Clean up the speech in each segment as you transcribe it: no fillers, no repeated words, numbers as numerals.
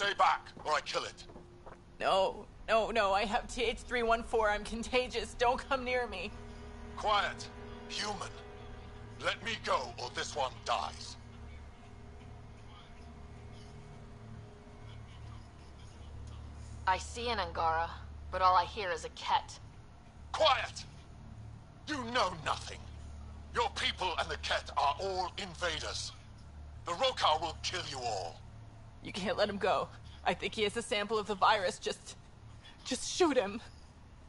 Stay back, or I kill it. No, I have TH314. I'm contagious. Don't come near me. Quiet. Human. Let me go, or this one dies. I see an Angara, but all I hear is a Ket. Quiet! You know nothing. Your people and the Ket are all invaders. The Rokar will kill you all. You can't let him go. I think he has a sample of the virus. Just shoot him.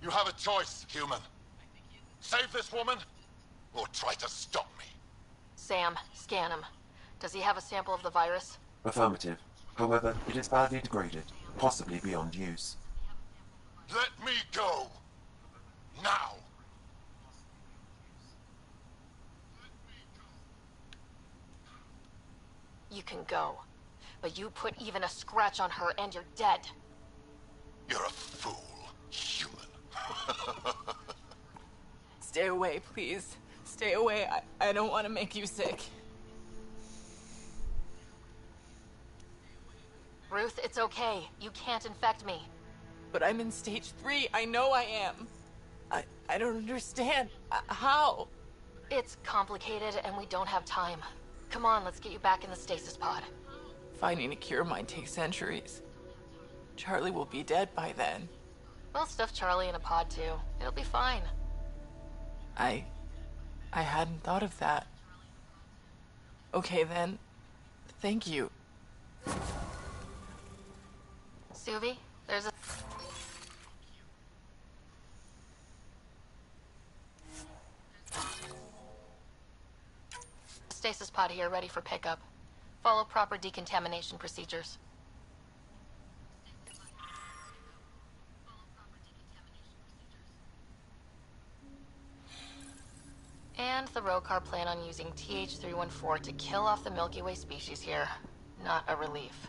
You have a choice, human. Save this woman, or try to stop me. Sam, scan him. Does he have a sample of the virus? Affirmative. However, it is badly degraded, possibly beyond use. Let me go. Now. You can go. But you put even a scratch on her and you're dead. You're a fool, human. Stay away, please. Stay away. I don't want to make you sick. Ruth, it's okay. You can't infect me. But I'm in stage 3. I know I am. I don't understand. How? It's complicated and we don't have time. Come on, let's get you back in the stasis pod. Finding a cure might take centuries. Charlie will be dead by then. We'll stuff Charlie in a pod too. It'll be fine. I hadn't thought of that. Okay then. Thank you. Suvi, there's a... stasis pod here, ready for pickup. Follow proper decontamination procedures. And the Rokar plan on using TH314 to kill off the Milky Way species here. Not a relief.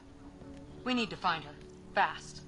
We need to find her. Fast.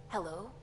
Hello?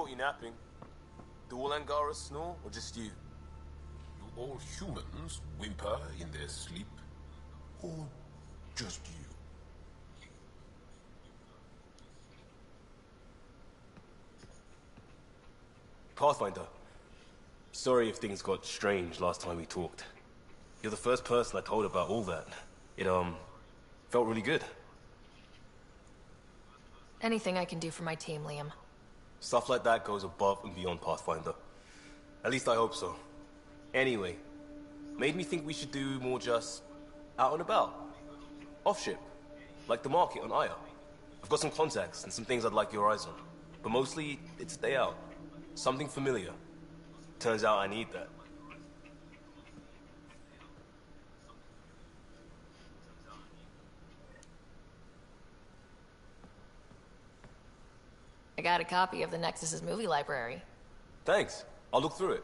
caught you napping. Do all Angaras snore, or just you? Do all humans whimper in their sleep? Or just you? Pathfinder. Sorry if things got strange last time we talked. You're the first person I told about all that. It, felt really good. Anything I can do for my team, Liam. Stuff like that goes above and beyond Pathfinder. At least I hope so. Anyway, made me think we should do more just out and about. Off ship. Like the market on Aya. I've got some contacts and some things I'd like your eyes on. But mostly, it's day out. Something familiar. Turns out I need that. I got a copy of the Nexus's movie library. Thanks. I'll look through it.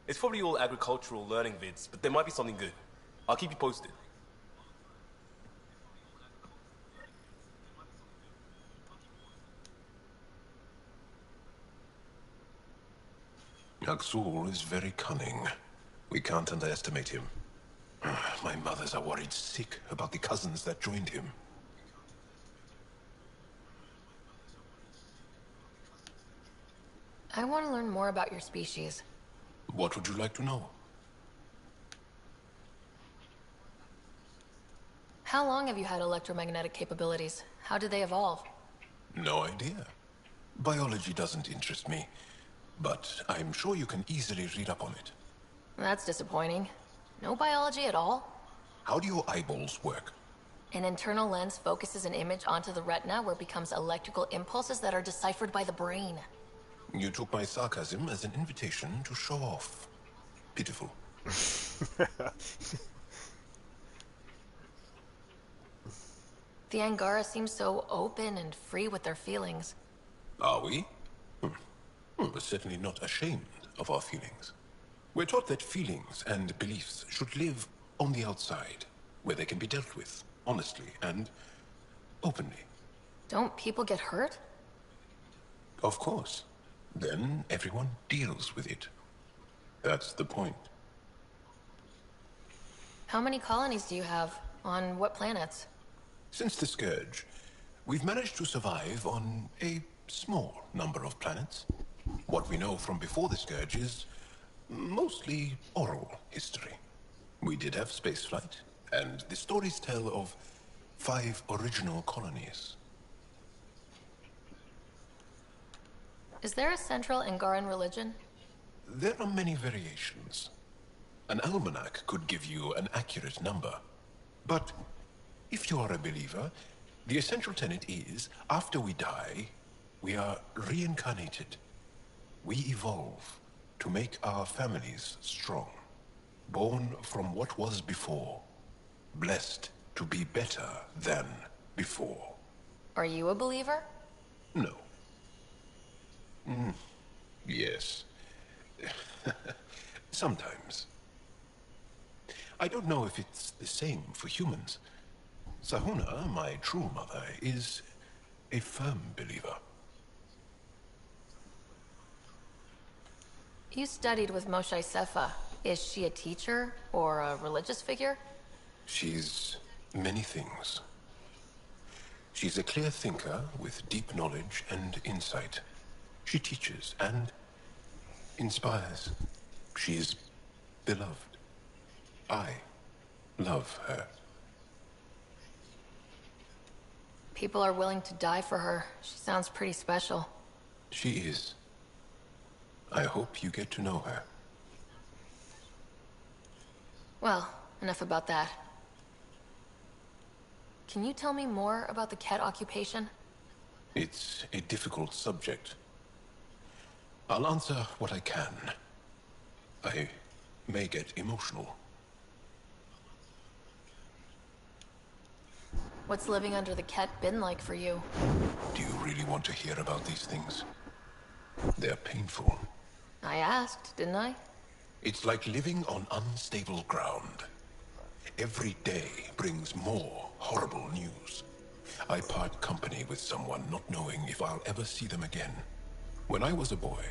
It's probably all agricultural learning vids, but there might be something good. I'll keep you posted. Aksul is very cunning. We can't underestimate him. My mothers are worried sick about the cousins that joined him. I want to learn more about your species. What would you like to know? How long have you had electromagnetic capabilities? How did they evolve? No idea. Biology doesn't interest me, but I'm sure you can easily read up on it. That's disappointing. No biology at all? How do your eyeballs work? An internal lens focuses an image onto the retina where it becomes electrical impulses that are deciphered by the brain. You took my sarcasm as an invitation to show off. Pitiful. The Angara seem so open and free with their feelings. Are we? We're certainly not ashamed of our feelings. We're taught that feelings and beliefs should live on the outside, where they can be dealt with, honestly and openly. Don't people get hurt? Of course. Then everyone deals with it. That's the point. How many colonies do you have? On what planets? Since the Scourge, we've managed to survive on a small number of planets. What we know from before the Scourge is mostly oral history. We did have spaceflight, and the stories tell of 5 original colonies. Is there a central Angaran religion? There are many variations. An almanac could give you an accurate number. But if you are a believer, the essential tenet is, after we die, we are reincarnated. We evolve to make our families strong. Born from what was before. Blessed to be better than before. Are you a believer? No. Yes. Sometimes. I don't know if it's the same for humans. Sahuna, my true mother, is a firm believer. You studied with Moshe Sefa. Is she a teacher or a religious figure? She's many things. She's a clear thinker with deep knowledge and insight. She teaches and inspires. She's beloved. I love her. People are willing to die for her. She sounds pretty special. She is. I hope you get to know her. Well, enough about that. Can you tell me more about the Ket occupation? It's a difficult subject. I'll answer what I can. I may get emotional. What's living under the Ket been like for you? Do you really want to hear about these things? They're painful. I asked, didn't I? It's like living on unstable ground. Every day brings more horrible news. I part company with someone not knowing if I'll ever see them again. When I was a boy,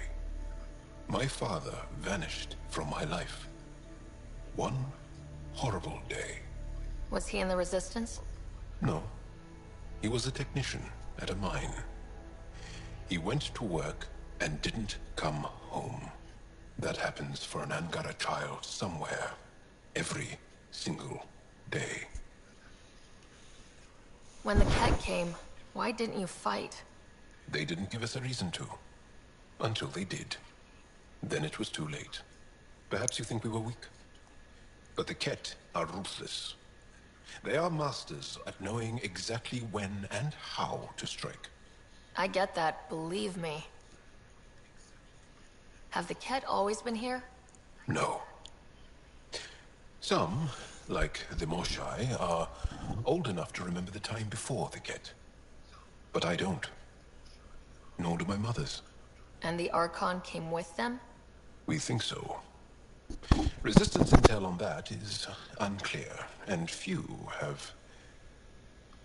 my father vanished from my life. One horrible day. Was he in the Resistance? No. He was a technician at a mine. He went to work and didn't come home. That happens for an Angara child somewhere, every single day. When the Ket came, why didn't you fight? They didn't give us a reason to. Until they did. Then it was too late. Perhaps you think we were weak. But the Ket are ruthless. They are masters at knowing exactly when and how to strike. I get that, believe me. Have the Ket always been here? No. Some, like the Moshai, are old enough to remember the time before the Ket. But I don't. Nor do my mothers. And the Archon came with them? We think so. Resistance intel on that is unclear, and few have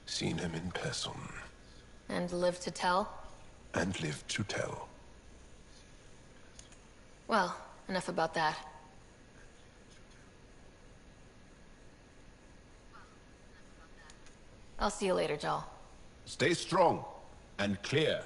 seen him in person. And lived to tell? And lived to tell. Well, enough about that. I'll see you later, Jal. Stay strong and clear.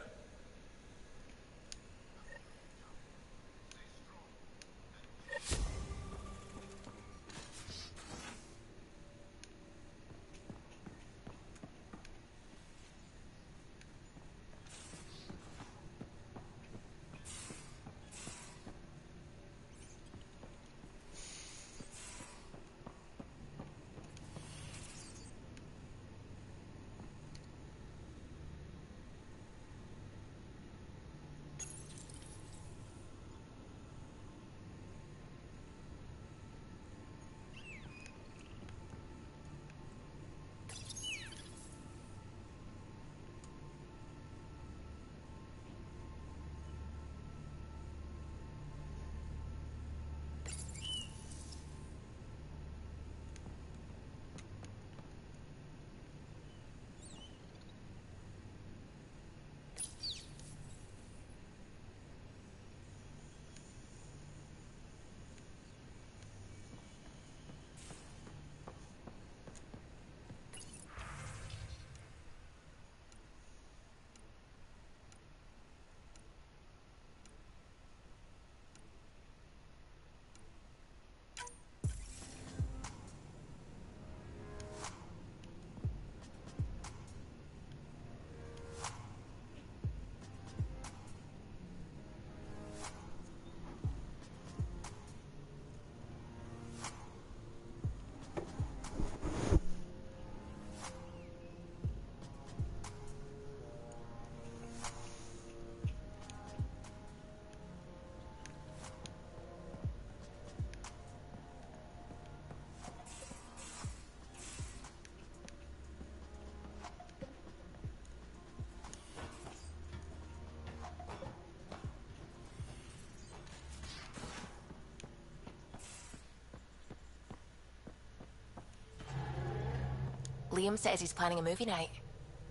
Liam says he's planning a movie night.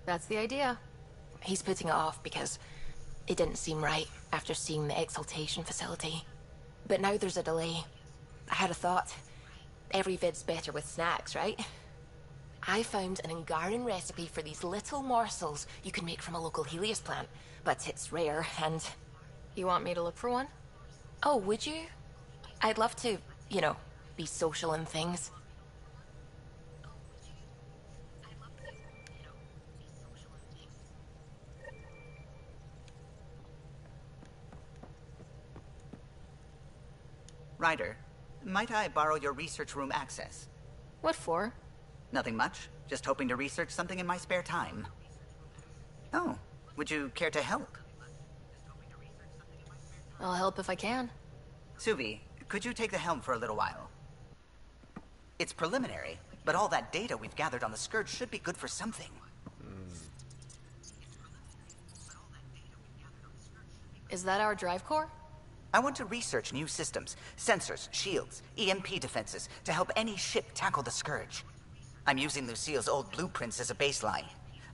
That's the idea. He's putting it off because it didn't seem right after seeing the exaltation facility. But now there's a delay. I had a thought. Every vid's better with snacks, right? I found an Angaran recipe for these little morsels you can make from a local Helios plant, but it's rare and... You want me to look for one? Oh, would you? I'd love to, you know, be social and things. Ryder, might I borrow your research room access? What for? Nothing much. Just hoping to research something in my spare time. Oh, would you care to help? I'll help if I can. Suvi, could you take the helm for a little while? It's preliminary, but all that data we've gathered on the Scourge should be good for something. Is that our drive core? I want to research new systems, sensors, shields, EMP defenses, to help any ship tackle the Scourge. I'm using Lucille's old blueprints as a baseline.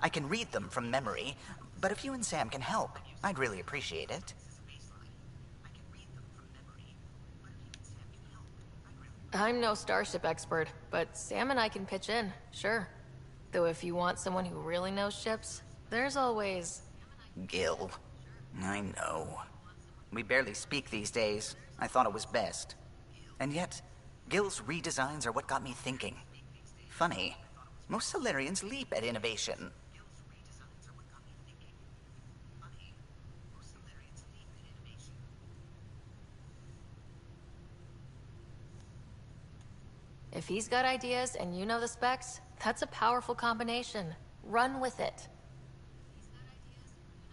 I can read them from memory, but if you and Sam can help, I'd really appreciate it. I'm no starship expert, but Sam and I can pitch in, sure. Though if you want someone who really knows ships, there's always... Gil. I know. We barely speak these days. I thought it was best. And yet, Gil's redesigns are what got me thinking. Funny, most Solarians leap at innovation. If he's got ideas and you know the specs, that's a powerful combination. Run with it.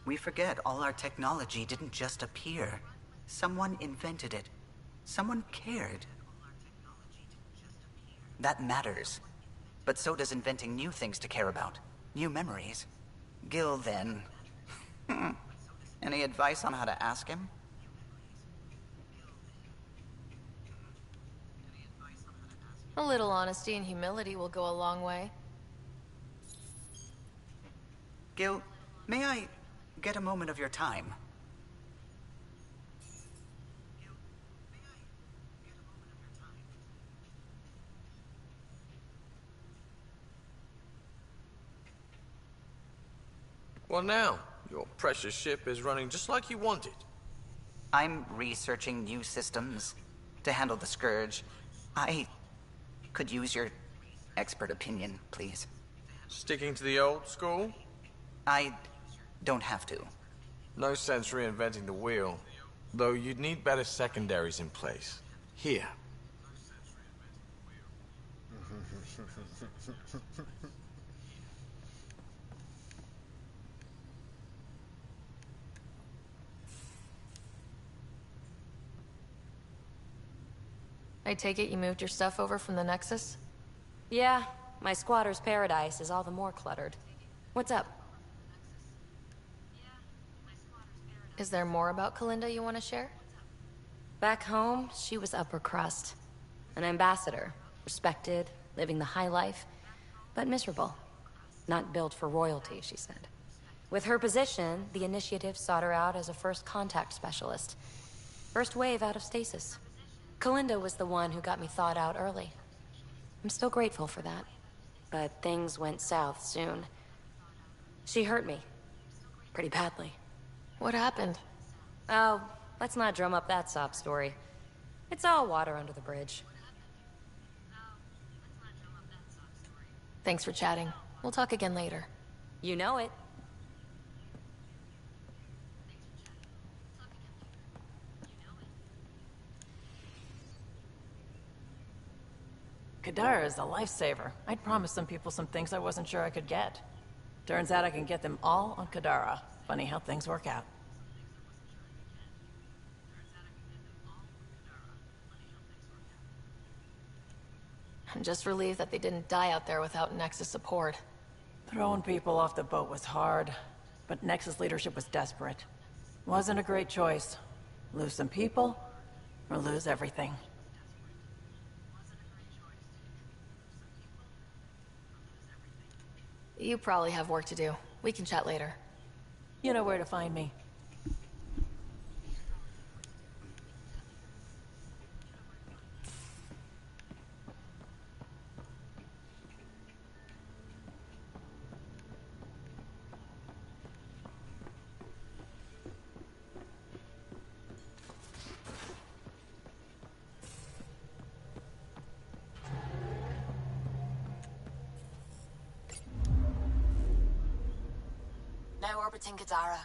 We forget all our technology didn't just appear. Someone invented it. Someone cared. That matters. But so does inventing new things to care about. New memories. Gil, then. Any advice on how to ask him? A little honesty and humility will go a long way. Gil, may I get a moment of your time? Well now, your precious ship is running just like you wanted. I'm researching new systems to handle the Scourge. I could use your expert opinion, please. Sticking to the old school? I don't have to. No sense reinventing the wheel. Though you'd need better secondaries in place. Here. I take it you moved your stuff over from the Nexus? Yeah, my squatter's paradise is all the more cluttered. What's up? Is there more about Kalinda you want to share? Back home, she was upper crust. An ambassador. Respected, living the high life, but miserable. Not built for royalty, she said. With her position, the initiative sought her out as a first contact specialist. First wave out of stasis. Kalinda was the one who got me thawed out early. I'm still grateful for that. But things went south soon. She hurt me. Pretty badly. What happened? Oh, let's not drum up that sob story. It's all water under the bridge. Thanks for chatting. We'll talk again later. You know it. Kadara is a lifesaver. I'd promised some people some things I wasn't sure I could get. Turns out I can get them all on Kadara. Funny how things work out. I'm just relieved that they didn't die out there without Nexus support. Throwing people off the boat was hard, but Nexus leadership was desperate. Wasn't a great choice. Lose some people, or lose everything. You probably have work to do. We can chat later. You know where to find me. Now orbiting Kadara.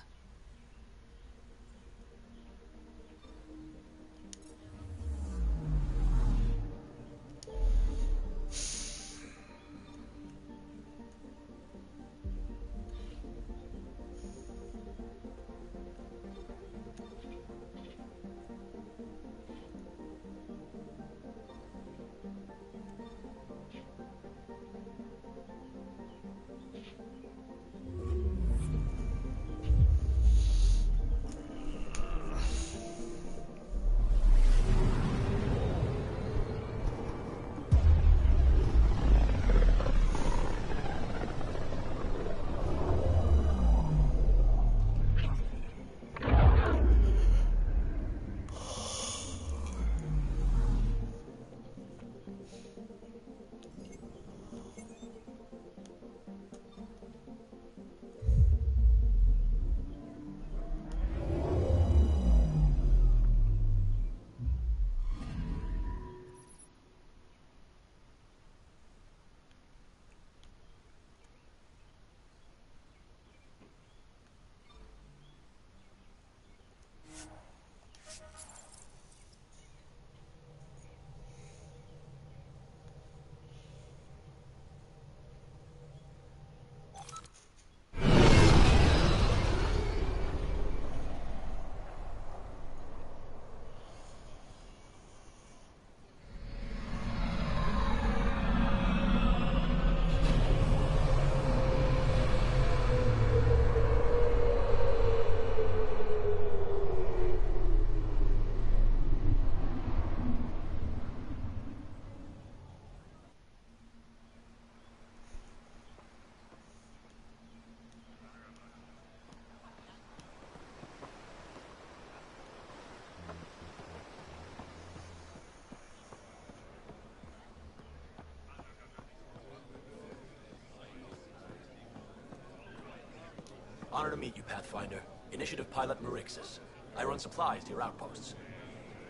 Honor to meet you, Pathfinder. Initiative Pilot Marixus. I run supplies to your outposts.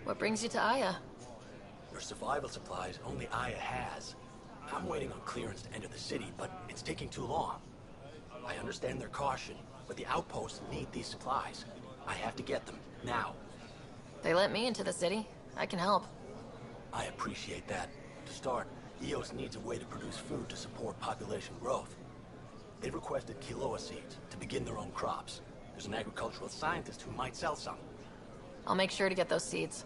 What brings you to Aya? Your survival supplies only Aya has. I'm waiting on clearance to enter the city, but it's taking too long. I understand their caution, but the outposts need these supplies. I have to get them, now. They let me into the city. I can help. I appreciate that. To start, EOS needs a way to produce food to support population growth. They've requested quinoa seeds to begin their own crops. There's an agricultural scientist who might sell some. I'll make sure to get those seeds.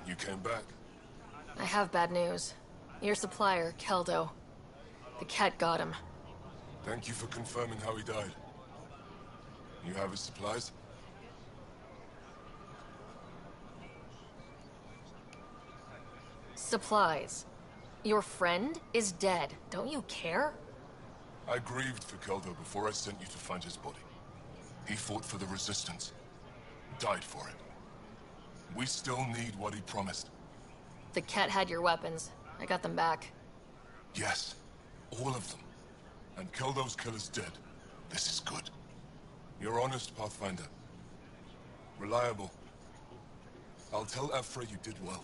You came back? I have bad news. Your supplier, Keldo. The cat got him. Thank you for confirming how he died. You have his supplies? Supplies. Your friend is dead. Don't you care? I grieved for Keldo before I sent you to find his body. He fought for the Resistance. Died for it. We still need what he promised. The cat had your weapons. I got them back. Yes, all of them. And Keldo's killer's dead. This is good. You're honest, Pathfinder. Reliable. I'll tell Afra you did well.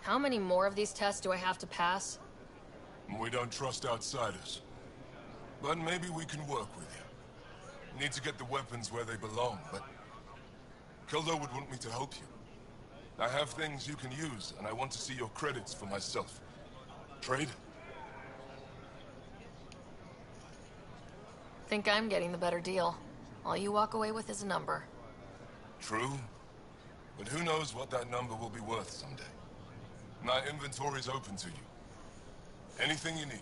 How many more of these tests do I have to pass? We don't trust outsiders. But maybe we can work with you. Need to get the weapons where they belong, but... Keldo would want me to help you. I have things you can use, and I want to see your credits for myself. Trade? Think I'm getting the better deal. All you walk away with is a number. True. But who knows what that number will be worth someday. My inventory's open to you. Anything you need.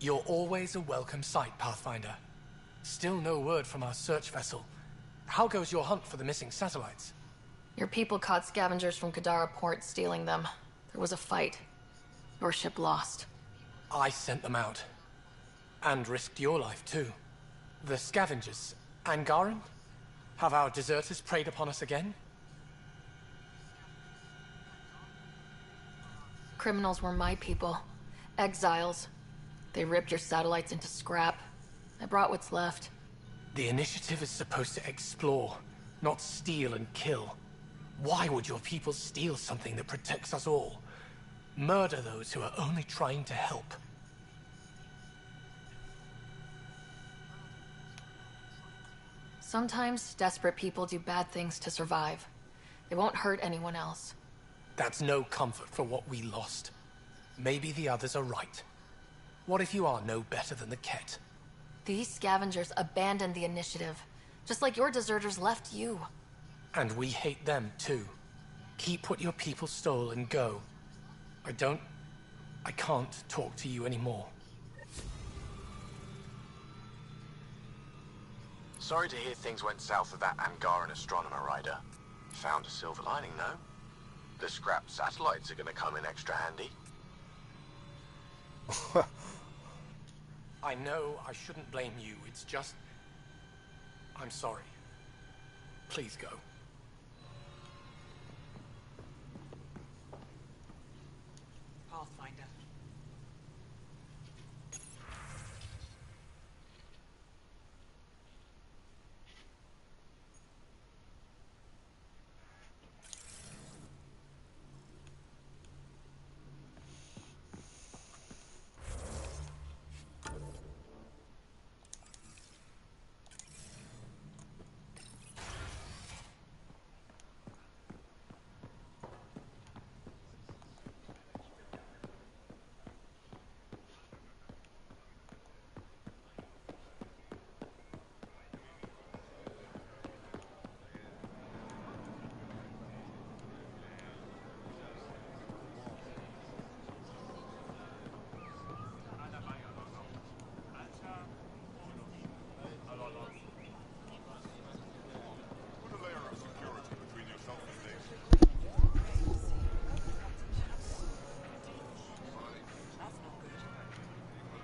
You're always a welcome sight, Pathfinder. Still no word from our search vessel. How goes your hunt for the missing satellites? Your people caught scavengers from Kadara Port stealing them. There was a fight. Your ship lost. I sent them out. And risked your life, too. The scavengers, Angaran? Have our deserters preyed upon us again? Criminals were my people. Exiles. They ripped your satellites into scrap. I brought what's left. The initiative is supposed to explore, not steal and kill. Why would your people steal something that protects us all? Murder those who are only trying to help. Sometimes desperate people do bad things to survive. They won't hurt anyone else. That's no comfort for what we lost. Maybe the others are right. What if you are no better than the Ket? These scavengers abandoned the initiative, just like your deserters left you. And we hate them too. Keep what your people stole and go. I can't talk to you anymore. Sorry to hear things went south of that Angaran astronomer rider. Found a silver lining, though. The scrap satellites are gonna come in extra handy. I know I shouldn't blame you, it's just... I'm sorry. Please go. Pathfinder.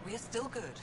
We're still good.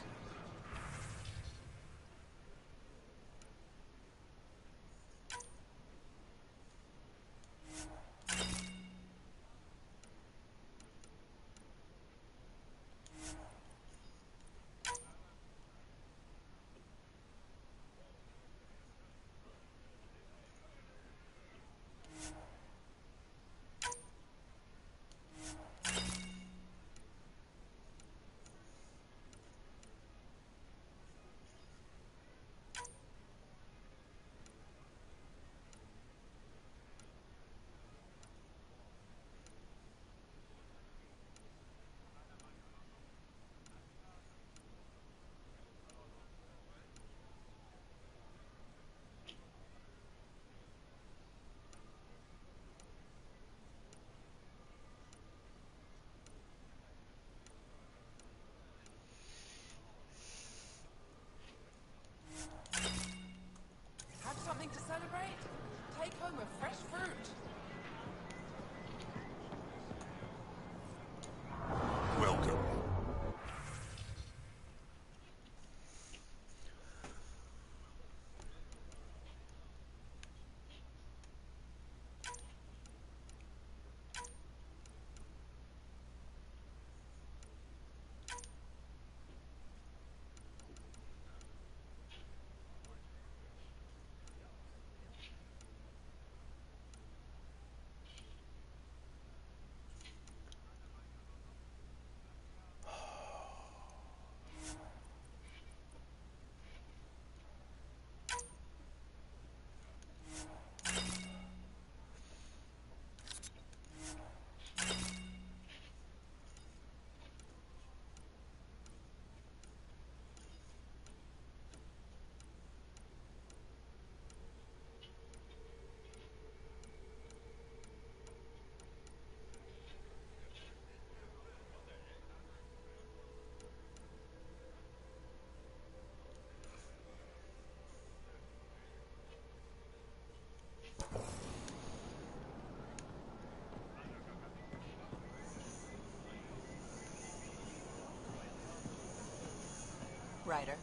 Ryder.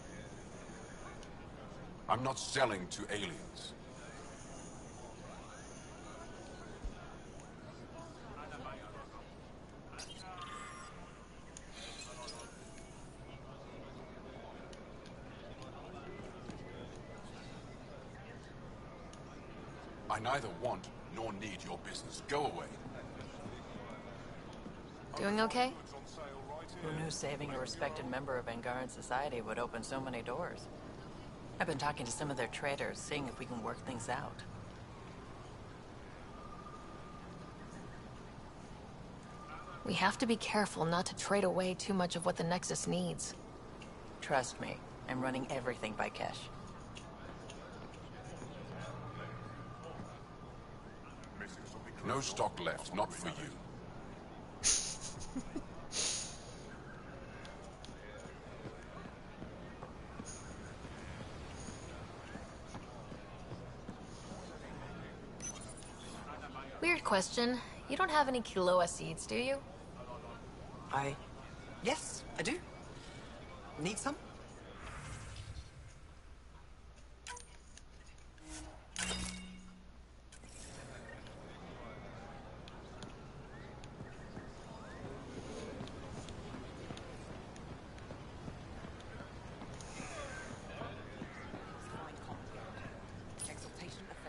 I'm not selling to aliens. I neither want nor need your business. Go away. Doing okay? Who knew saving a respected member of Angaran society would open so many doors? I've been talking to some of their traders, seeing if we can work things out. We have to be careful not to trade away too much of what the Nexus needs. Trust me, I'm running everything by cash. No stock left, not for you. Weird question. You don't have any Kiloa seeds, do you? Yes, I do. Need some?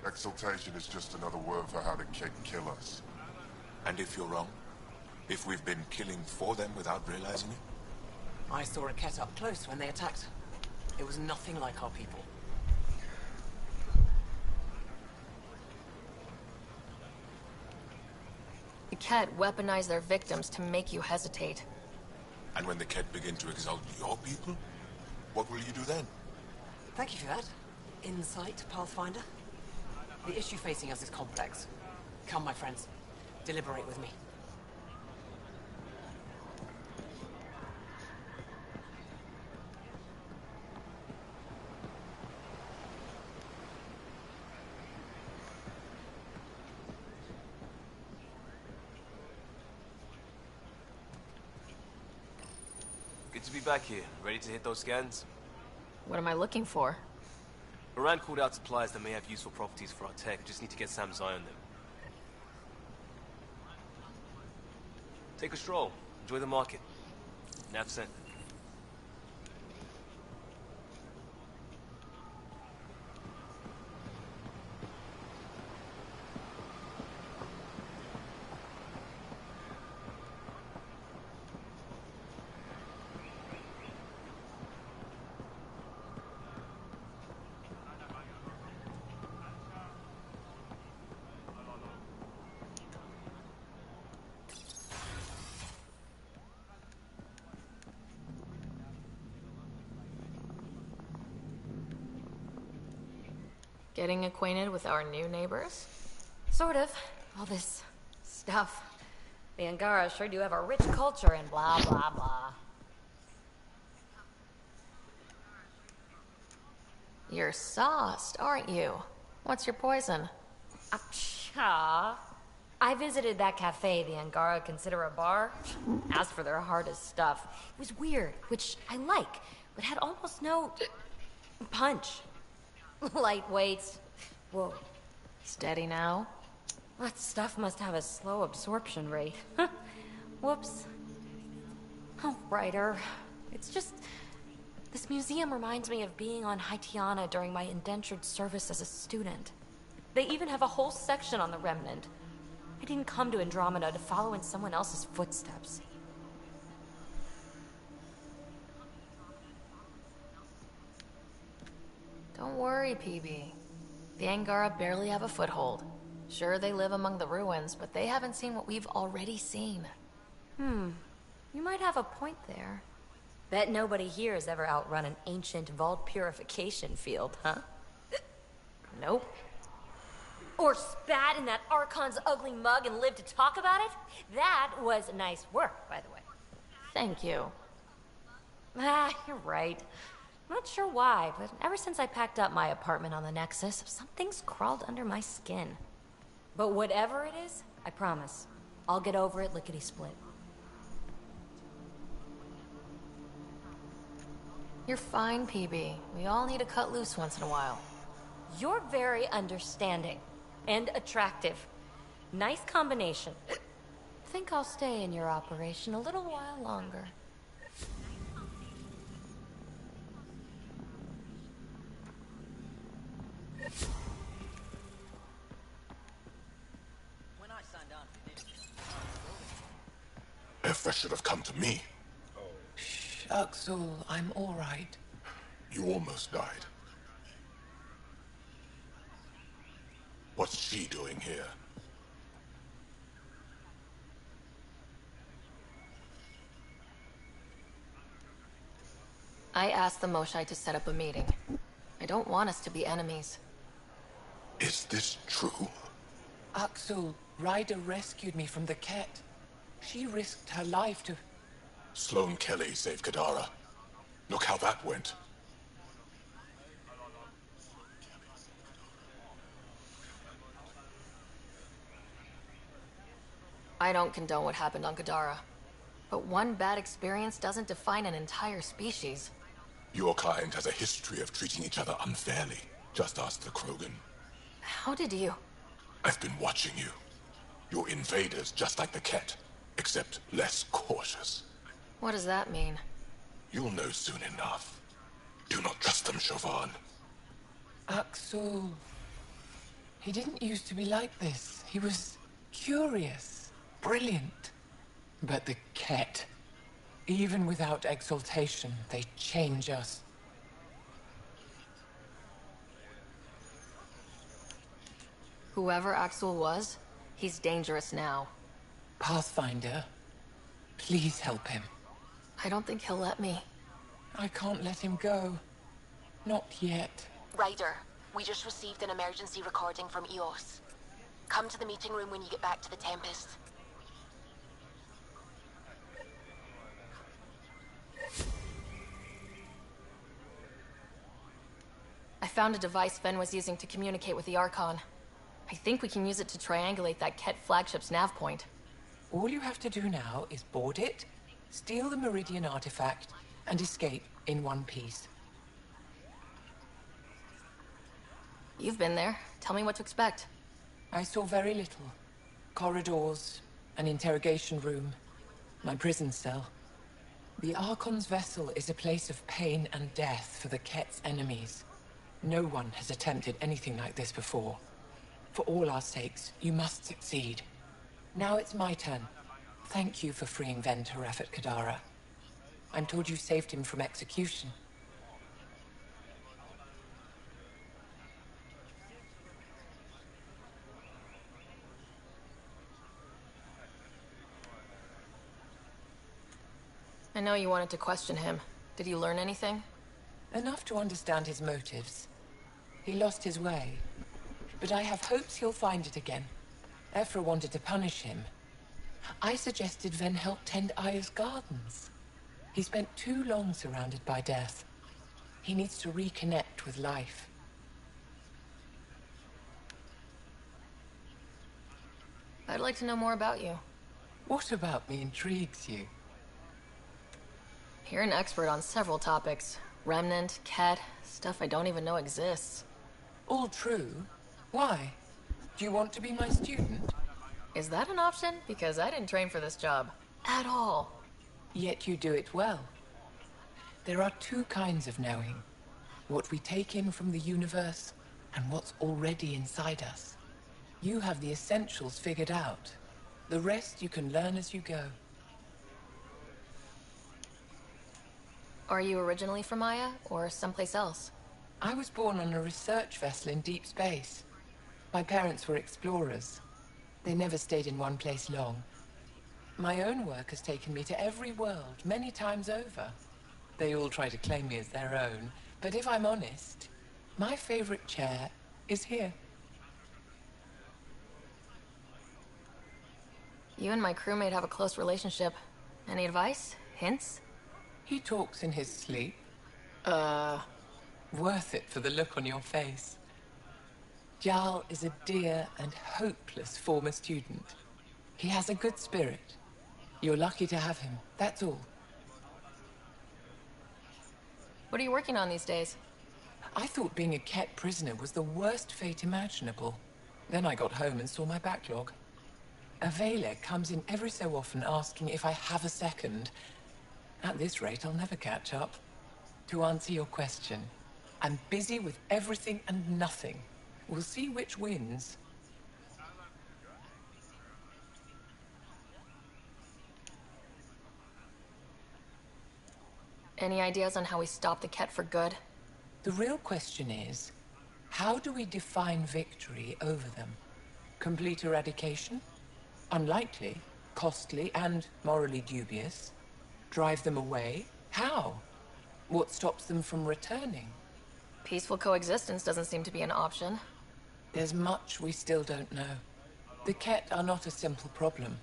Exaltation is just another word for how the Kett kill us. And if you're wrong? If we've been killing for them without realizing it? I saw a Kett up close when they attacked. It was nothing like our people. The Kett weaponize their victims to make you hesitate. And when the Kett begin to exalt your people? What will you do then? Thank you for that. Insight, Pathfinder. The issue facing us is complex. Come, my friends. Deliberate with me. Good to be back here. Ready to hit those scans? What am I looking for? Moran called out supplies that may have useful properties for our tech. Just need to get Sam's eye on them. Take a stroll. Enjoy the market. Nav sent. Getting acquainted with our new neighbors? Sort of. All this stuff. The Angara sure do have a rich culture and blah, blah, blah. You're sauced, aren't you? What's your poison? Aw. I visited that cafe the Angara consider a bar. Asked for their hardest stuff. It was weird, which I like, but had almost no punch. Lightweights. Whoa. Steady now? That stuff must have a slow absorption rate. Whoops. Oh, Ryder. It's just... This museum reminds me of being on Haitiana during my indentured service as a student. They even have a whole section on the Remnant. I didn't come to Andromeda to follow in someone else's footsteps. Don't worry, PB. The Angara barely have a foothold. Sure, they live among the ruins, but they haven't seen what we've already seen. You might have a point there. Bet nobody here has ever outrun an ancient vault purification field, huh? Nope. Or spat in that Archon's ugly mug and lived to talk about it? That was nice work, by the way. Thank you. You're right. I'm not sure why, but ever since I packed up my apartment on the Nexus, something's crawled under my skin. But whatever it is, I promise, I'll get over it lickety-split. You're fine, PB. We all need to cut loose once in a while. You're very understanding and attractive. Nice combination. Think I'll stay in your operation a little while longer. Efra should have come to me. Shh, Axel, I'm all right. You almost died. What's she doing here? I asked the Moshai to set up a meeting. I don't want us to be enemies. Is this true? Axel, Ryder rescued me from the Ket. She risked her life to... Sloane Kelly saved Kadara. Look how that went. I don't condone what happened on Gadara. But one bad experience doesn't define an entire species. Your kind has a history of treating each other unfairly. Just ask the Krogan. How did you? I've been watching you. You're invaders just like the Ket, except less cautious. What does that mean? You'll know soon enough. Do not trust them, Chauvin. Axel... He didn't used to be like this. He was curious, brilliant. But the Ket, even without exaltation, they change us. Whoever Axel was, he's dangerous now. Pathfinder, please help him. I don't think he'll let me. I can't let him go. Not yet. Ryder, we just received an emergency recording from EOS. Come to the meeting room when you get back to the Tempest. I found a device Ven was using to communicate with the Archon. I think we can use it to triangulate that Ket flagship's nav point. All you have to do now is board it, steal the Meridian artifact, and escape in one piece. You've been there. Tell me what to expect. I saw very little. Corridors, an interrogation room, my prison cell. The Archon's vessel is a place of pain and death for the Ket's enemies. No one has attempted anything like this before. For all our sakes, you must succeed. Now it's my turn. Thank you for freeing Ven Teref at Kadara. I'm told you saved him from execution. I know you wanted to question him. Did you learn anything? Enough to understand his motives. He lost his way, but I have hopes he'll find it again. Efra wanted to punish him. I suggested Ven help tend Aya's gardens. He spent too long surrounded by death. He needs to reconnect with life. I'd like to know more about you. What about me intrigues you? You're an expert on several topics. Remnant, Ket, stuff I don't even know exists. All true. Why? Do you want to be my student? Is that an option? Because I didn't train for this job. At all. Yet you do it well. There are two kinds of knowing. What we take in from the universe, and what's already inside us. You have the essentials figured out. The rest you can learn as you go. Are you originally from Aya, or someplace else? I was born on a research vessel in deep space. My parents were explorers. They never stayed in one place long. My own work has taken me to every world, many times over. They all try to claim me as their own, but if I'm honest, my favorite chair is here. You and my crewmate have a close relationship. Any advice? Hints? He talks in his sleep. Worth it for the look on your face. Jarl is a dear and hopeless former student. He has a good spirit. You're lucky to have him, that's all. What are you working on these days? I thought being a Ket prisoner was the worst fate imaginable. Then I got home and saw my backlog. A Vela comes in every so often asking if I have a second. At this rate, I'll never catch up. To answer your question, I'm busy with everything and nothing. We'll see which wins. Any ideas on how we stop the Ket for good? The real question is, how do we define victory over them? Complete eradication? Unlikely, costly, and morally dubious. Drive them away? How? What stops them from returning? Peaceful coexistence doesn't seem to be an option. There's much we still don't know. The Ket are not a simple problem.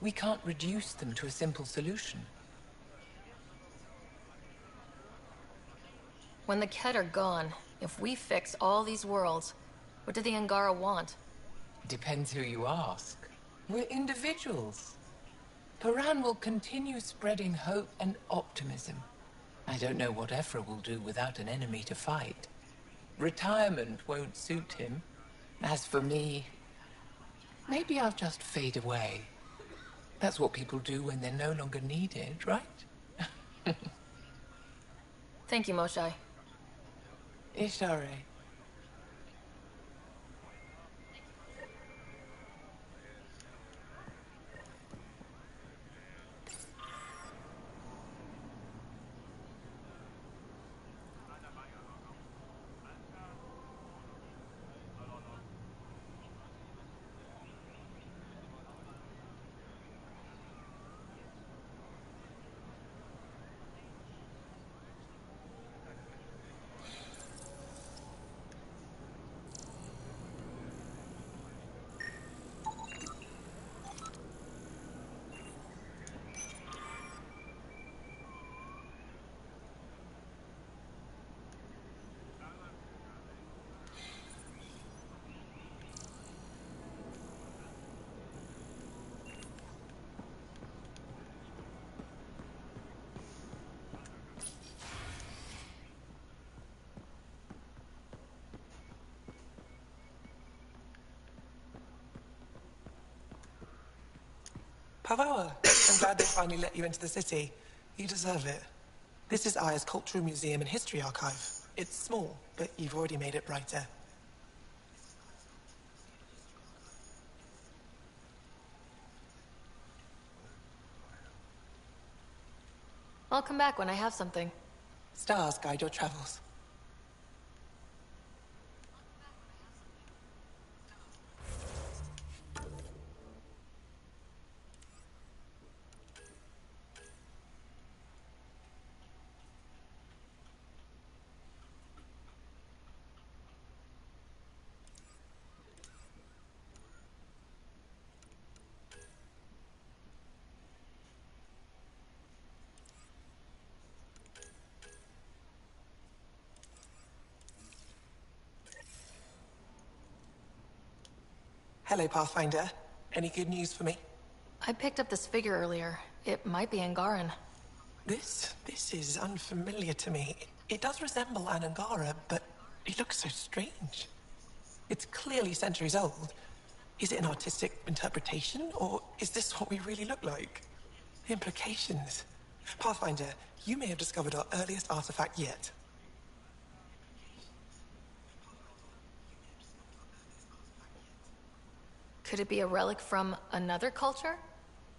We can't reduce them to a simple solution. When the Ket are gone, if we fix all these worlds, what do the Angara want? Depends who you ask. We're individuals. Paran will continue spreading hope and optimism. I don't know what Ephra will do without an enemy to fight. Retirement won't suit him. As for me, maybe I'll just fade away. That's what people do when they're no longer needed, right? Thank you, Moshae. Ishare. Pavawa, I'm glad they finally let you into the city. You deserve it. This is Aya's Cultural Museum and History Archive. It's small, but you've already made it brighter. I'll come back when I have something. Stars guide your travels. Hello, Pathfinder. Any good news for me? I picked up this figure earlier. It might be Angaran. This is unfamiliar to me. It does resemble an Angara, but it looks so strange. It's clearly centuries old. Is it an artistic interpretation, or is this what we really look like? The implications. Pathfinder, you may have discovered our earliest artifact yet. Could it be a relic from another culture?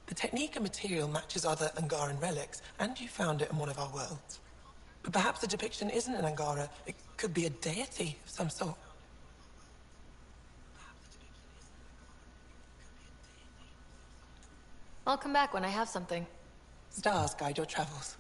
The technique and material matches other Angaran relics, and you found it in one of our worlds. But perhaps the depiction isn't an Angara. It could be a deity of some sort. I'll come back when I have something. Stars guide your travels.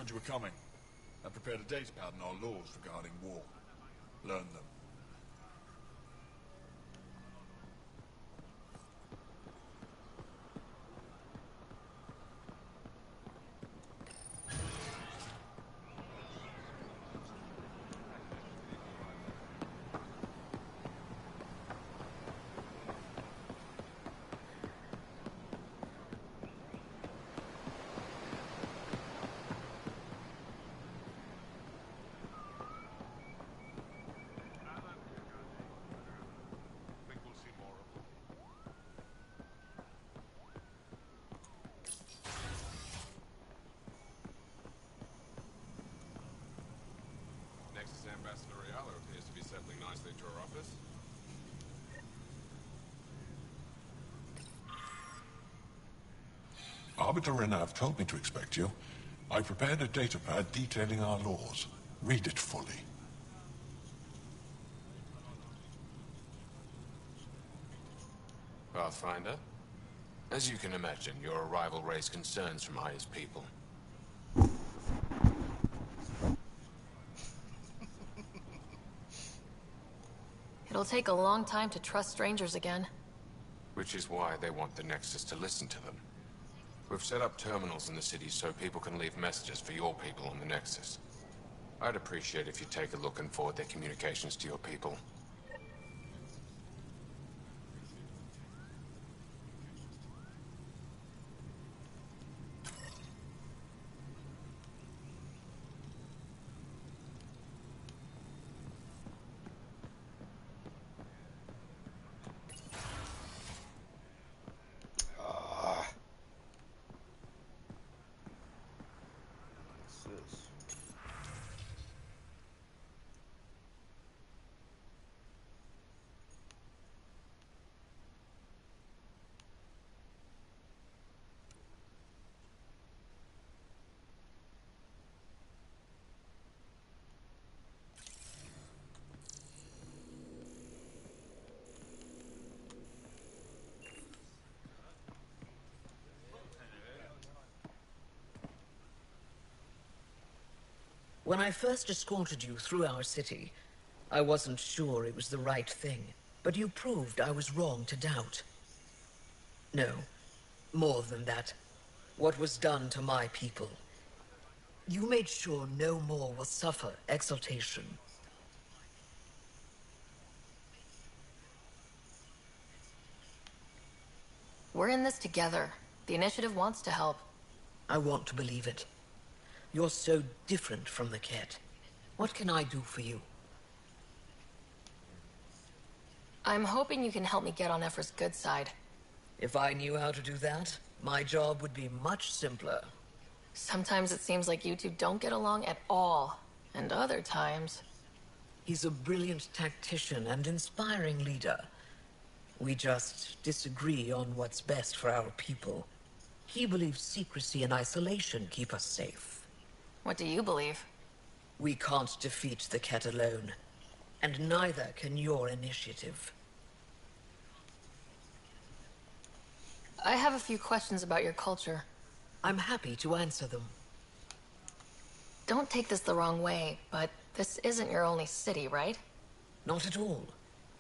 learned you were coming. I prepared a datapad on our laws regarding war. Learn them. Ambassador Ayala appears to be settling nicely to her office. Arbiter and I have told me to expect you. I prepared a datapad detailing our laws. Read it fully. Pathfinder, as you can imagine, your arrival raised concerns from Aya's people. It'll take a long time to trust strangers again. Which is why they want the Nexus to listen to them. We've set up terminals in the city so people can leave messages for your people on the Nexus. I'd appreciate if you take a look and forward their communications to your people. When I first escorted you through our city, I wasn't sure it was the right thing, but you proved I was wrong to doubt. No, more than that. What was done to my people. You made sure no more will suffer exaltation. We're in this together. The Initiative wants to help. I want to believe it. You're so different from the Ket. What can I do for you? I'm hoping you can help me get on Ephra's good side. If I knew how to do that, my job would be much simpler. Sometimes it seems like you two don't get along at all, and other times... He's a brilliant tactician and inspiring leader. We just disagree on what's best for our people. He believes secrecy and isolation keep us safe. What do you believe? We can't defeat the Ket alone, and neither can your initiative. I have a few questions about your culture. I'm happy to answer them. Don't take this the wrong way, but this isn't your only city, right? Not at all.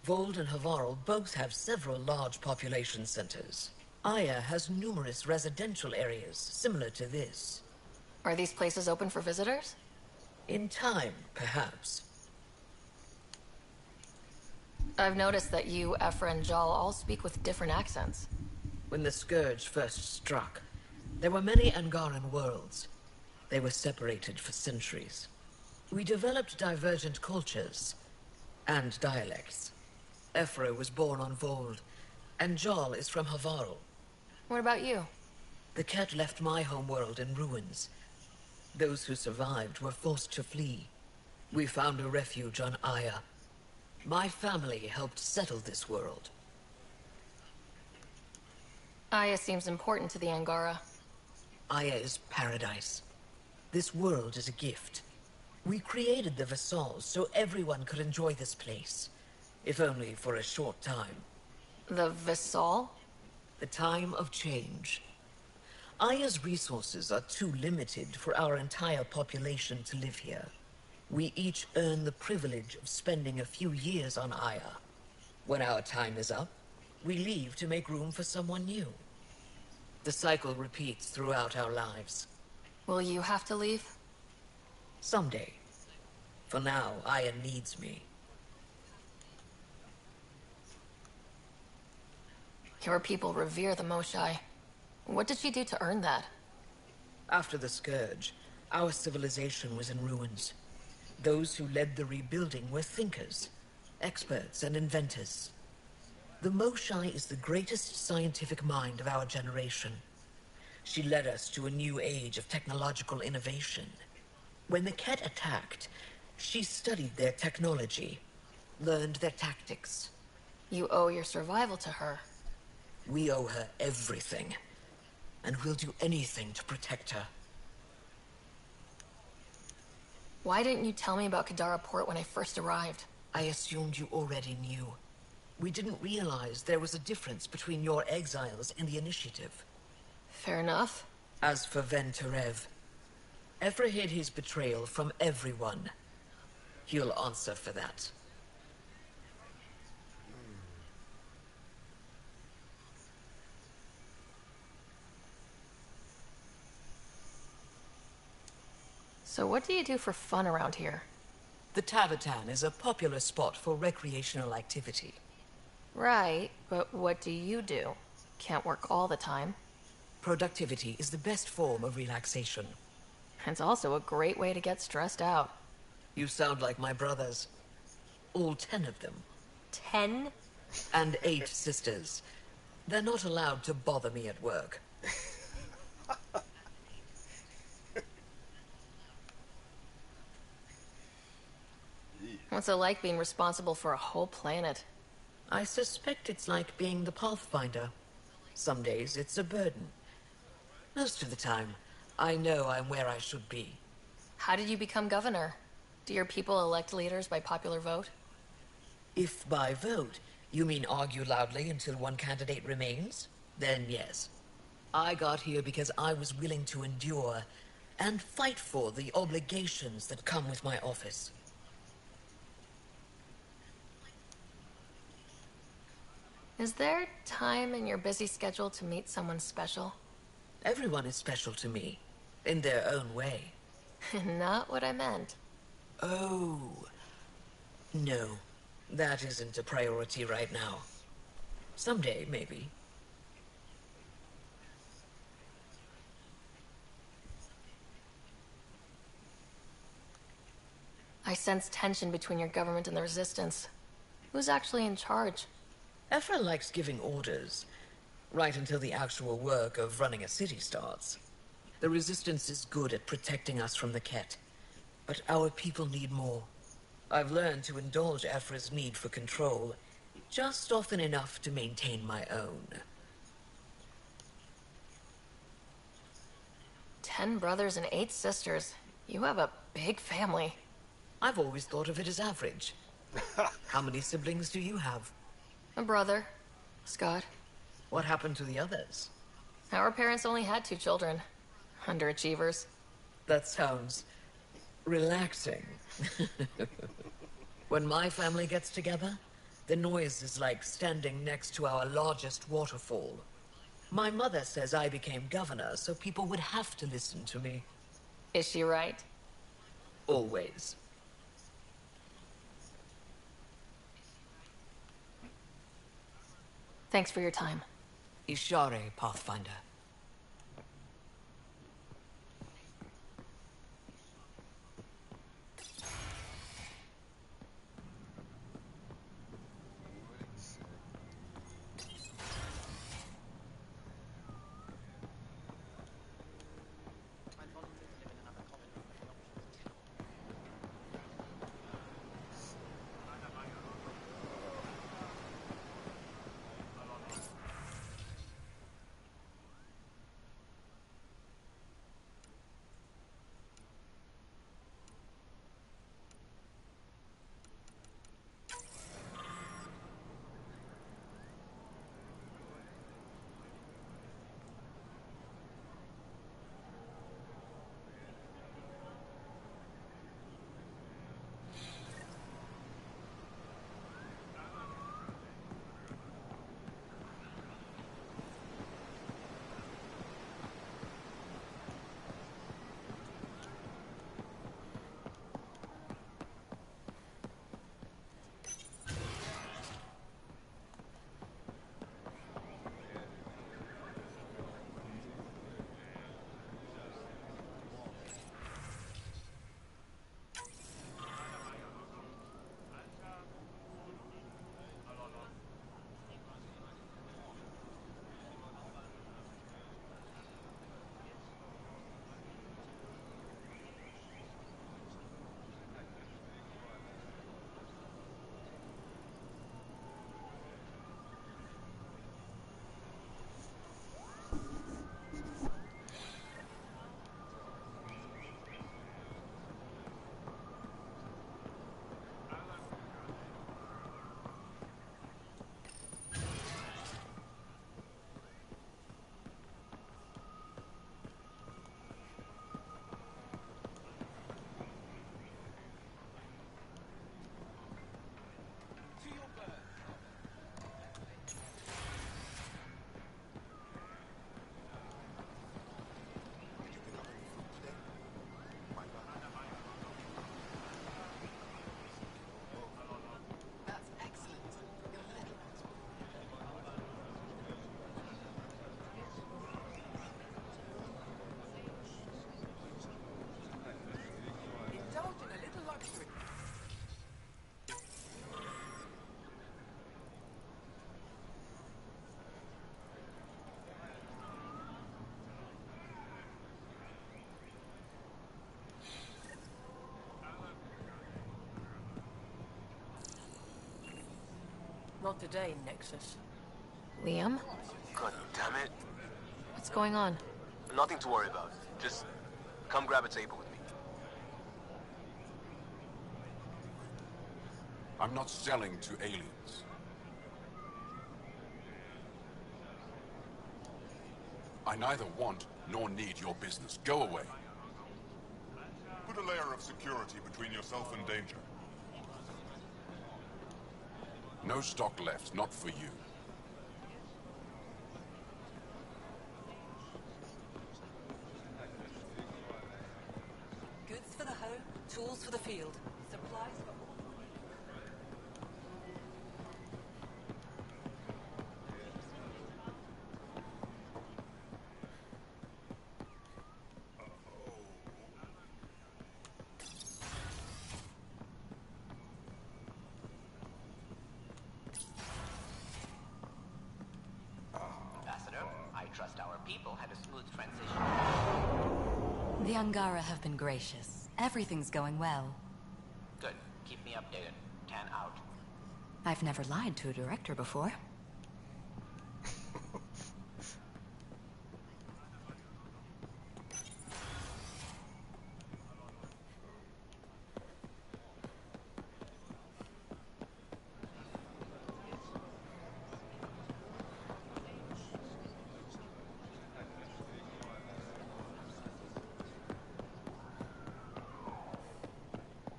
Vold and Havarl both have several large population centers. Aya has numerous residential areas similar to this. Are these places open for visitors? In time, perhaps. I've noticed that you, Ephra, and Jal all speak with different accents. When the Scourge first struck, there were many Angaran worlds. They were separated for centuries. We developed divergent cultures and dialects. Ephra was born on Vold, and Jal is from Havarl. What about you? The Ket left my homeworld in ruins. Those who survived were forced to flee. We found a refuge on Aya. My family helped settle this world. Aya seems important to the Angara. Aya is paradise. This world is a gift. We created the Vassals so everyone could enjoy this place, if only for a short time. The Vassal? The time of change. Aya's resources are too limited for our entire population to live here. We each earn the privilege of spending a few years on Aya. When our time is up, we leave to make room for someone new. The cycle repeats throughout our lives. Will you have to leave? Someday. For now, Aya needs me. Your people revere the Moshai. What did she do to earn that? After the Scourge, our civilization was in ruins. Those who led the rebuilding were thinkers, experts, and inventors. The Moshai is the greatest scientific mind of our generation. She led us to a new age of technological innovation. When the Ket attacked, she studied their technology, learned their tactics. You owe your survival to her. We owe her everything, and we'll do anything to protect her. Why didn't you tell me about Kadara Port when I first arrived? I assumed you already knew. We didn't realize there was a difference between your exiles and the Initiative. Fair enough. As for Venturev, Ephra hid his betrayal from everyone. He'll answer for that. So what do you do for fun around here? The Tavatan is a popular spot for recreational activity. Right, but what do you do? Can't work all the time. Productivity is the best form of relaxation. It's also a great way to get stressed out. You sound like my brothers. All 10 of them. 10? And 8 sisters. They're not allowed to bother me at work. What's it like being responsible for a whole planet? I suspect it's like being the Pathfinder. Some days it's a burden. Most of the time, I know I'm where I should be. How did you become governor? Do your people elect leaders by popular vote? If by vote, you mean argue loudly until one candidate remains, then yes. I got here because I was willing to endure and fight for the obligations that come with my office. Is there time in your busy schedule to meet someone special? Everyone is special to me, in their own way. Not what I meant. Oh. No, that isn't a priority right now. Someday, maybe. I sense tension between your government and the Resistance. Who's actually in charge? Ephra likes giving orders, right until the actual work of running a city starts. The Resistance is good at protecting us from the Ket, but our people need more. I've learned to indulge Ephra's need for control, just often enough to maintain my own. 10 brothers and 8 sisters. You have a big family. I've always thought of it as average. How many siblings do you have? A brother, Scott. What happened to the others? Our parents only had 2 children. Underachievers. That sounds relaxing. When my family gets together, the noise is like standing next to our largest waterfall. My mother says I became governor, so people would have to listen to me. Is she right? Always. Thanks for your time. Ishare, Pathfinder. Not today, Nexus. Liam? God damn it. What's going on? Nothing to worry about. Just come grab a table with me. I'm not selling to aliens. I neither want nor need your business. Go away. Put a layer of security between yourself and danger. No stock left, not for you. Goods for the home, tools for the field, supplies for... Ambassador, I trust our people had a smooth transition. The Angara have been gracious. Everything's going well. Good. Keep me updated. 10 out. I've never lied to a director before.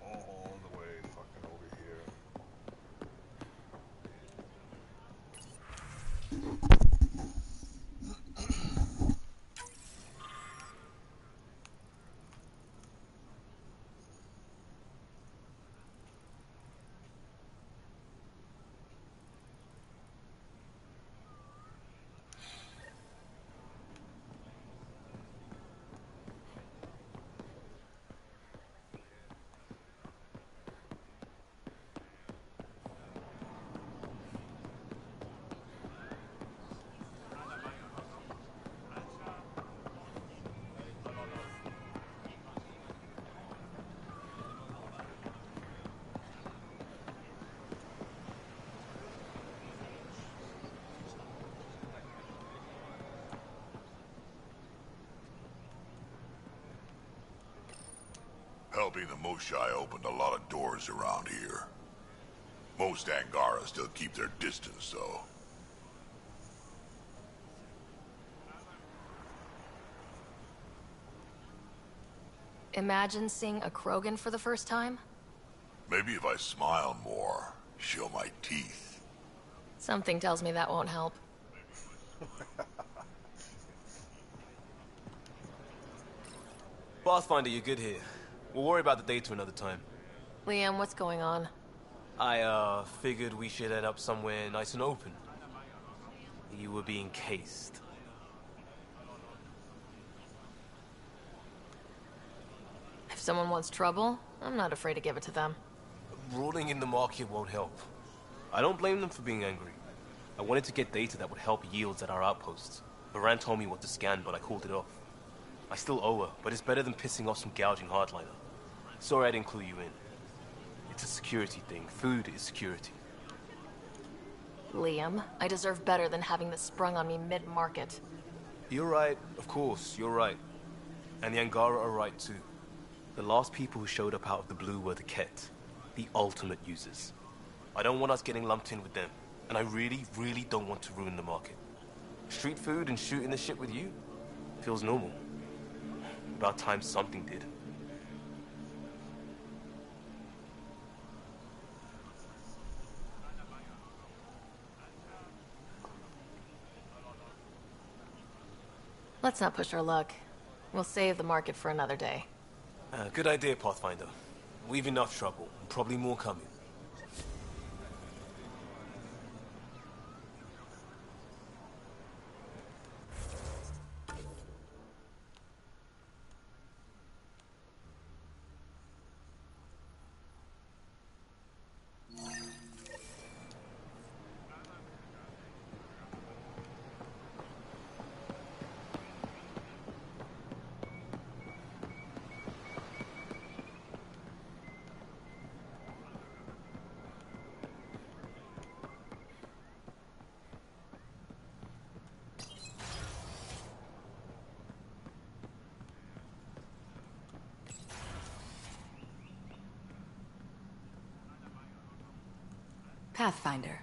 All the way fucking over here. Helping the Moshai opened a lot of doors around here. Most Angara still keep their distance, though. Imagine seeing a Krogan for the first time? Maybe if I smile more, show my teeth. Something tells me that won't help. Pathfinder, you're good here. We'll worry about the data another time. Liam, what's going on? I, figured we should head up somewhere nice and open. You were being cased. If someone wants trouble, I'm not afraid to give it to them. Ruling in the market won't help. I don't blame them for being angry. I wanted to get data that would help yields at our outposts. Baran told me what to scan, but I called it off. I still owe her, but it's better than pissing off some gouging hardliner. Sorry I didn't clue you in. It's a security thing. Food is security. Liam, I deserve better than having this sprung on me mid-market. You're right, of course, you're right. And the Angara are right too. The last people who showed up out of the blue were the Ket, the ultimate users. I don't want us getting lumped in with them, and I really, really don't want to ruin the market. Street food and shooting the shit with you feels normal. About time something did. Let's not push our luck. We'll save the market for another day. Good idea, Pathfinder. We've enough trouble, and probably more coming. Pathfinder.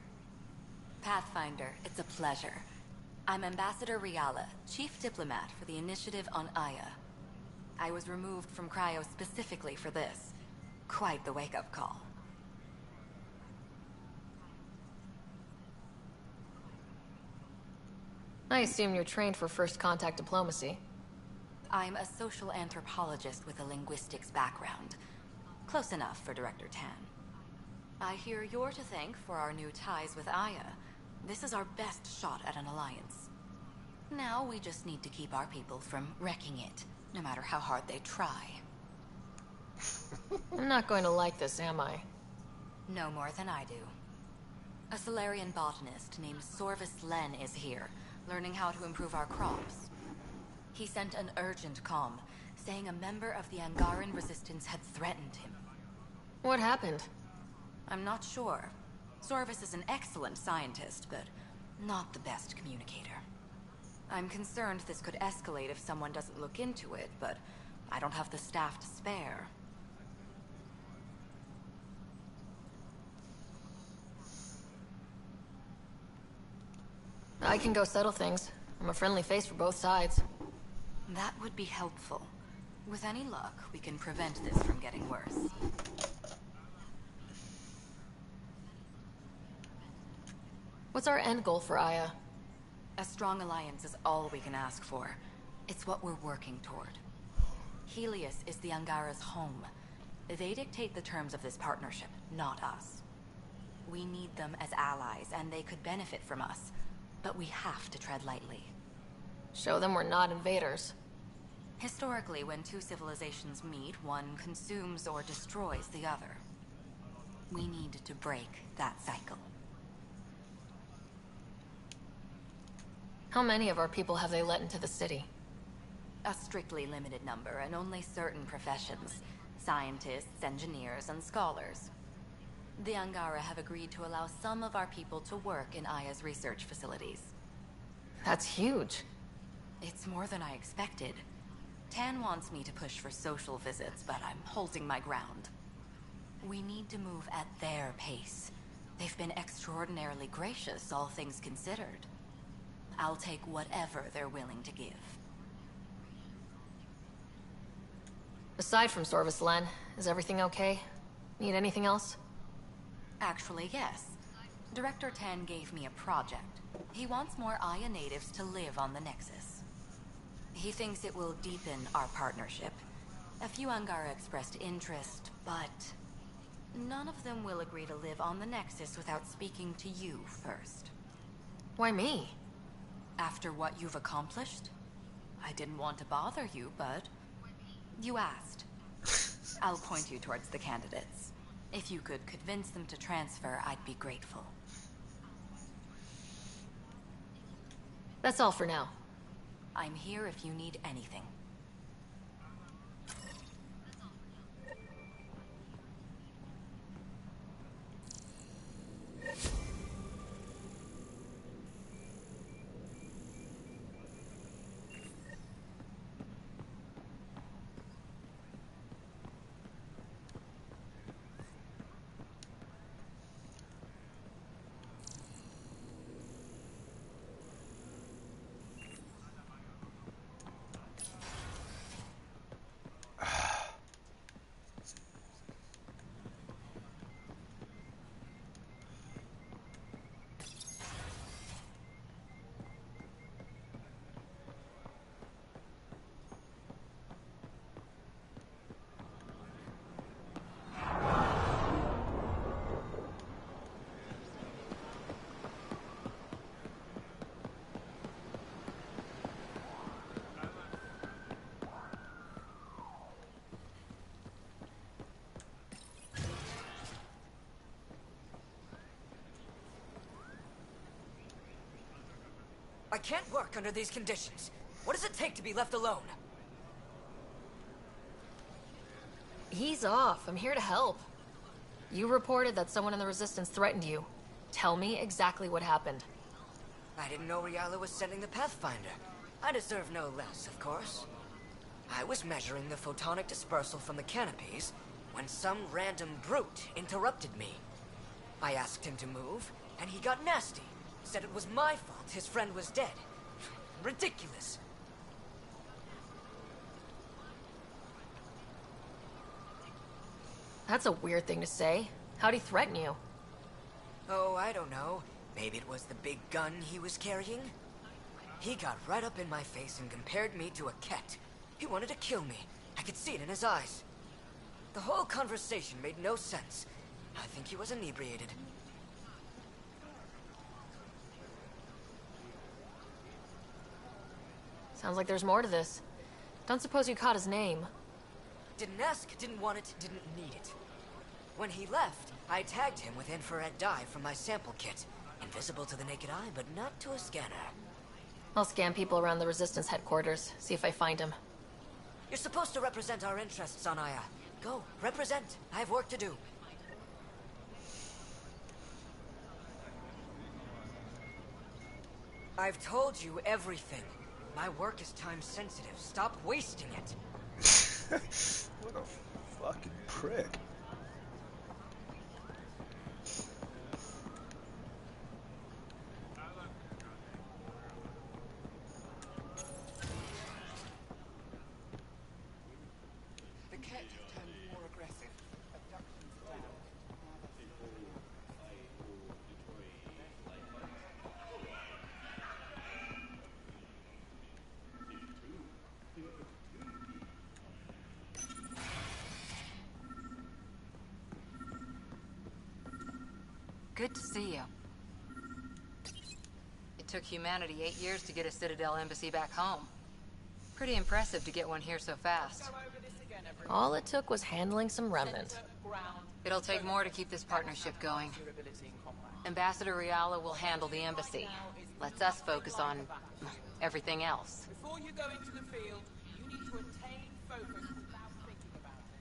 Pathfinder, it's a pleasure. I'm Ambassador Riala, Chief Diplomat for the Initiative on Aya. I was removed from Cryo specifically for this. Quite the wake-up call. I assume you're trained for first contact diplomacy. I'm a social anthropologist with a linguistics background. Close enough for Director Tan. I hear you're to thank for our new ties with Aya. This is our best shot at an alliance. Now we just need to keep our people from wrecking it, no matter how hard they try. I'm not going to like this, am I? No more than I do. A Solarian botanist named Sorvis Len is here, learning how to improve our crops. He sent an urgent comm, saying a member of the Angaran resistance had threatened him. What happened? I'm not sure. Sorvis is an excellent scientist, but not the best communicator. I'm concerned this could escalate if someone doesn't look into it, but I don't have the staff to spare. I can go settle things. I'm a friendly face for both sides. That would be helpful. With any luck, we can prevent this from getting worse. What's our end goal for Aya? A strong alliance is all we can ask for. It's what we're working toward. Helios is the Angara's home. They dictate the terms of this partnership, not us. We need them as allies, and they could benefit from us. But we have to tread lightly. Show them we're not invaders. Historically, when two civilizations meet, one consumes or destroys the other. We need to break that cycle. How many of our people have they let into the city? A strictly limited number, and only certain professions. Scientists, engineers, and scholars. The Angara have agreed to allow some of our people to work in Aya's research facilities. That's huge. It's more than I expected. Tan wants me to push for social visits, but I'm holding my ground. We need to move at their pace. They've been extraordinarily gracious, all things considered. I'll take whatever they're willing to give. Aside from Sorvis Len, is everything okay? Need anything else? Actually, yes. Director Tan gave me a project. He wants more Aya natives to live on the Nexus. He thinks it will deepen our partnership. A few Angara expressed interest, but none of them will agree to live on the Nexus without speaking to you first. Why me? After what you've accomplished? I didn't want to bother you, but you asked. I'll point you towards the candidates. If you could convince them to transfer, I'd be grateful. That's all for now. I'm here if you need anything. I can't work under these conditions. What does it take to be left alone? Ease off. I'm here to help. You reported that someone in the Resistance threatened you. Tell me exactly what happened. I didn't know Riala was sending the Pathfinder. I deserve no less, of course. I was measuring the photonic dispersal from the canopies when some random brute interrupted me. I asked him to move, and he got nasty. Said it was my fault his friend was dead. Ridiculous. That's a weird thing to say. How'd he threaten you? Oh, I don't know. Maybe it was the big gun he was carrying? He got right up in my face and compared me to a cat. He wanted to kill me. I could see it in his eyes. The whole conversation made no sense. I think he was inebriated. Sounds like there's more to this. Don't suppose you caught his name? Didn't ask, didn't want it, didn't need it. When he left, I tagged him with infrared dye from my sample kit. Invisible to the naked eye, but not to a scanner. I'll scan people around the Resistance headquarters, see if I find him. You're supposed to represent our interests on Aya. Go, represent. I have work to do. I've told you everything. My work is time sensitive. Stop wasting it. What a fucking prick. The Ket have turned more aggressive. Abductions down. Good to see you. It took humanity 8 years to get a Citadel embassy back home. Pretty impressive to get one here so fast. All it took was handling some remnant. It'll take more to keep this partnership going. Ambassador Riala will handle the embassy. Lets us focus on everything else. Before you go into the field, you need to attain focus without thinking about it.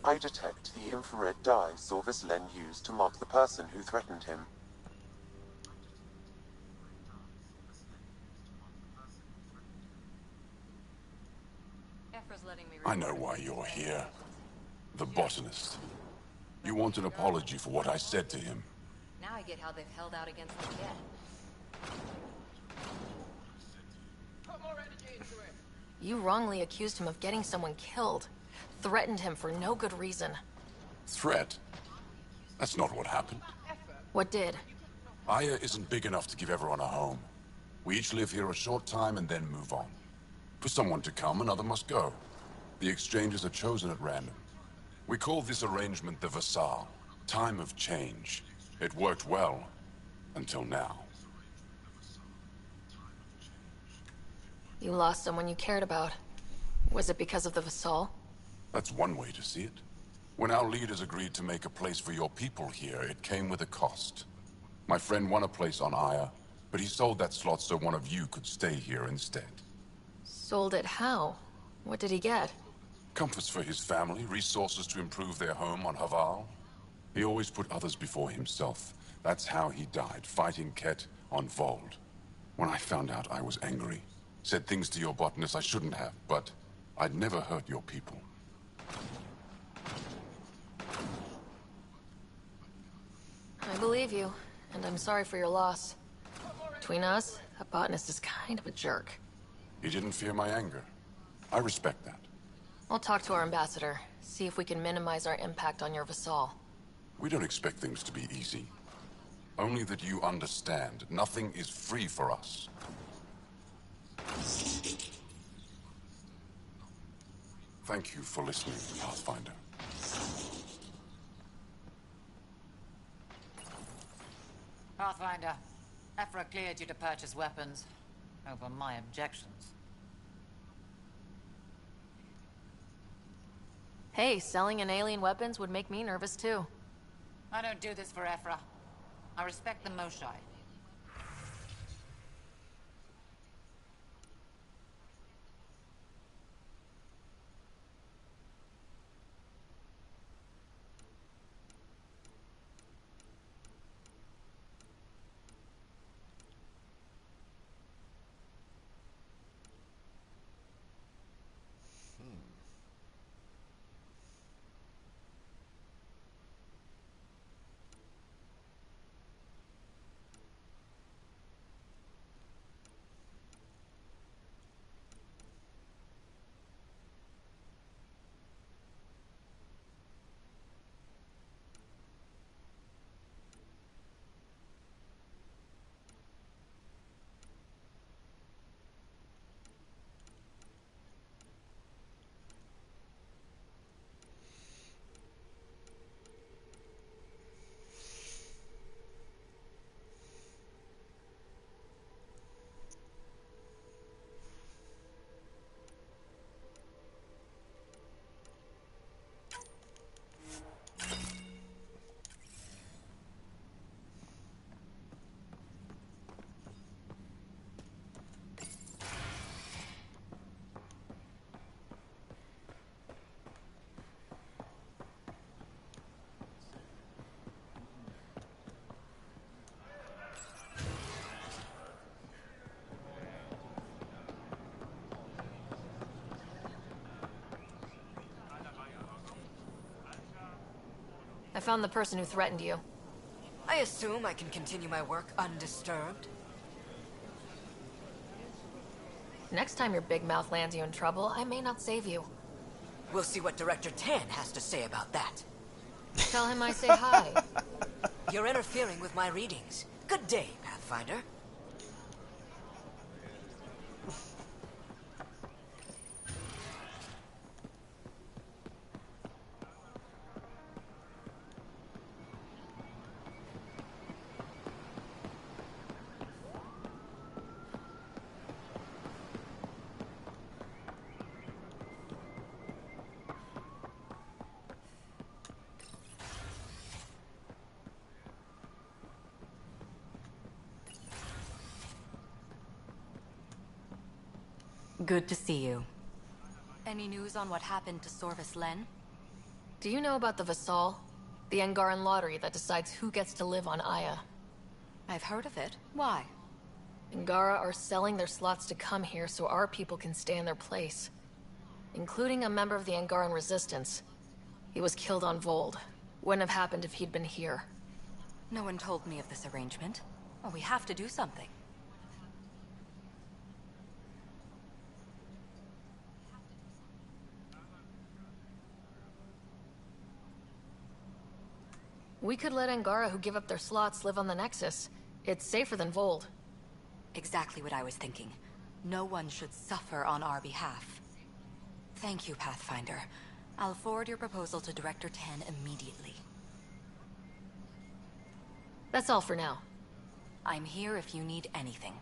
I detect the infrared dye Sorvis Len used to mark the person who threatened him. I know why you're here. The botanist. You want an apology for what I said to him. Now I get how they've held out against the Ket. You wrongly accused him of getting someone killed. Threatened him for no good reason. Threat? That's not what happened. What did? Aya isn't big enough to give everyone a home. We each live here a short time and then move on. For someone to come, another must go. The exchanges are chosen at random. We call this arrangement the Vassal. Time of change. It worked well. Until now. You lost someone you cared about. Was it because of the Vassal? That's one way to see it. When our leaders agreed to make a place for your people here, it came with a cost. My friend won a place on Aya, but he sold that slot so one of you could stay here instead. Sold it how? What did he get? Comforts for his family, resources to improve their home on Haval. He always put others before himself. That's how he died, fighting Ket on Vold. When I found out, I was angry. Said things to your botanist I shouldn't have, but I'd never hurt your people. I believe you, and I'm sorry for your loss. Between us, that botanist is kind of a jerk. He didn't fear my anger. I respect that. I'll talk to our ambassador, see if we can minimize our impact on your Vassal. We don't expect things to be easy. Only that you understand, nothing is free for us. Thank you for listening, Pathfinder. Pathfinder, Ephra cleared you to purchase weapons over my objections. Hey, selling an alien weapons would make me nervous too. I don't do this for Ephra. I respect the Moshai. I found the person who threatened you. I assume I can continue my work undisturbed. Next time your big mouth lands you in trouble, I may not save you. We'll see what Director Tan has to say about that. Tell him I say hi. You're interfering with my readings. Good day, Pathfinder. Good to see you. Any news on what happened to Sorvis Len? Do you know about the Vassal? The Angaran lottery that decides who gets to live on Aya. I've heard of it. Why? Angara are selling their slots to come here so our people can stay in their place. Including a member of the Angaran resistance. He was killed on Vold. Wouldn't have happened if he'd been here. No one told me of this arrangement. Well, we have to do something. We could let Angara who give up their slots live on the Nexus. It's safer than Vold. Exactly what I was thinking. No one should suffer on our behalf. Thank you, Pathfinder. I'll forward your proposal to Director Tan immediately. That's all for now. I'm here if you need anything.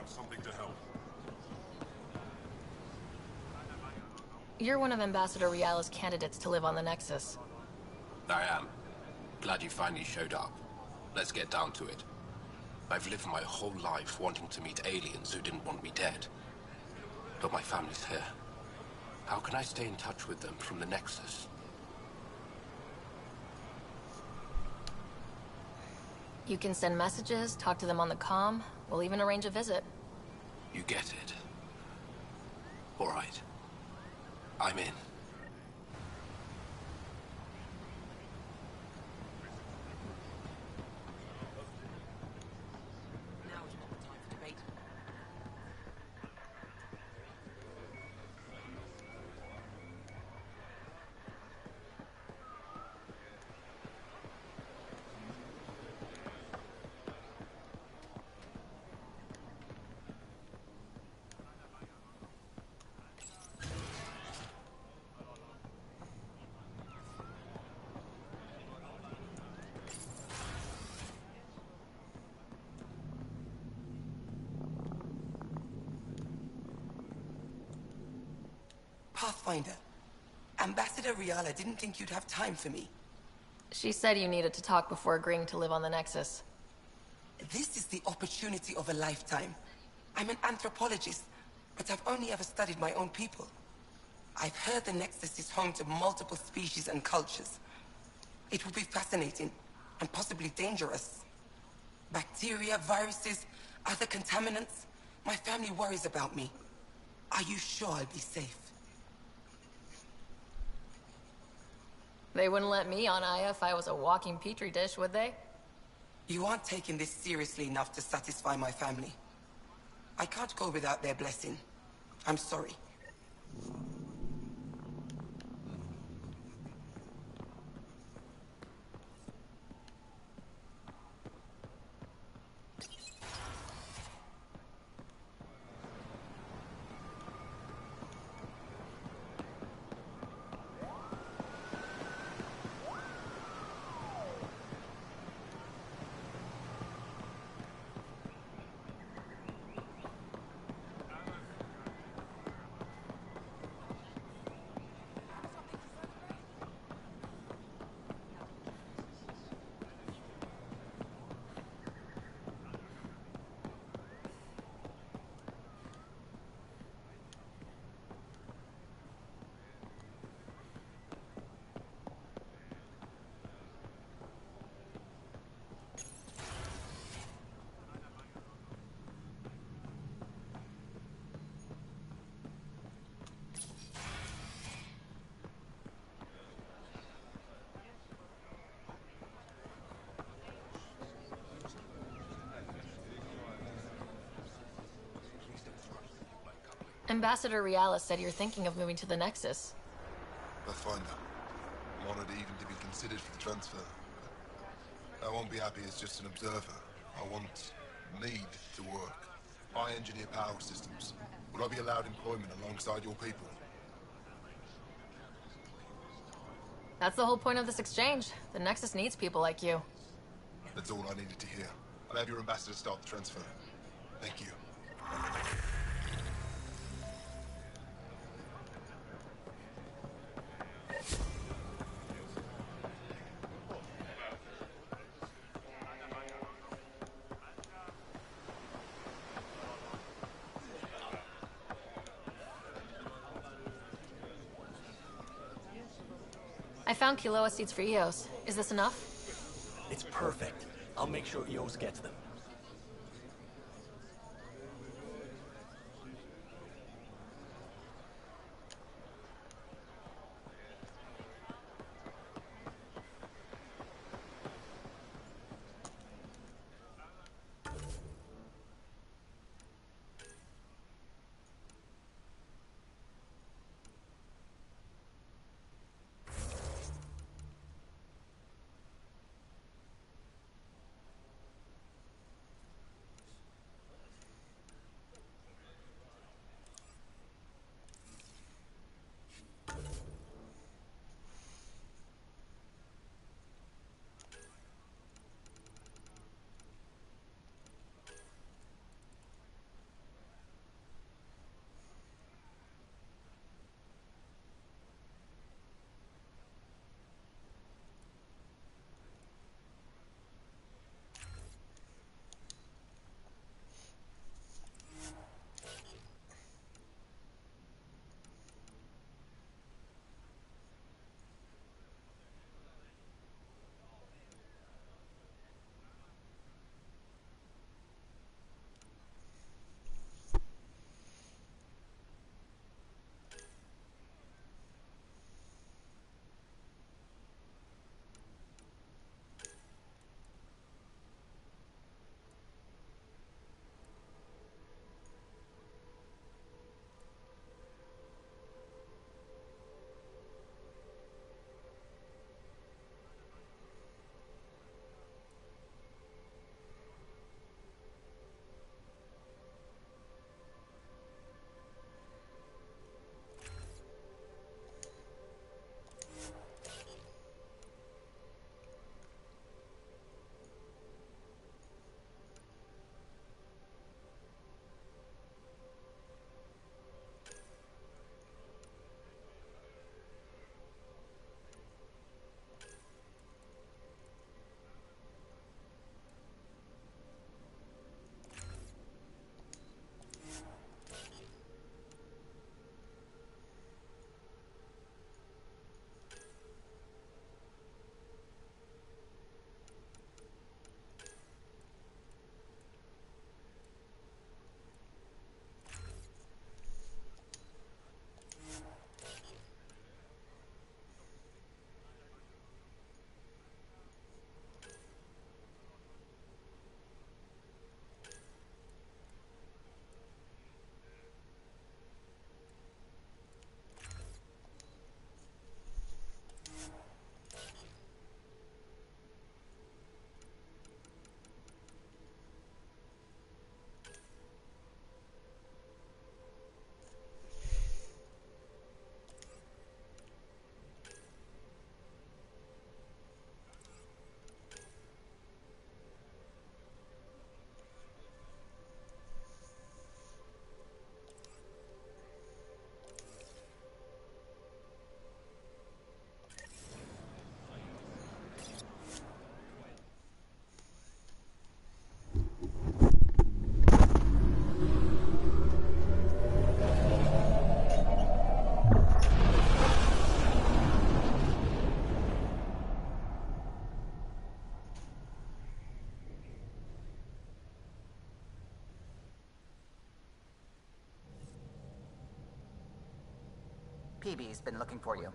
Something to help. You're one of Ambassador Riala's candidates to live on the Nexus. I am. Glad you finally showed up. Let's get down to it. I've lived my whole life wanting to meet aliens who didn't want me dead. But my family's here. How can I stay in touch with them from the Nexus? You can send messages, talk to them on the comm. We'll even arrange a visit. You get it. All right. I'm in. Pathfinder, Ambassador Riala didn't think you'd have time for me. She said you needed to talk before agreeing to live on the Nexus. This is the opportunity of a lifetime. I'm an anthropologist, but I've only ever studied my own people. I've heard the Nexus is home to multiple species and cultures. It will be fascinating, and possibly dangerous. Bacteria, viruses, other contaminants. My family worries about me. Are you sure I'll be safe? They wouldn't let me on Aya if I was a walking petri dish, would they? You aren't taking this seriously enough to satisfy my family. I can't go without their blessing. I'm sorry. Ambassador Riala said you're thinking of moving to the Nexus. Pathfinder. I'm honored even to be considered for the transfer. But I won't be happy as just an observer. I need to work. I engineer power systems. Will I be allowed employment alongside your people? That's the whole point of this exchange. The Nexus needs people like you. That's all I needed to hear. I'll have your ambassador start the transfer. Thank you. I found Kiloa seeds for Eos. Is this enough? It's perfect. I'll make sure Eos gets them. PB's been looking for you.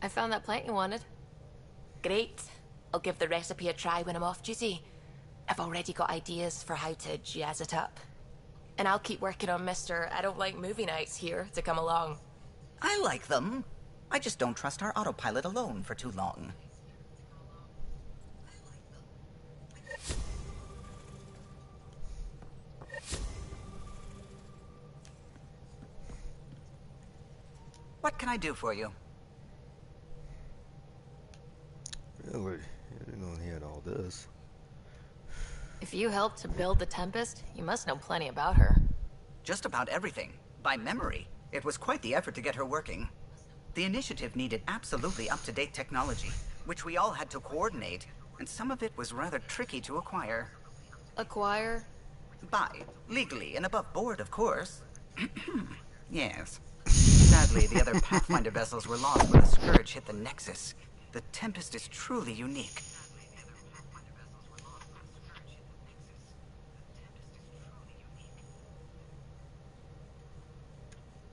I found that plant you wanted. Great. I'll give the recipe a try when I'm off duty. I've already got ideas for how to jazz it up. And I'll keep working on Mr. I don't like movie nights here to come along. I like them. I just don't trust our autopilot alone for too long. What can I do for you? Really? I didn't know he had all this. If you helped to build the Tempest, you must know plenty about her. Just about everything. By memory. It was quite the effort to get her working. The initiative needed absolutely up-to-date technology, which we all had to coordinate, and some of it was rather tricky to acquire. Acquire? Buy. Legally and above board, of course. Yes. Sadly, the other Pathfinder vessels were lost when the Scourge hit the Nexus. The Tempest is truly unique.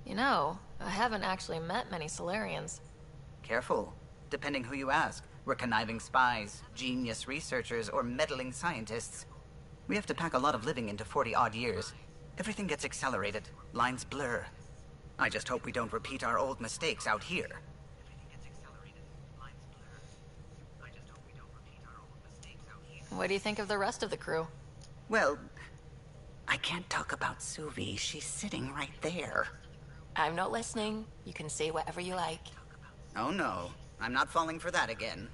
You know, I haven't actually met many Solarians. Careful. Depending who you ask, we're conniving spies, genius researchers, or meddling scientists. We have to pack a lot of living into 40-odd years. Everything gets accelerated. Lines blur. I just hope we don't repeat our old mistakes out here. What do you think of the rest of the crew? Well, I can't talk about Suvi. She's sitting right there. I'm not listening. You can say whatever you like. Oh no, I'm not falling for that again.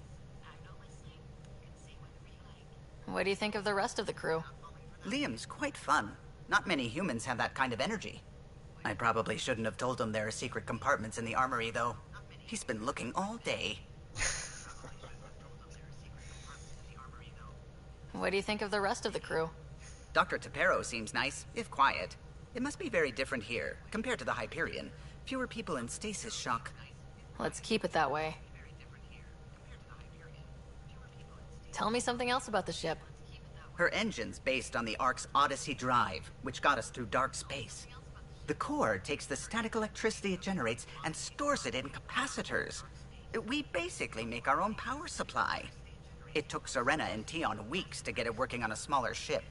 What do you think of the rest of the crew? Liam's quite fun. Not many humans have that kind of energy. I probably shouldn't have told him there are secret compartments in the armory, though. He's been looking all day. What do you think of the rest of the crew? Dr. Tapero seems nice, if quiet. It must be very different here, compared to the Hyperion. Fewer people in stasis shock. Let's keep it that way. Tell me something else about the ship. Her engine's based on the Ark's Odyssey drive, which got us through dark space. The core takes the static electricity it generates and stores it in capacitors. We basically make our own power supply. It took Serena and Tion weeks to get it working on a smaller ship.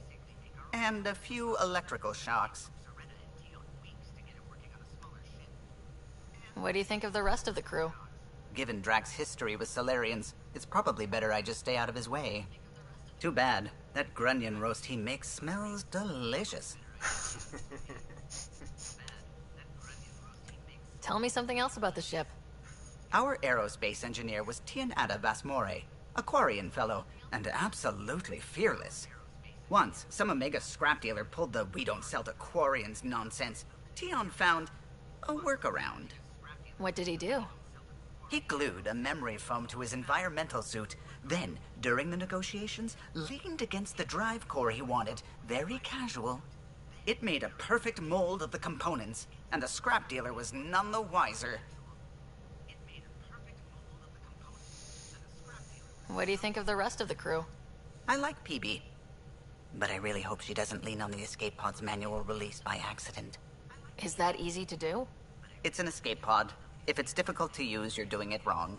And a few electrical shocks. What do you think of the rest of the crew? Given Drax's history with Solarians, it's probably better I just stay out of his way. Too bad. That grunion roast he makes smells delicious. Tell me something else about the ship. Our aerospace engineer was Tianada Vasmore, a Quarian fellow, and absolutely fearless. Once, some Omega scrap dealer pulled the "we don't sell to Quarians" nonsense. Tion found a workaround. What did he do? He glued a memory foam to his environmental suit, then, during the negotiations, leaned against the drive core he wanted, very casual. It made a perfect mold of the components, and the scrap dealer was none the wiser. What do you think of the rest of the crew? I like PB, but I really hope she doesn't lean on the escape pod's manual release by accident. Is that easy to do? It's an escape pod. If it's difficult to use, you're doing it wrong.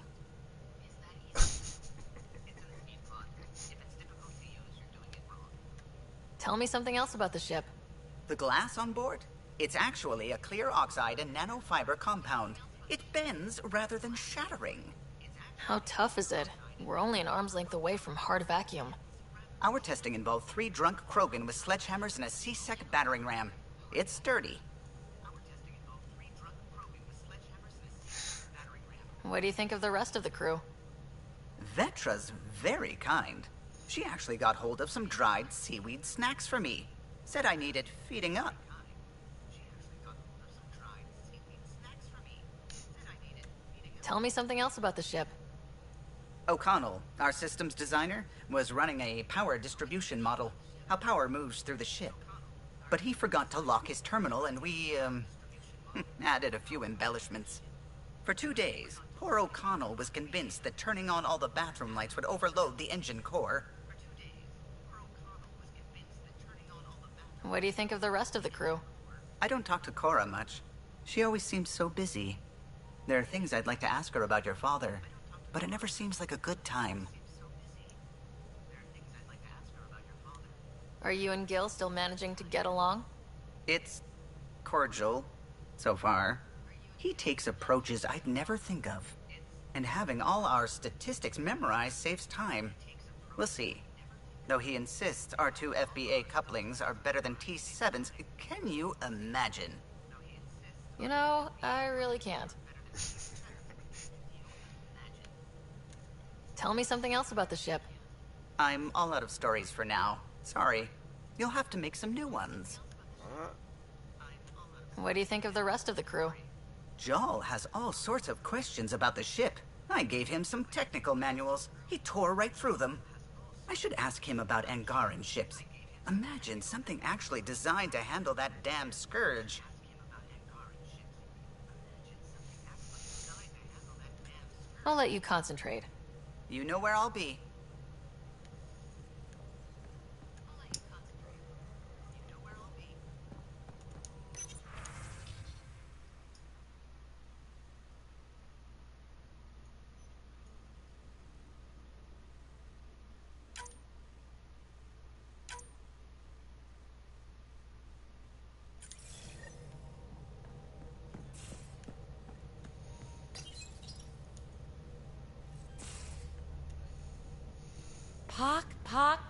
Tell me something else about the ship. The glass on board? It's actually a clear oxide and nanofiber compound. It bends rather than shattering. How tough is it? We're only an arm's length away from hard vacuum. Our testing involved 3 drunk Krogan with sledgehammers and a C-Sec battering ram. It's sturdy. What do you think of the rest of the crew? Vetra's very kind. She actually got hold of some dried seaweed snacks for me. Said I needed feeding up. Tell me something else about the ship. O'Connell, our systems designer, was running a power distribution model, how power moves through the ship. But he forgot to lock his terminal and we, added a few embellishments. For 2 days, poor O'Connell was convinced that turning on all the bathroom lights would overload the engine core. What do you think of the rest of the crew? I don't talk to Cora much. She always seems so busy. There are things I'd like to ask her about your father, but it never seems like a good time. Are you and Gil still managing to get along? It's cordial, so far. He takes approaches I'd never think of. And having all our statistics memorized saves time. We'll see. Though he insists our two FBA couplings are better than T7's, can you imagine? You know, I really can't. Tell me something else about the ship. I'm all out of stories for now. Sorry. You'll have to make some new ones. What do you think of the rest of the crew? Jal has all sorts of questions about the ship. I gave him some technical manuals. He tore right through them. I should ask him about Angaran ships. Imagine something actually designed to handle that damn scourge. I'll let you concentrate. You know where I'll be.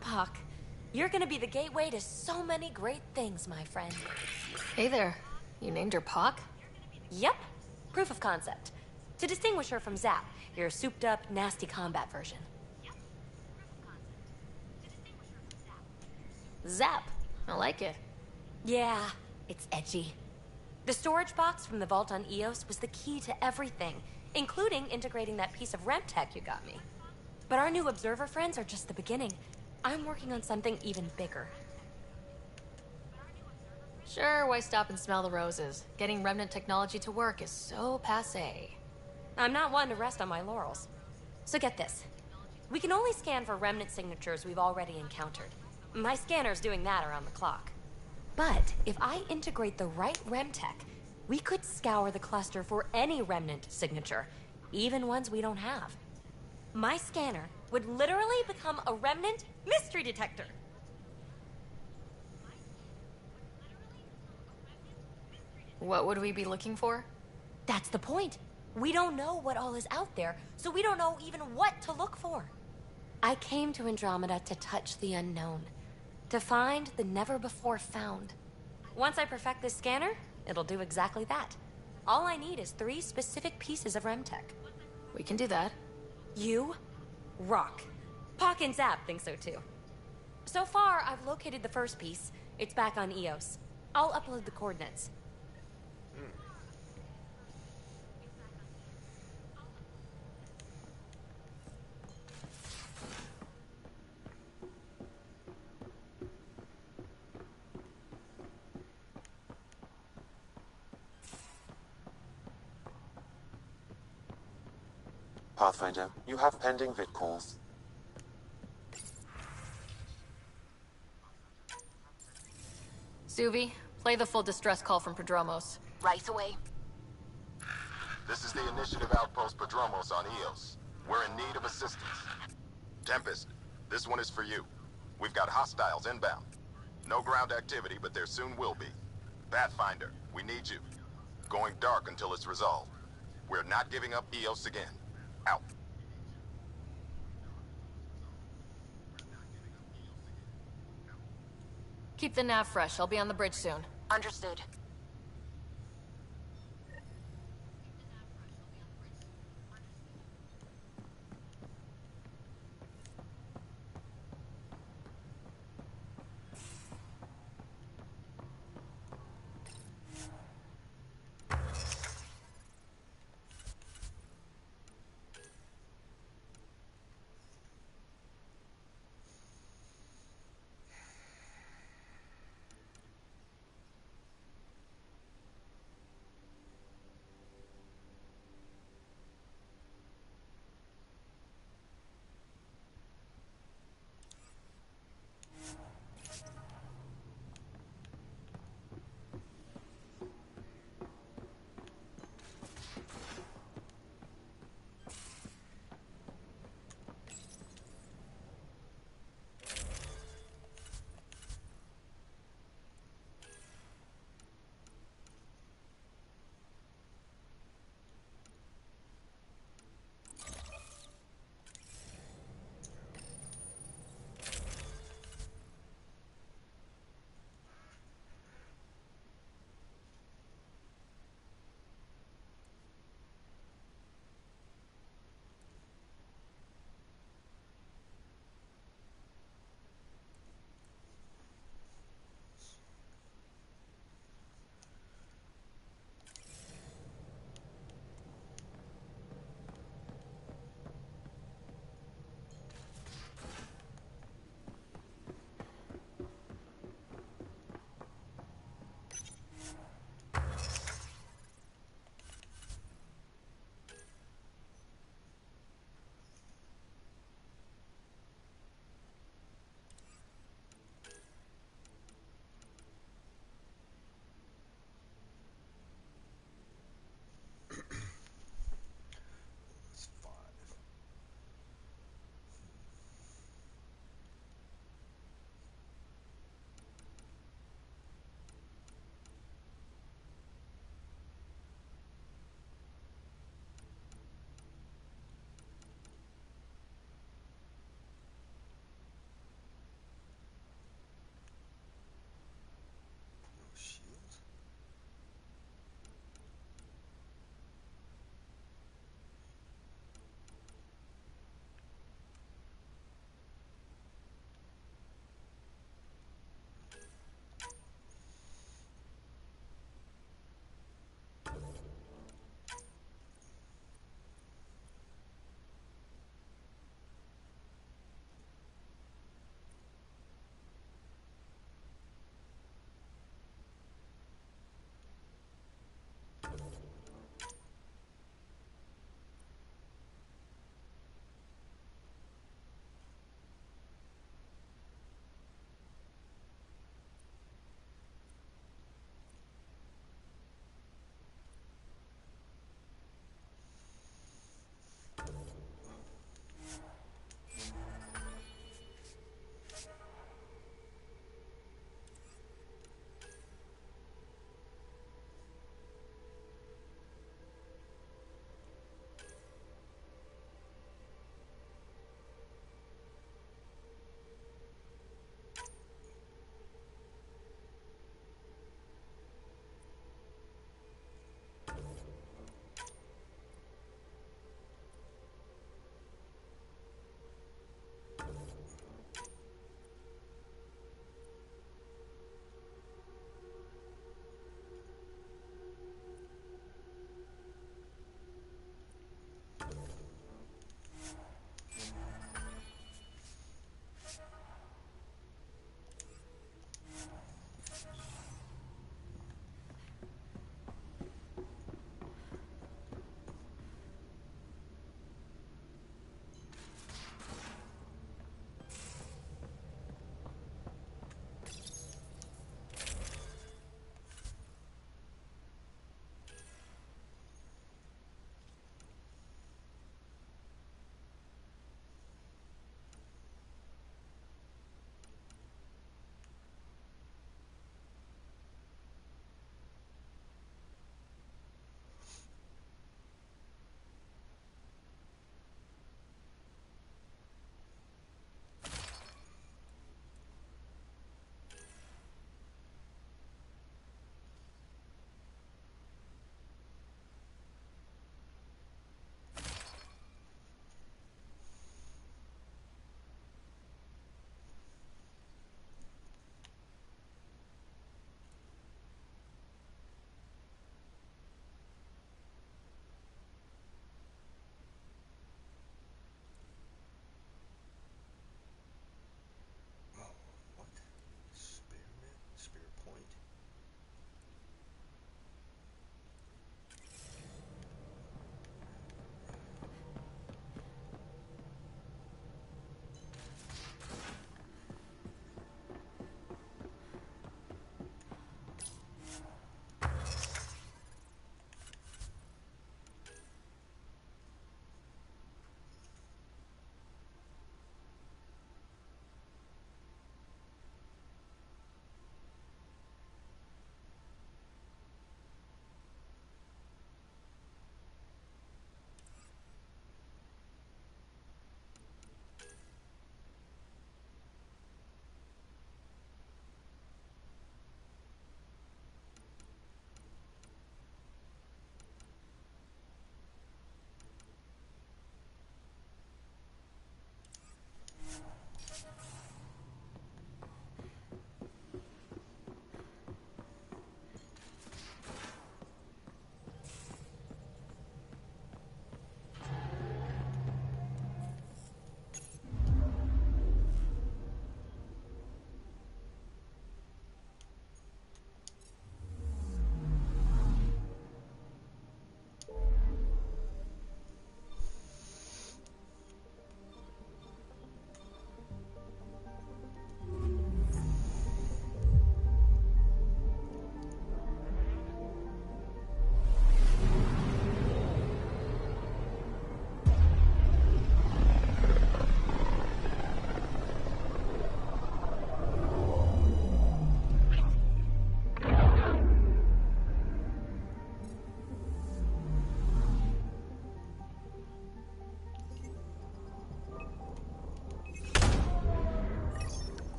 Pock. You're gonna be the gateway to so many great things, my friend. Hey there. You named her Pock? Yep. Proof of concept. To distinguish her from Zap, your souped-up, nasty combat version. Zap. I like it. Yeah, it's edgy. The storage box from the vault on Eos was the key to everything, including integrating that piece of REM tech you got me. But our new observer friends are just the beginning. I'm working on something even bigger. Sure, why stop and smell the roses? Getting remnant technology to work is so passé. I'm not one to rest on my laurels. So get this. We can only scan for remnant signatures we've already encountered. My scanner's doing that around the clock. But if I integrate the right REM tech, we could scour the cluster for any remnant signature, even ones we don't have. My scanner would literally become a remnant mystery detector. What would we be looking for? That's the point. We don't know what all is out there, so we don't know even what to look for. I came to Andromeda to touch the unknown, to find the never-before-found. Once I perfect this scanner, it'll do exactly that. All I need is 3 specific pieces of REM tech. We can do that. You rock. Pock and Zap think so too. So far, I've located the first piece. It's back on Eos. I'll upload the coordinates. Pathfinder, you have pending vid calls. Suvi, play the full distress call from Prodromos. Right away. This is the Initiative Outpost Prodromos on Eos. We're in need of assistance. Tempest, this one is for you. We've got hostiles inbound. No ground activity, but there soon will be. Pathfinder, we need you. Going dark until it's resolved. We're not giving up Eos again. Out. Keep the nav fresh. I'll be on the bridge soon. Understood.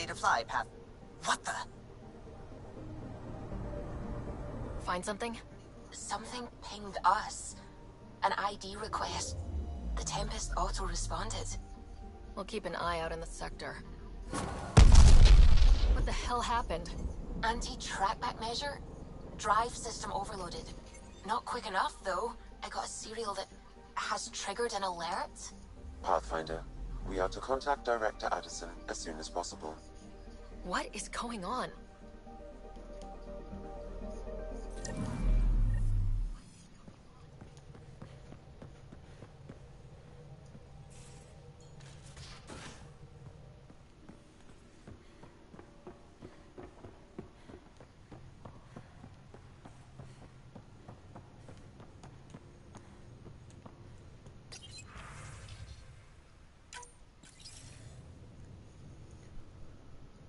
ready to fly, Path. What the? Find something? Something pinged us. An ID request. The Tempest auto-responded. We'll keep an eye out in the sector. What the hell happened? Anti-trackback measure? Drive system overloaded. Not quick enough, though. I got a serial that has triggered an alert. Pathfinder, we are to contact Director Addison as soon as possible. What is going on?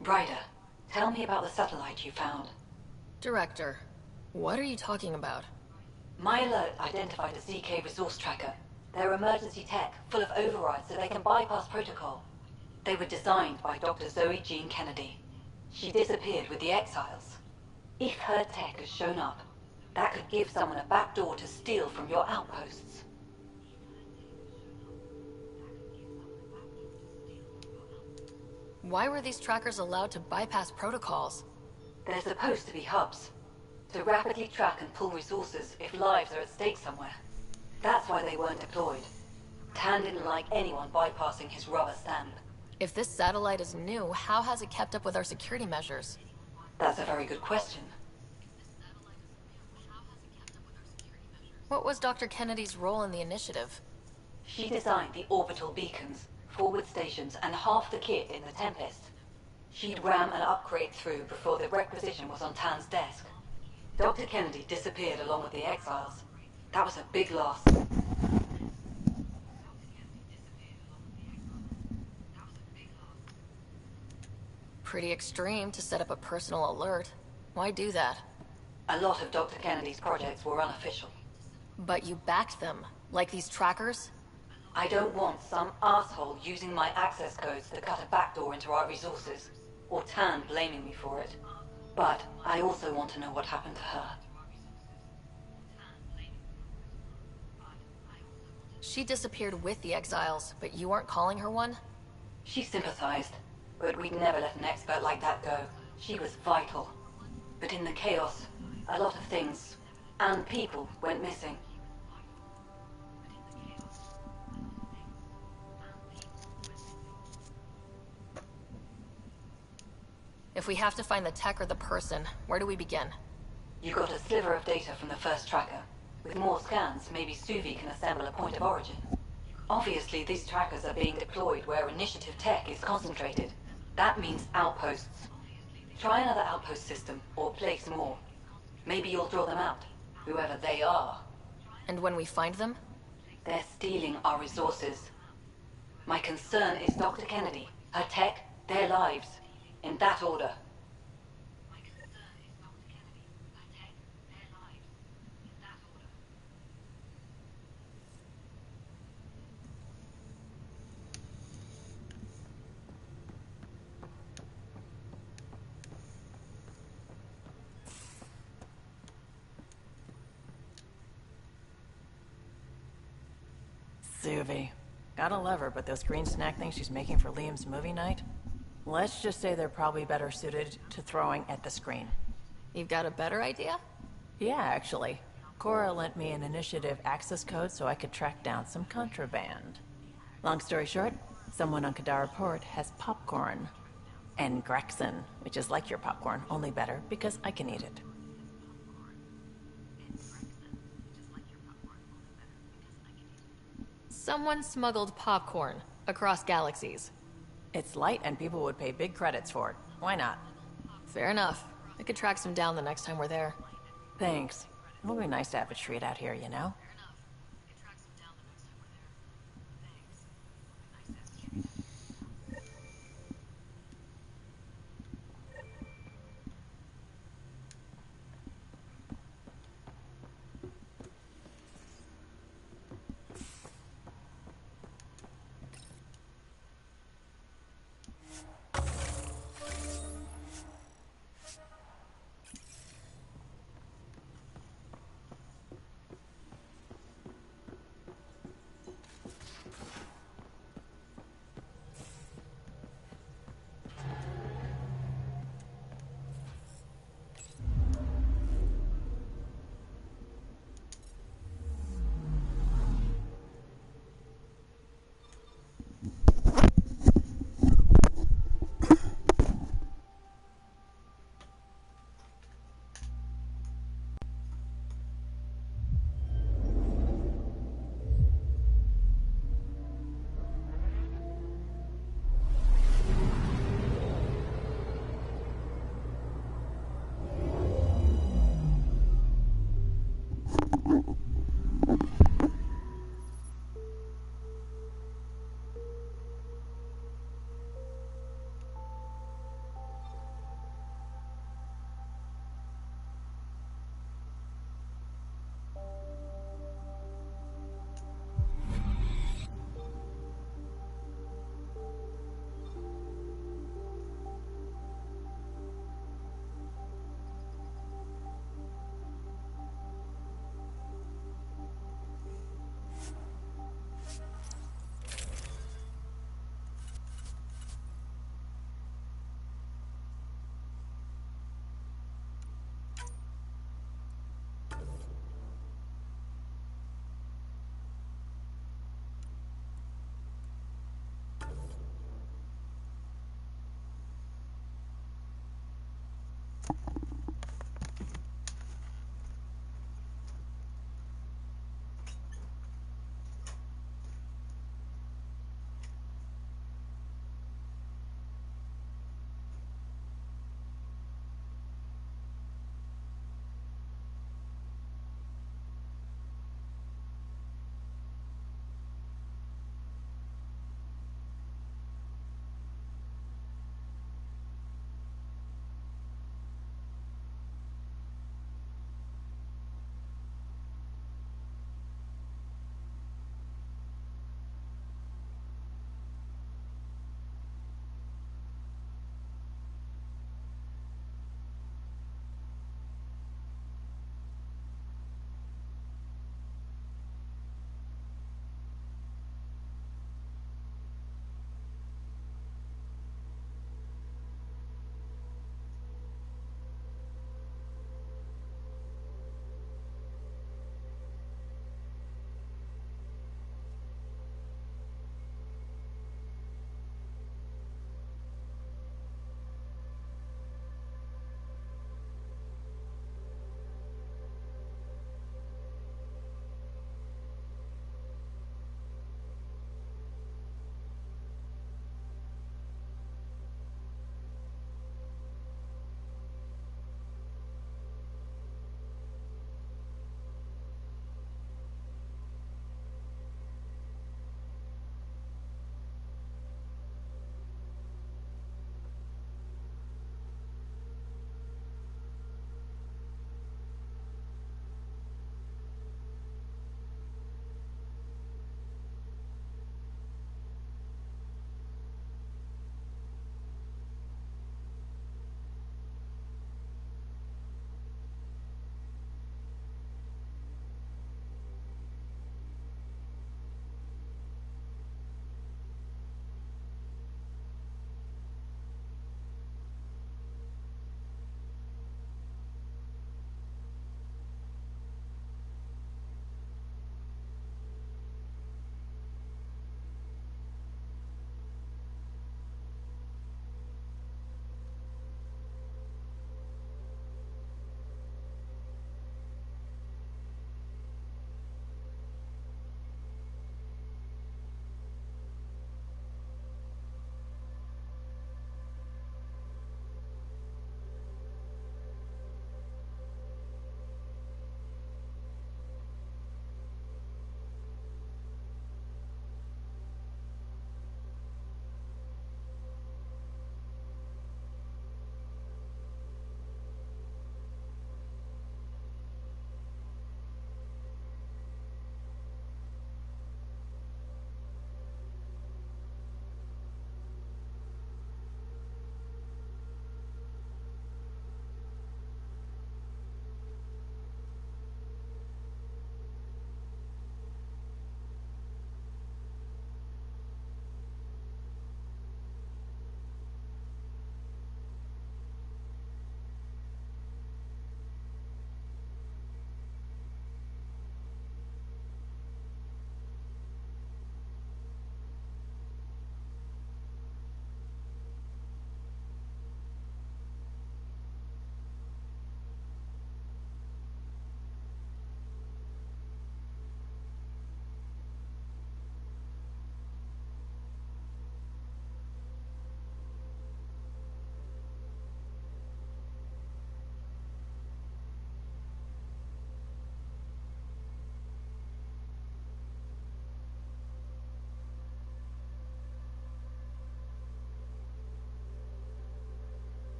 Ryder, tell me about the satellite you found. Director, what are you talking about? My alert identified a ZK resource tracker. They're emergency tech, full of overrides so they can bypass protocol. They were designed by Dr. Zoe Jean Kennedy. She disappeared with the Exiles. If her tech has shown up, that could give someone a backdoor to steal from your outposts. Why were these trackers allowed to bypass protocols? They're supposed to be hubs, to rapidly track and pull resources if lives are at stake somewhere. That's why they weren't deployed. Tan didn't like anyone bypassing his rubber stamp. If this satellite is new, how has it kept up with our security measures? That's a very good question. What was Dr. Kennedy's role in the initiative? She designed the orbital beacons, forward stations, and half the kit in the Tempest. She'd ram an upgrade through before the requisition was on Tan's desk. Dr. Kennedy disappeared along with the Exiles. That was a big loss. Pretty extreme to set up a personal alert. Why do that? A lot of Dr. Kennedy's projects were unofficial. But you backed them, like these trackers? I don't want some asshole using my access codes to cut a backdoor into our resources, or Tan blaming me for it. But I also want to know what happened to her. She disappeared with the Exiles, but you aren't calling her one? She sympathized, but we'd never let an expert like that go. She was vital. But in the chaos, a lot of things, and people, went missing. If we have to find the tech or the person, where do we begin? You got a sliver of data from the first tracker. With more scans, maybe Suvi can assemble a point of origin. Obviously, these trackers are being deployed where initiative tech is concentrated. That means outposts. Try another outpost system, or place more. Maybe you'll draw them out, whoever they are. And when we find them? They're stealing our resources. My concern is Dr. Kennedy, her tech, their lives. In that order. Suvi. Gotta love her, but those green snack things she's making for Liam's movie night? Let's just say they're probably better suited to throwing at the screen. You've got a better idea? Yeah, actually. Cora lent me an initiative access code so I could track down some contraband. Long story short, someone on Kadara Port has popcorn. And Grexon, which is like your popcorn, only better because I can eat it. Someone smuggled popcorn across galaxies. It's light and people would pay big credits for it. Why not? Fair enough. I could track some down the next time we're there. Thanks. It'll be nice to have a treat out here, you know?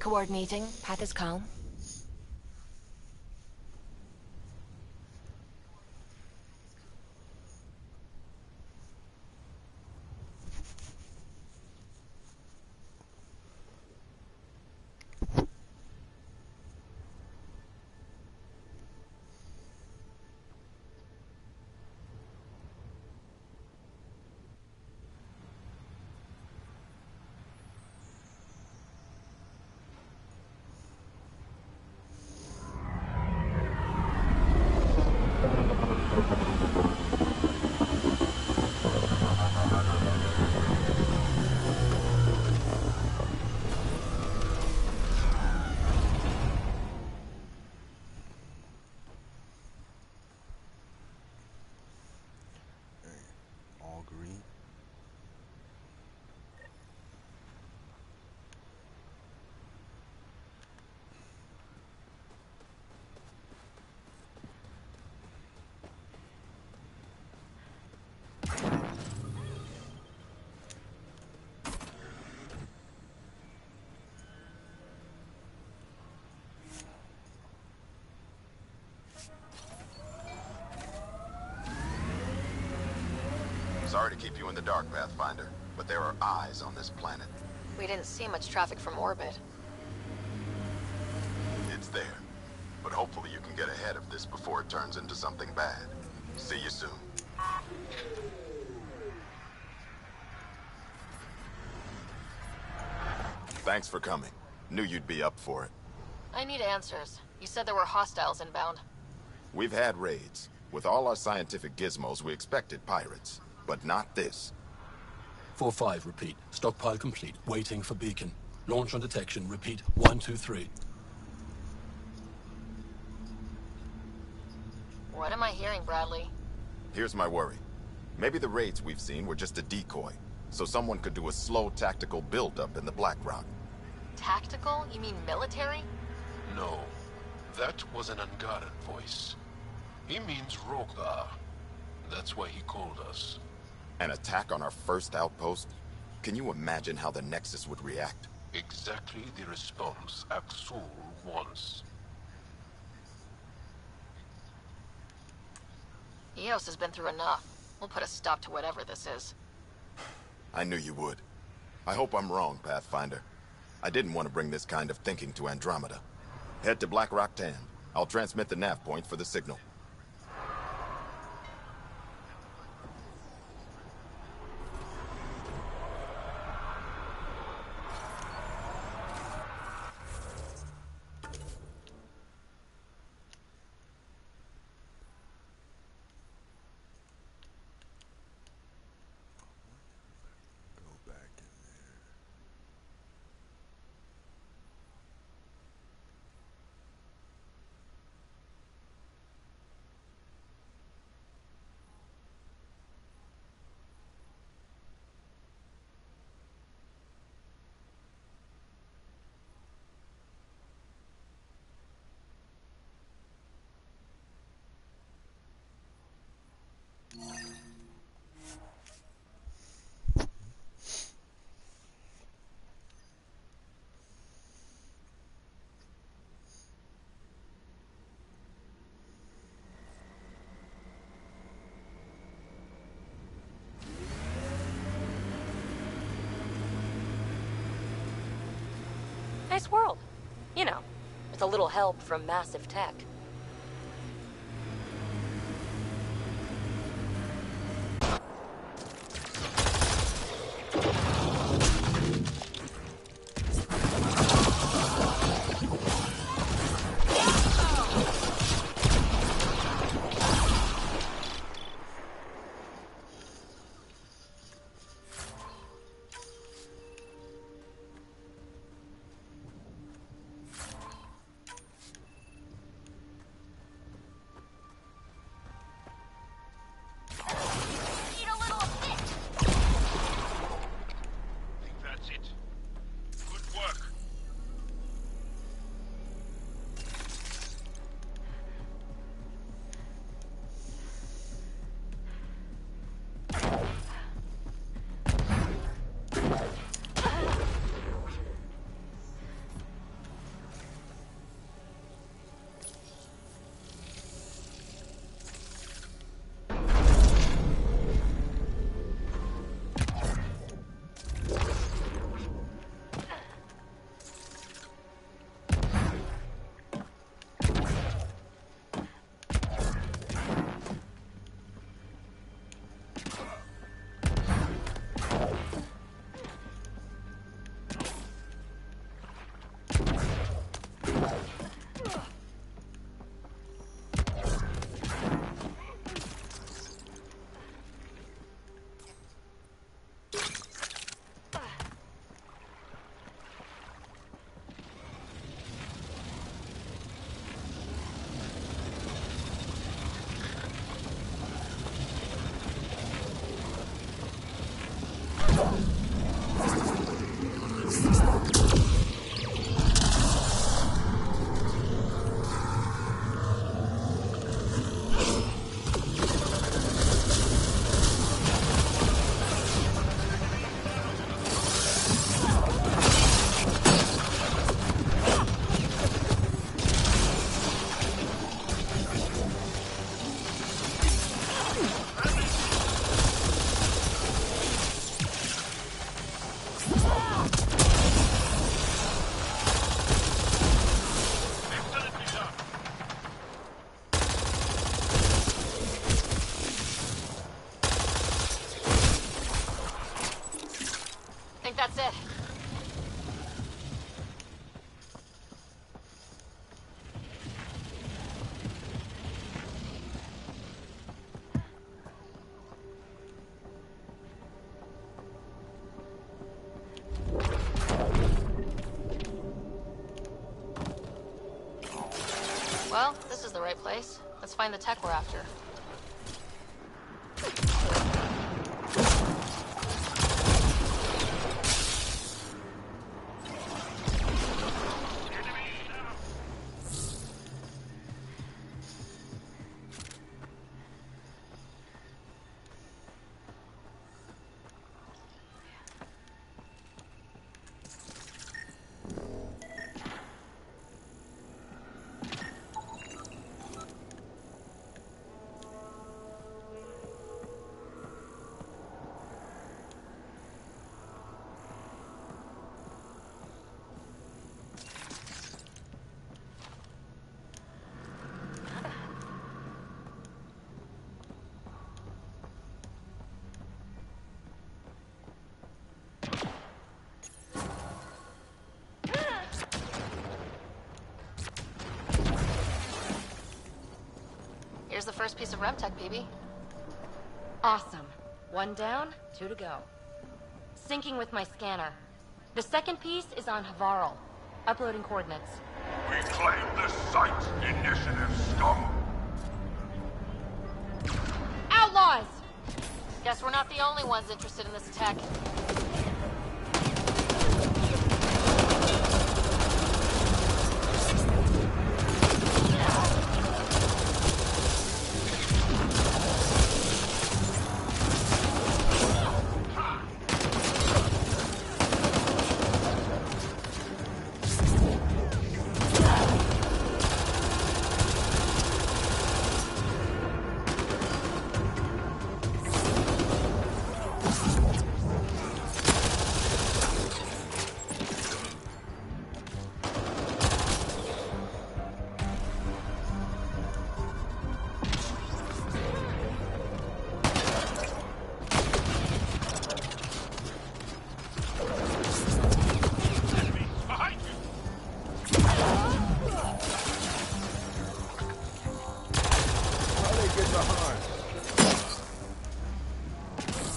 Coordinating. Path is calm. All green. Sorry to keep you in the dark, Pathfinder, but there are eyes on this planet. We didn't see much traffic from orbit. It's there. But hopefully you can get ahead of this before it turns into something bad. See you soon. Thanks for coming. Knew you'd be up for it. I need answers. You said there were hostiles inbound. We've had raids. With all our scientific gizmos, we expected pirates. But not this. 4-5, repeat. Stockpile complete. Waiting for beacon. Launch on detection. Repeat. 1, 2, 3. What am I hearing, Bradley? Here's my worry. Maybe the raids we've seen were just a decoy, so someone could do a slow tactical buildup in the Black Rock. Tactical? You mean military? No, that was an Angaran voice. He means Rogar. That's why he called us. An attack on our first outpost? Can you imagine how the Nexus would react? Exactly the response Aksul wants. Eos has been through enough. We'll put a stop to whatever this is. I knew you would. I hope I'm wrong, Pathfinder. I didn't want to bring this kind of thinking to Andromeda. Head to Black Rock 10. I'll transmit the nav point for the signal. Nice world. You know, with a little help from massive tech. right place. Let's find the tech we're after. Here's the first piece of REM tech, BB. Awesome. 1 down, 2 to go. Syncing with my scanner. The second piece is on Havarl. Uploading coordinates. We claim the site, Initiative scum! Outlaws! Guess we're not the only ones interested in this tech.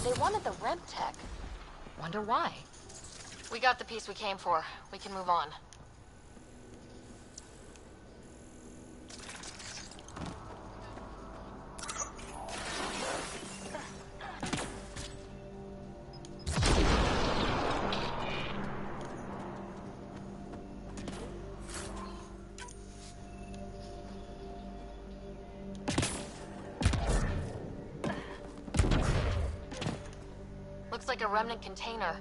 They wanted the REM tech. Wonder why. We got the piece we came for. We can move on. Looks like a remnant container.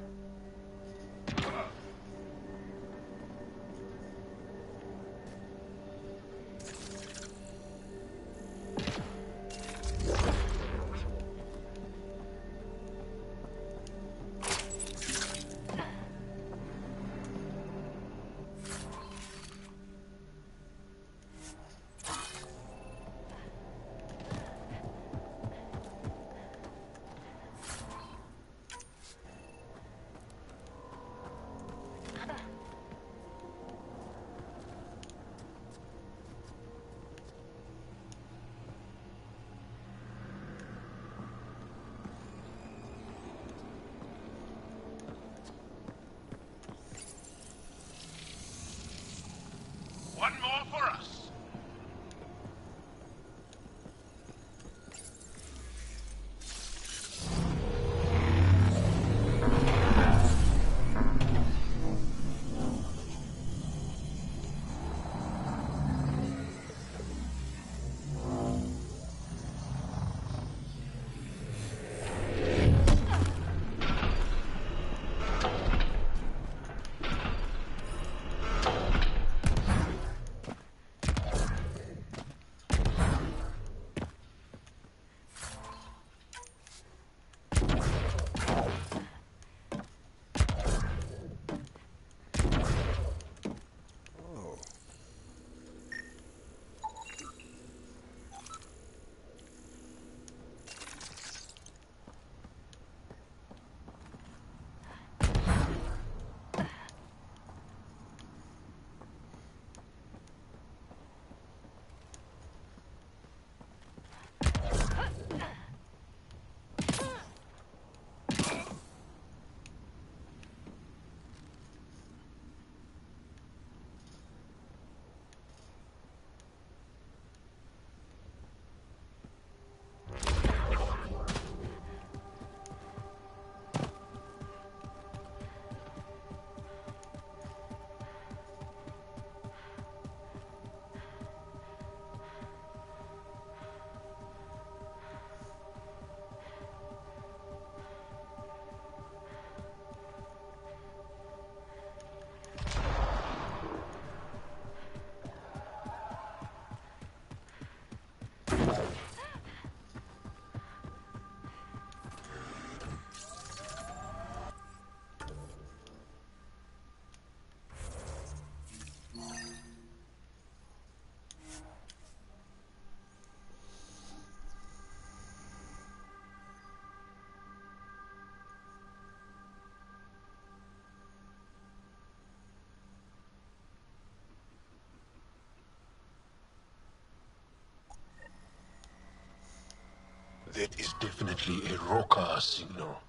That is definitely a Roka signal.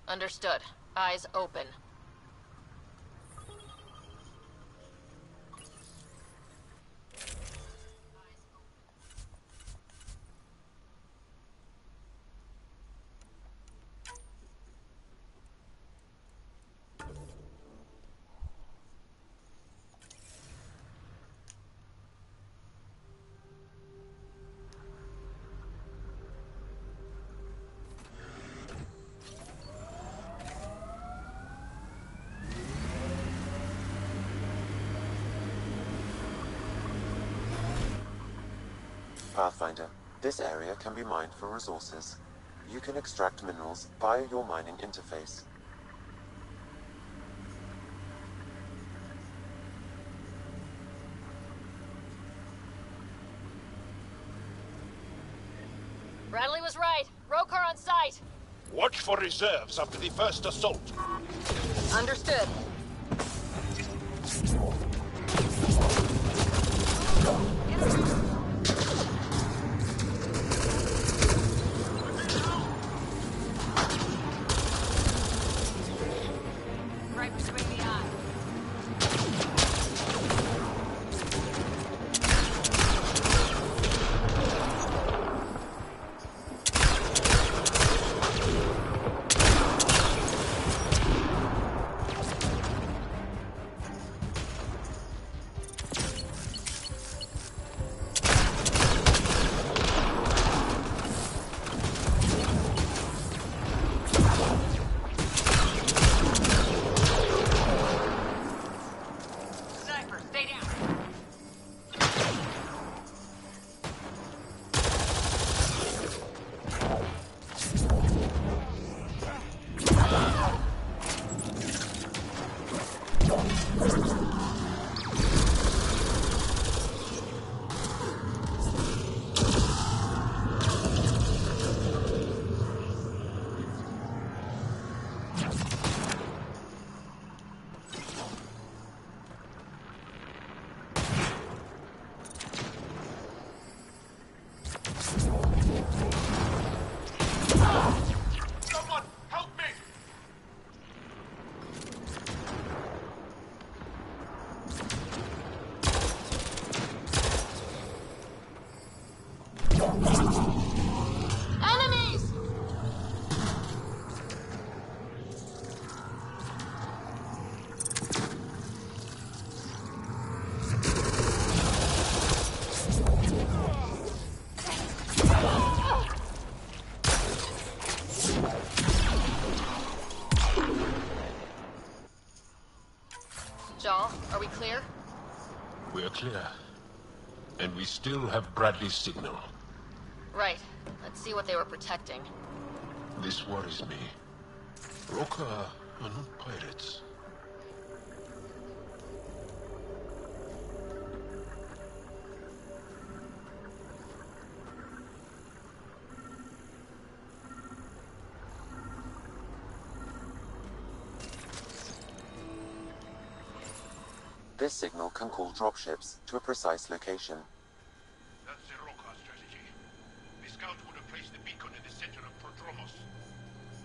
Understood. Eyes open. Pathfinder, this area can be mined for resources. You can extract minerals via your mining interface. Bradley was right. Rokar on site. Watch for reserves after the first assault. Understood. Right between the eyes. Sniper, stay down. Someone, help me! Enemies! Jaw, are we clear? We're clear. And we still have Bradley's signal. Right. Let's see what they were protecting. This worries me. Roka are not pirates. This signal can call dropships to a precise location. That's the Roka strategy. The scout would have placed the beacon in the center of Prodromos.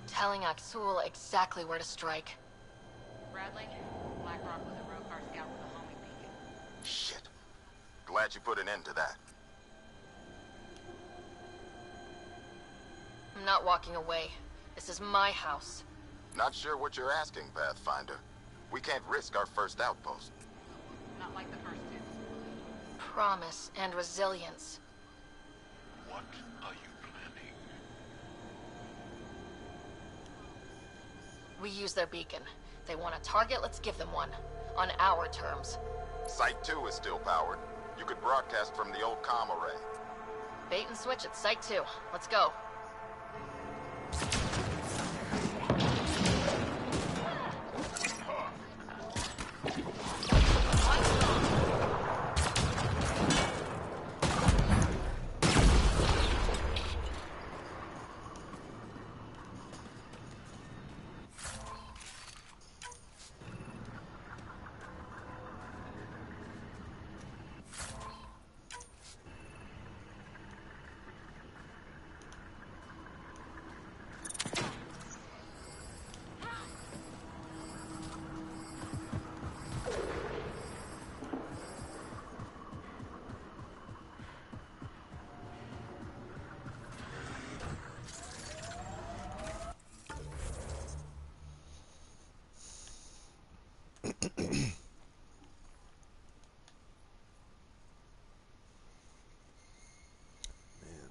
Telling Aksul exactly where to strike. Bradley, Blackrock was a Rokar scout with a homing beacon. Shit. Glad you put an end to that. I'm not walking away. This is my house. Not sure what you're asking, Pathfinder. We can't risk our first outpost. Not like the first two. Promise and resilience. What are you planning? We use their beacon. They want a target, let's give them one. On our terms. Site 2 is still powered. You could broadcast from the old comm array. Bait and switch at Site 2. Let's go.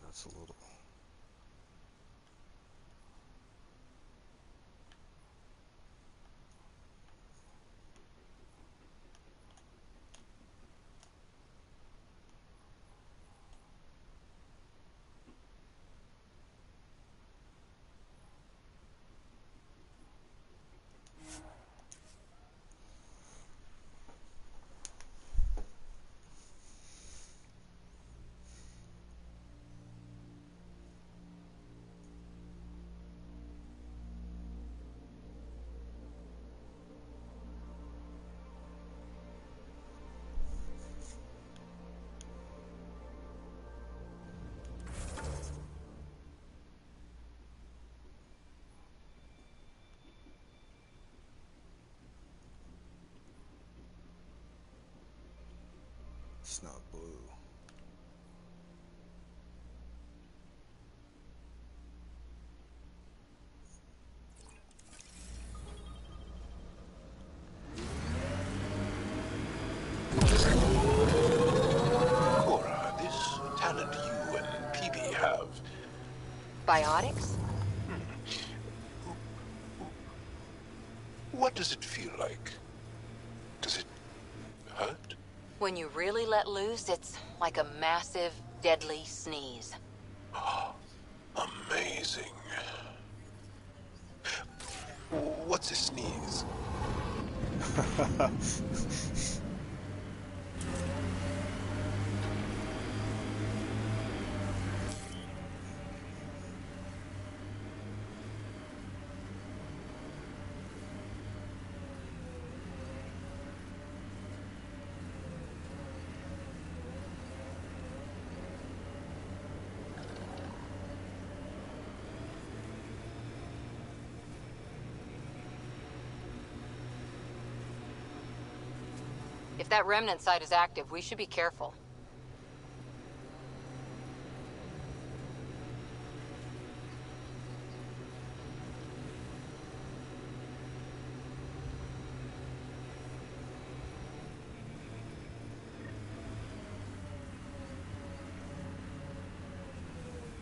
That's a little. It's not blue. Cora, this talent you and Peavy have. Biotics? What does it feel like? Does it hurt? When you really let loose, it's like a massive, deadly sneeze. Amazing. What's a sneeze? If that remnant site is active, we should be careful.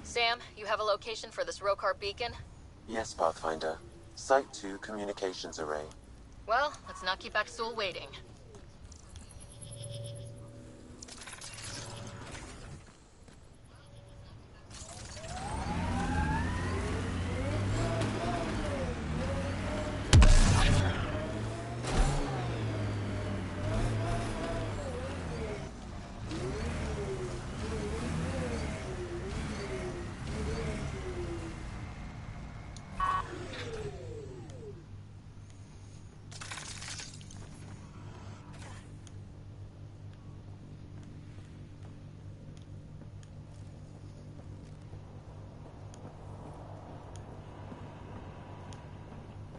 Sam, you have a location for this Rokar beacon? Yes, Pathfinder. Site 2 communications array. Well, let's not keep Axel waiting.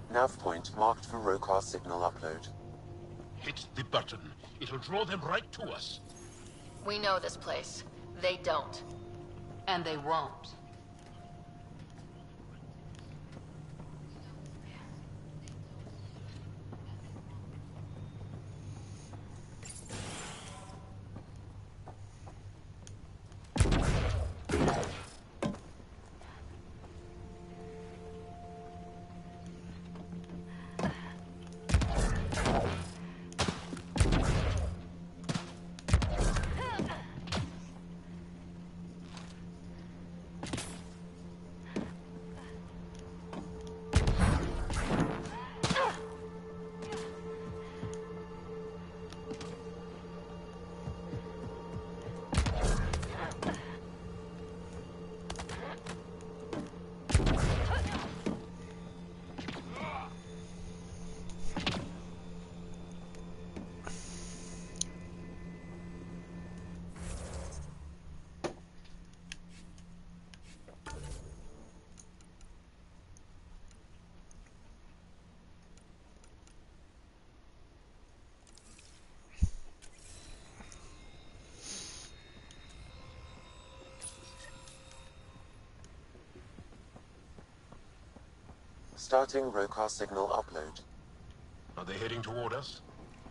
Nav point marked for Rokar signal upload. Hit the button. It'll draw them right to us. We know this place. They don't. And they won't. Starting Rokar signal upload. Are they heading toward us?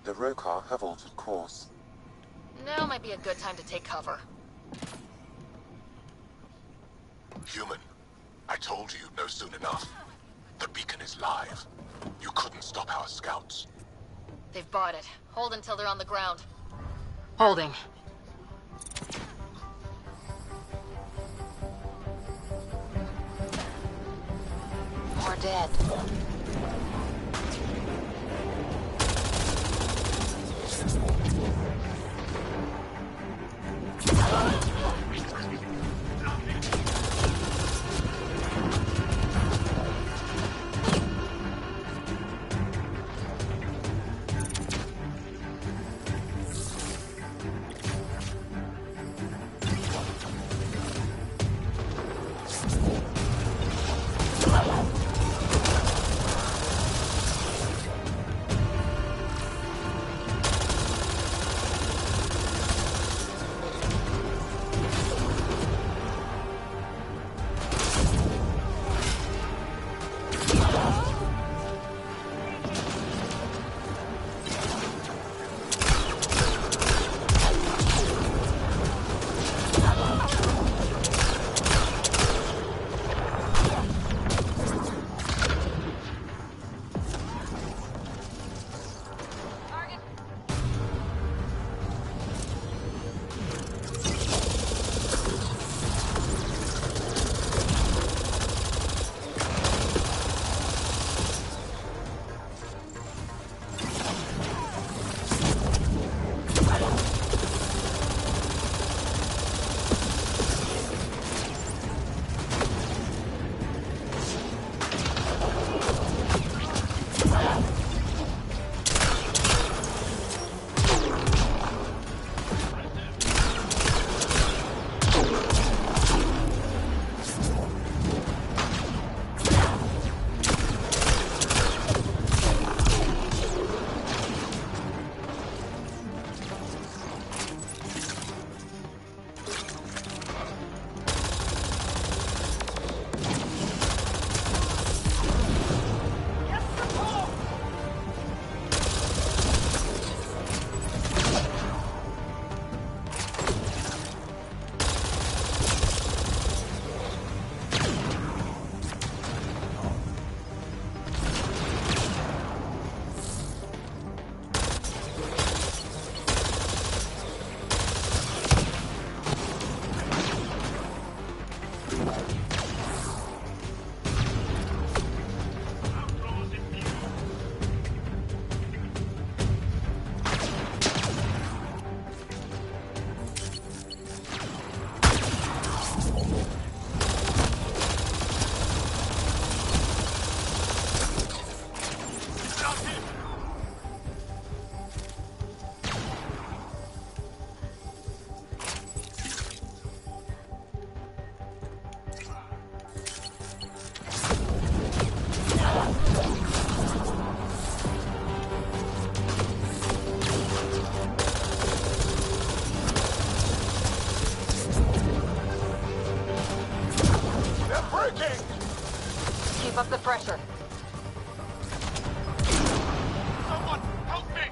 The Rokar have altered course. Now might be a good time to take cover. Human, I told you you'd know soon enough. The beacon is live. You couldn't stop our scouts. They've bought it. Hold until they're on the ground. Holding. More dead. Keep up the pressure. Someone, help me!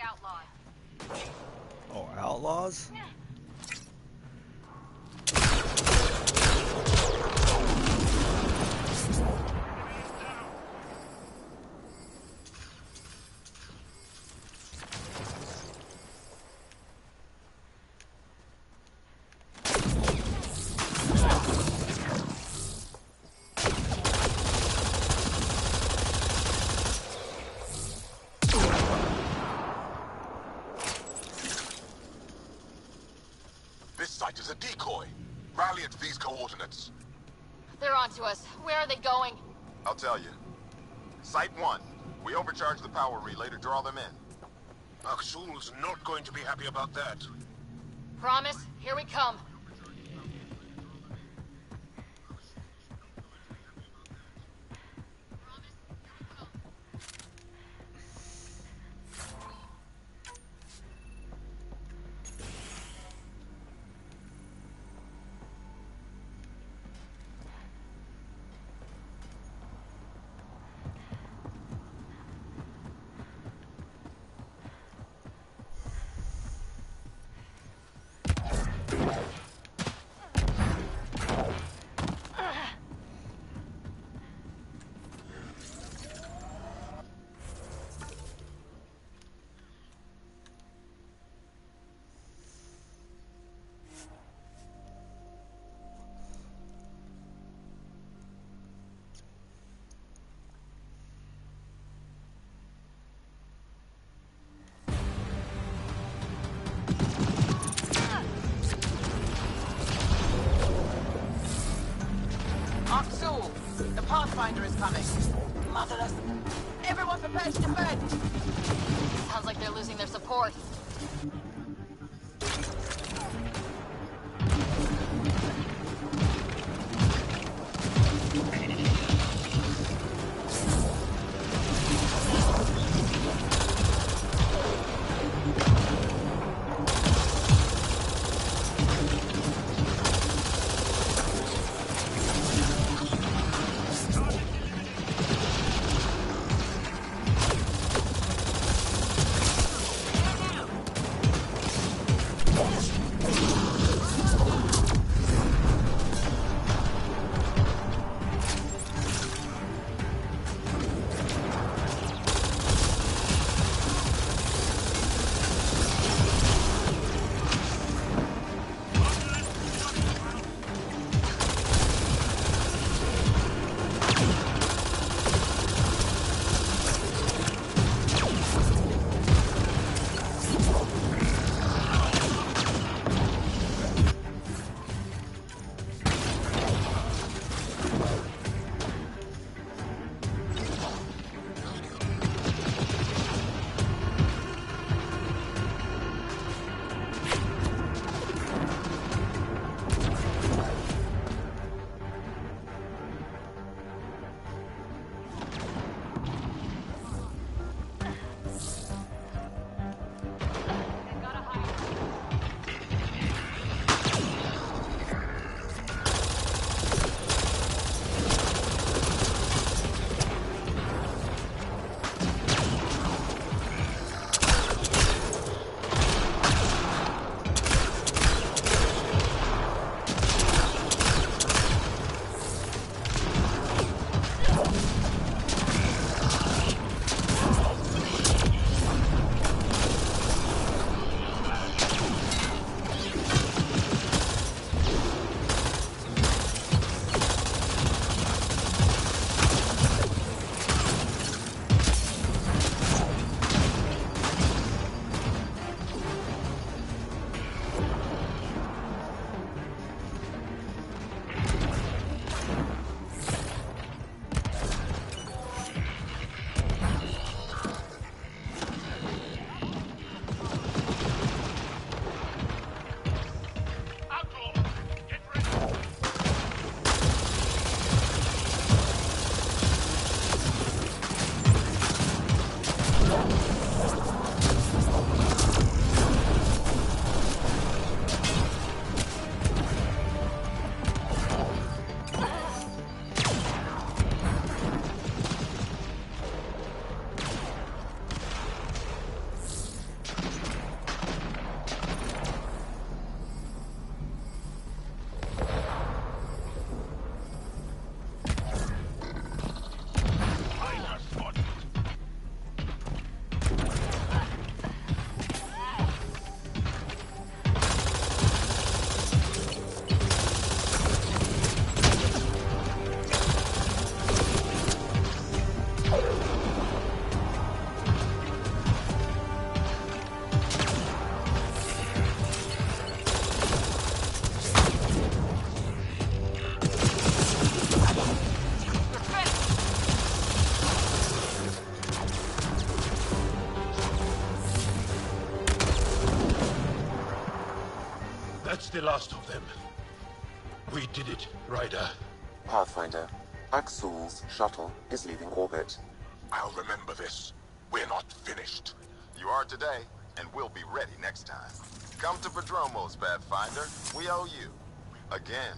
outlaws. Oh, outlaws? This site is a decoy. Rally at these coordinates. They're onto us. Where are they going? I'll tell you. Site 1. We overcharge the power relay to draw them in. Aksul's not going to be happy about that. Promise? Here we come. Aksul, the Pathfinder is coming. Motherless. Everyone prepared to defend. Sounds like they're losing their support. We did it, Ryder. Pathfinder, Axul's shuttle is leaving orbit. I'll remember this. We're not finished. You are today, and we'll be ready next time. Come to Prodromos, Pathfinder. We owe you. Again.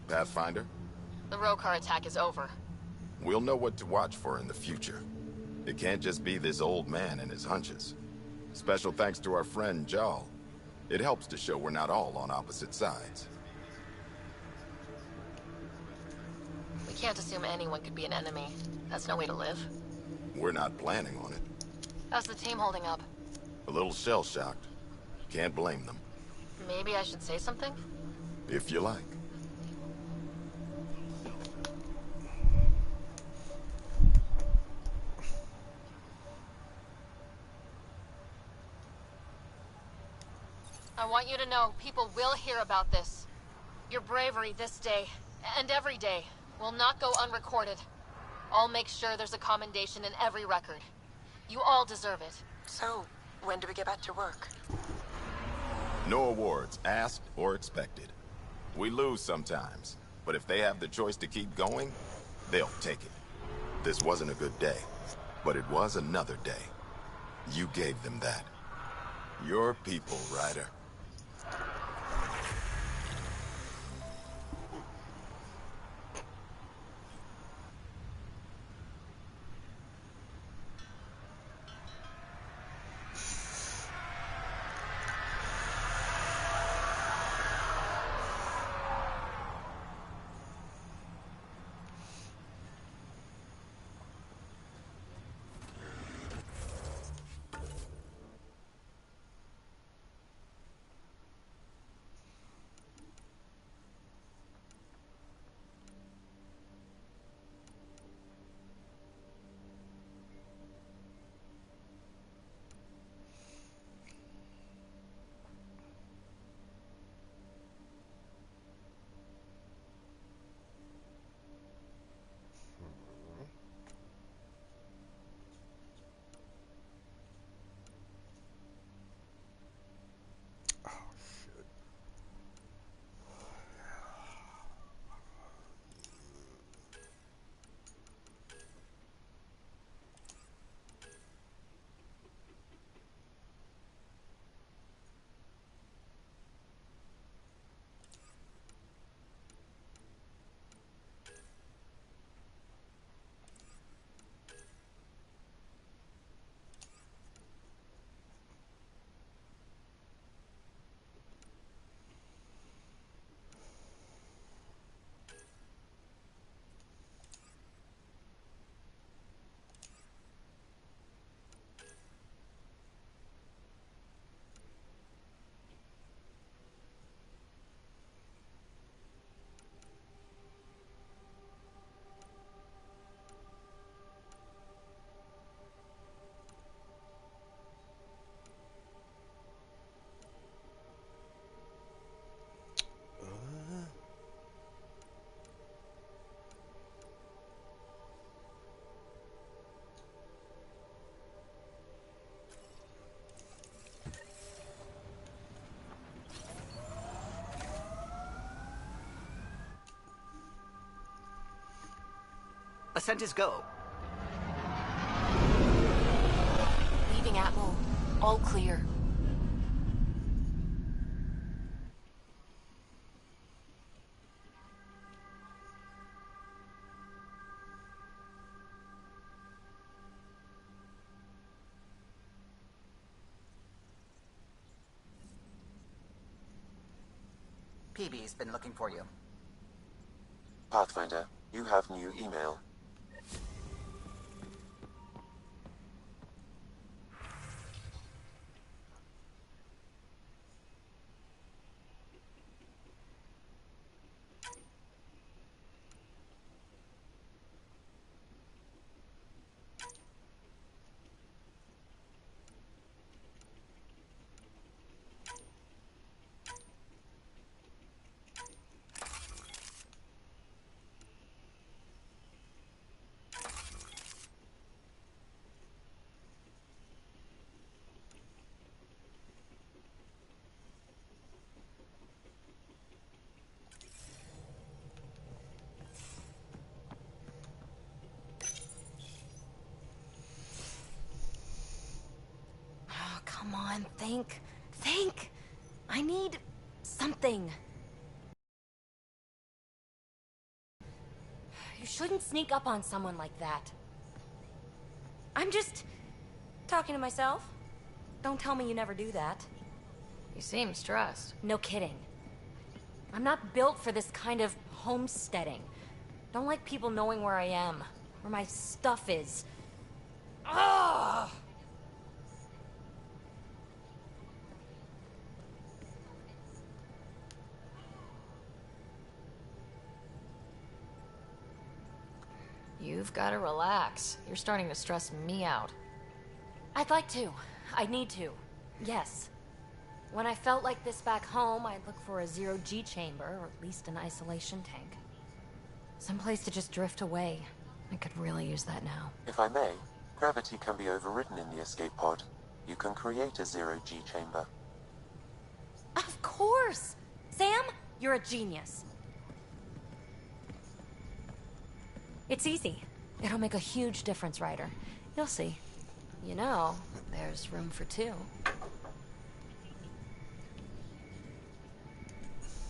Pathfinder? The Rokar attack is over. We'll know what to watch for in the future. It can't just be this old man and his hunches. Special thanks to our friend Jal. It helps to show we're not all on opposite sides. We can't assume anyone could be an enemy. That's no way to live. We're not planning on it. How's the team holding up? A little shell-shocked. Can't blame them. Maybe I should say something? If you like. I want you to know people will hear about this. Your bravery this day, and every day, will not go unrecorded. I'll make sure there's a commendation in every record. You all deserve it. So, when do we get back to work? No awards, asked or expected. We lose sometimes, but if they have the choice to keep going, they'll take it. This wasn't a good day, but it was another day. You gave them that. Your people, Ryder. Ascent is go. Leaving Atmo. All clear. PB's been looking for you. Pathfinder, you have new email. Oh, come on, think. Think! I need something. You shouldn't sneak up on someone like that. I'm just talking to myself. Don't tell me you never do that. You seem stressed. No kidding. I'm not built for this kind of homesteading. Don't like people knowing where I am, where my stuff is. Ugh! You've got to relax. You're starting to stress me out. I'd like to. I need to. Yes. When I felt like this back home, I'd look for a zero-G chamber, or at least an isolation tank. Someplace to just drift away. I could really use that now. If I may, gravity can be overridden in the escape pod. You can create a zero-G chamber. Of course! Sam, you're a genius. It's easy. It'll make a huge difference, Ryder. You'll see. You know, there's room for two.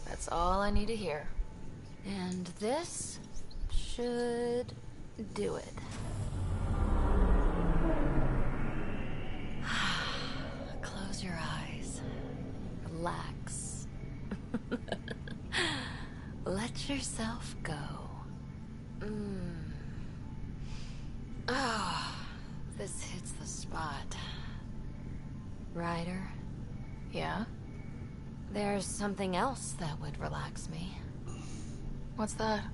That's all I need to hear. And this should do it. Close your eyes. Relax. Let yourself go. Oh, this hits the spot. Ryder? Yeah? There's something else that would relax me. What's that?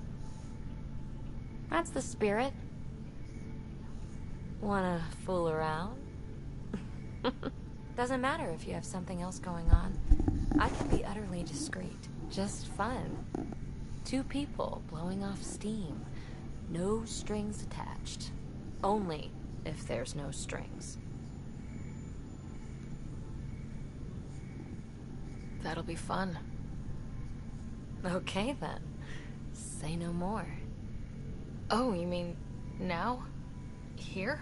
That's the spirit. Wanna fool around? Doesn't matter if you have something else going on. I can be utterly discreet. Just fun. Two people blowing off steam. No strings attached. Only if there's no strings. That'll be fun. Okay then. Say no more. Oh, you mean now? Here?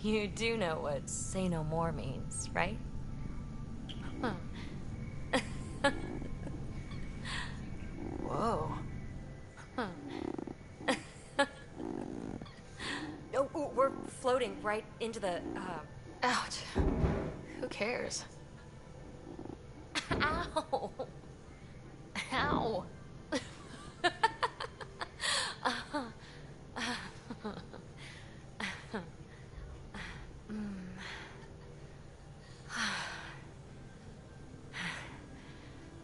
You do know what say no more means, right? Huh. Whoa. Huh. Oh, we're floating right into the, Ouch. Who cares? Ow! Ow!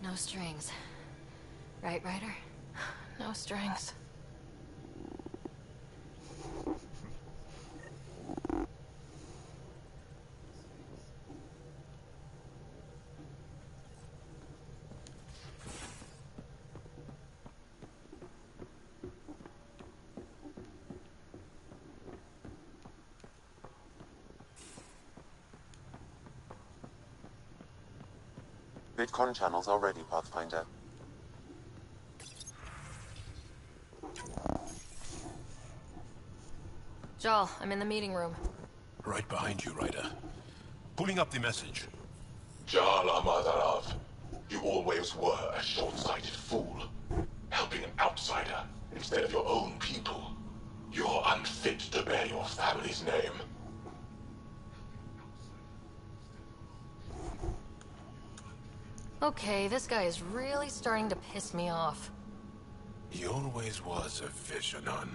No strings. Right, Ryder? No strings. Bitcon channels are ready, Pathfinder. Jal, I'm in the meeting room. Right behind you, Ryder. Pulling up the message. Jal Amadarav, you always were a short-sighted fool. Helping an outsider instead of your own people. You're unfit to bear your family's name. Okay, this guy is really starting to piss me off. He always was a Veshanan.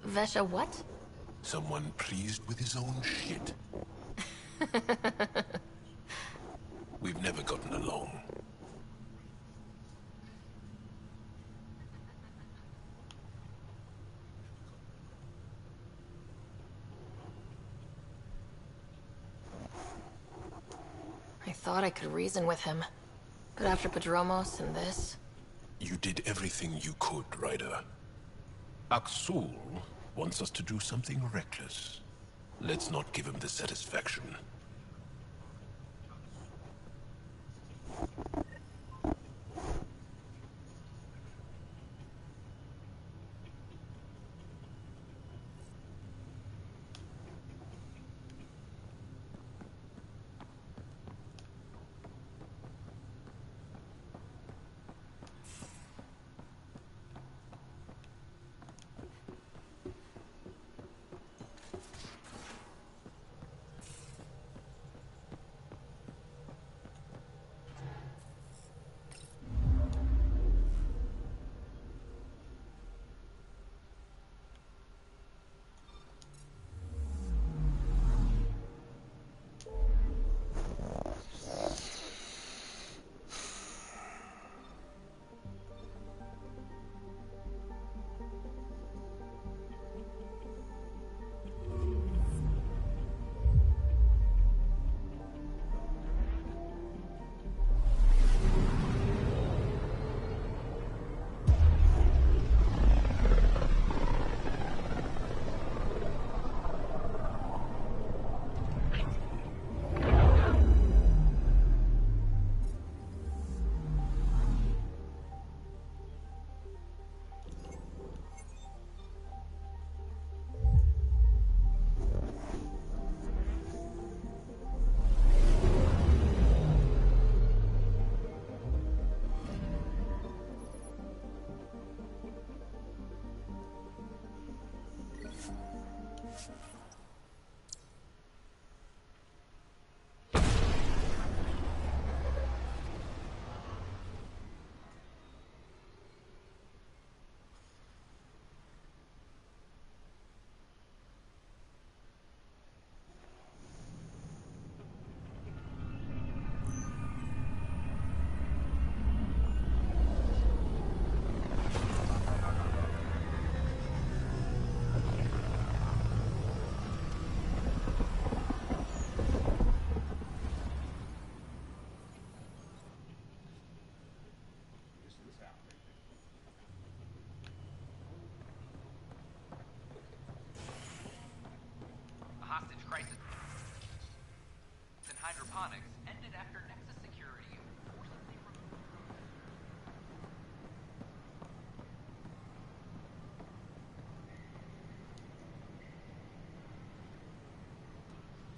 Vesha what? Someone pleased with his own shit. We've never gotten along. I thought I could reason with him. But after Padromos and this... You did everything you could, Ryder. Aksul wants us to do something reckless. Let's not give him the satisfaction.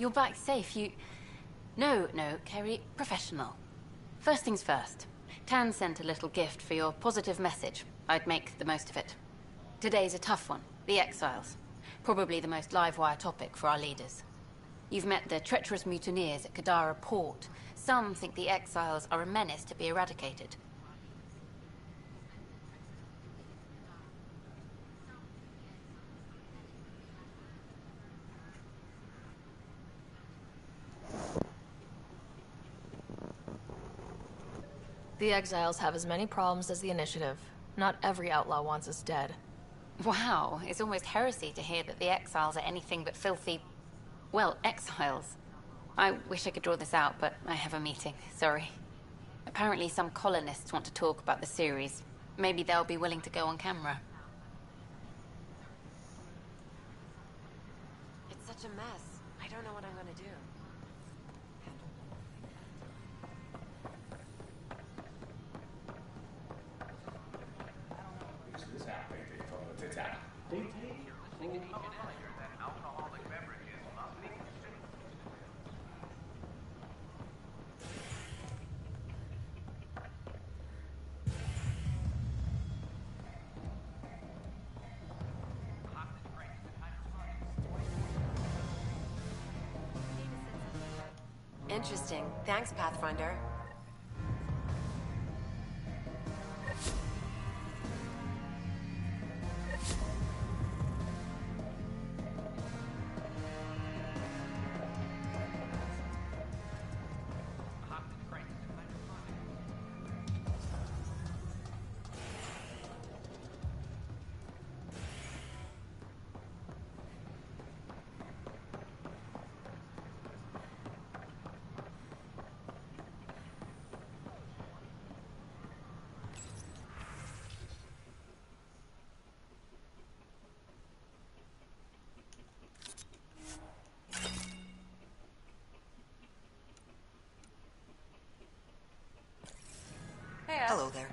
You're back safe, No, Kerry, professional. First things first. Tan sent a little gift for your positive message. I'd make the most of it. Today's a tough one. The Exiles. Probably the most live-wire topic for our leaders. You've met the treacherous mutineers at Kadara Port. Some think the Exiles are a menace to be eradicated. The Exiles have as many problems as the Initiative. Not every outlaw wants us dead. Wow, it's almost heresy to hear that the Exiles are anything but filthy... well, exiles. I wish I could draw this out, but I have a meeting. Sorry. Apparently some colonists want to talk about the series. Maybe they'll be willing to go on camera. It's such a mess. I don't know what I'm gonna do. Interesting. Thanks, Pathfinder. Hello there.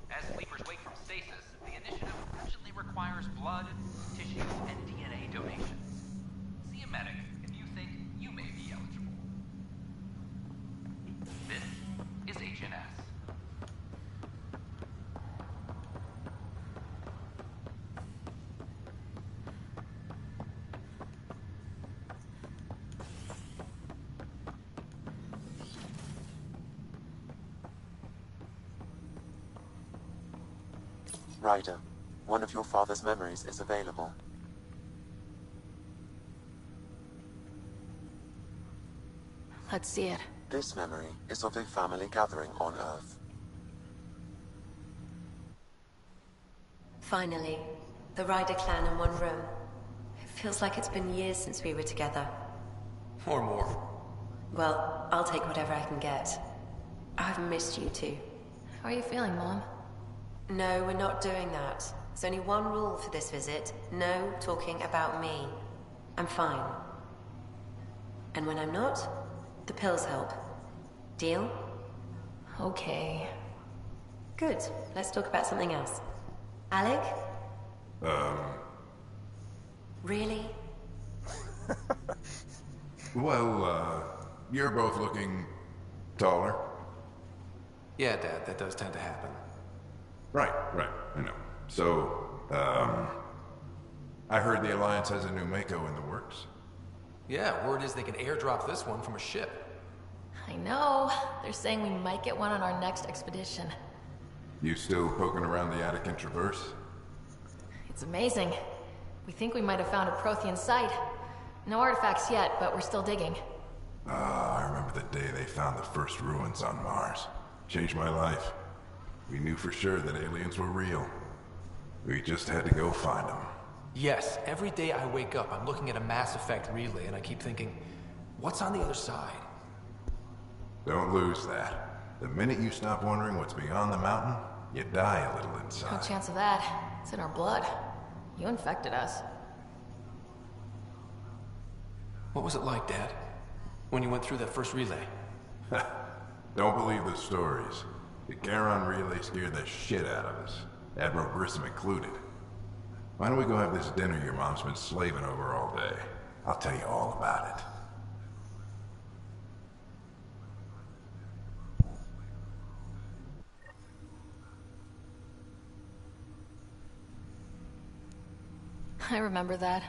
As sleepers wake from stasis, the initiative urgently requires blood, tissue, and DNA donations. See a medic if you think you may be eligible. This is HNS. Ryder, one of your father's memories is available. Let's see it. This memory is of a family gathering on Earth. Finally, the Ryder clan in one room. It feels like it's been years since we were together. Or more. Well, I'll take whatever I can get. I've missed you too. How are you feeling, Mom? No, we're not doing that. There's only one rule for this visit. No talking about me. I'm fine. And when I'm not, the pills help. Deal? Okay. Good. Let's talk about something else. Alec? Really? Well, you're both looking taller. Yeah, Dad, that does tend to happen. Right, I know. So, I heard the Alliance has a new Mako in the works. Yeah, word is they can airdrop this one from a ship. I know. They're saying we might get one on our next expedition. You still poking around the Attican Traverse? It's amazing. We think we might have found a Prothean site. No artifacts yet, but we're still digging. I remember the day they found the first ruins on Mars. Changed my life. We knew for sure that aliens were real. We just had to go find them. Yes, every day I wake up, I'm looking at a Mass Effect relay and I keep thinking, what's on the other side? Don't lose that. The minute you stop wondering what's beyond the mountain, you die a little inside. No chance of that. It's in our blood. You infected us. What was it like, Dad? When you went through that first relay? Don't believe the stories. The Charon relay scared the shit out of us. Admiral Grissom included. Why don't we go have this dinner your mom's been slaving over all day? I'll tell you all about it. I remember that.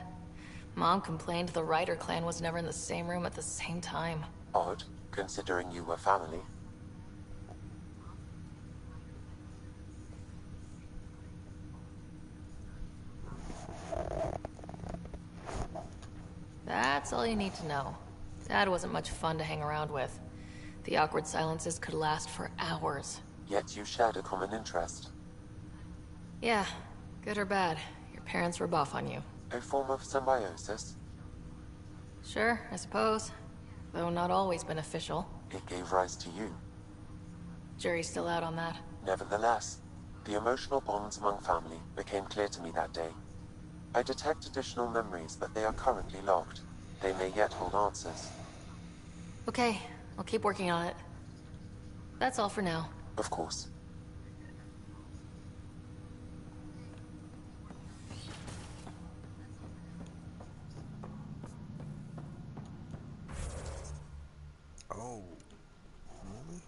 Mom complained the Ryder clan was never in the same room at the same time. Odd, considering you were family. That's all you need to know. Dad wasn't much fun to hang around with. The awkward silences could last for hours. Yet you shared a common interest. Yeah, good or bad, parents rub off on you. A form of symbiosis? Sure, I suppose. Though not always beneficial. It gave rise to you. Jury's still out on that. Nevertheless, the emotional bonds among family became clear to me that day. I detect additional memories, but they are currently locked. They may yet hold answers. Okay, I'll keep working on it. That's all for now. Of course. Oh, really?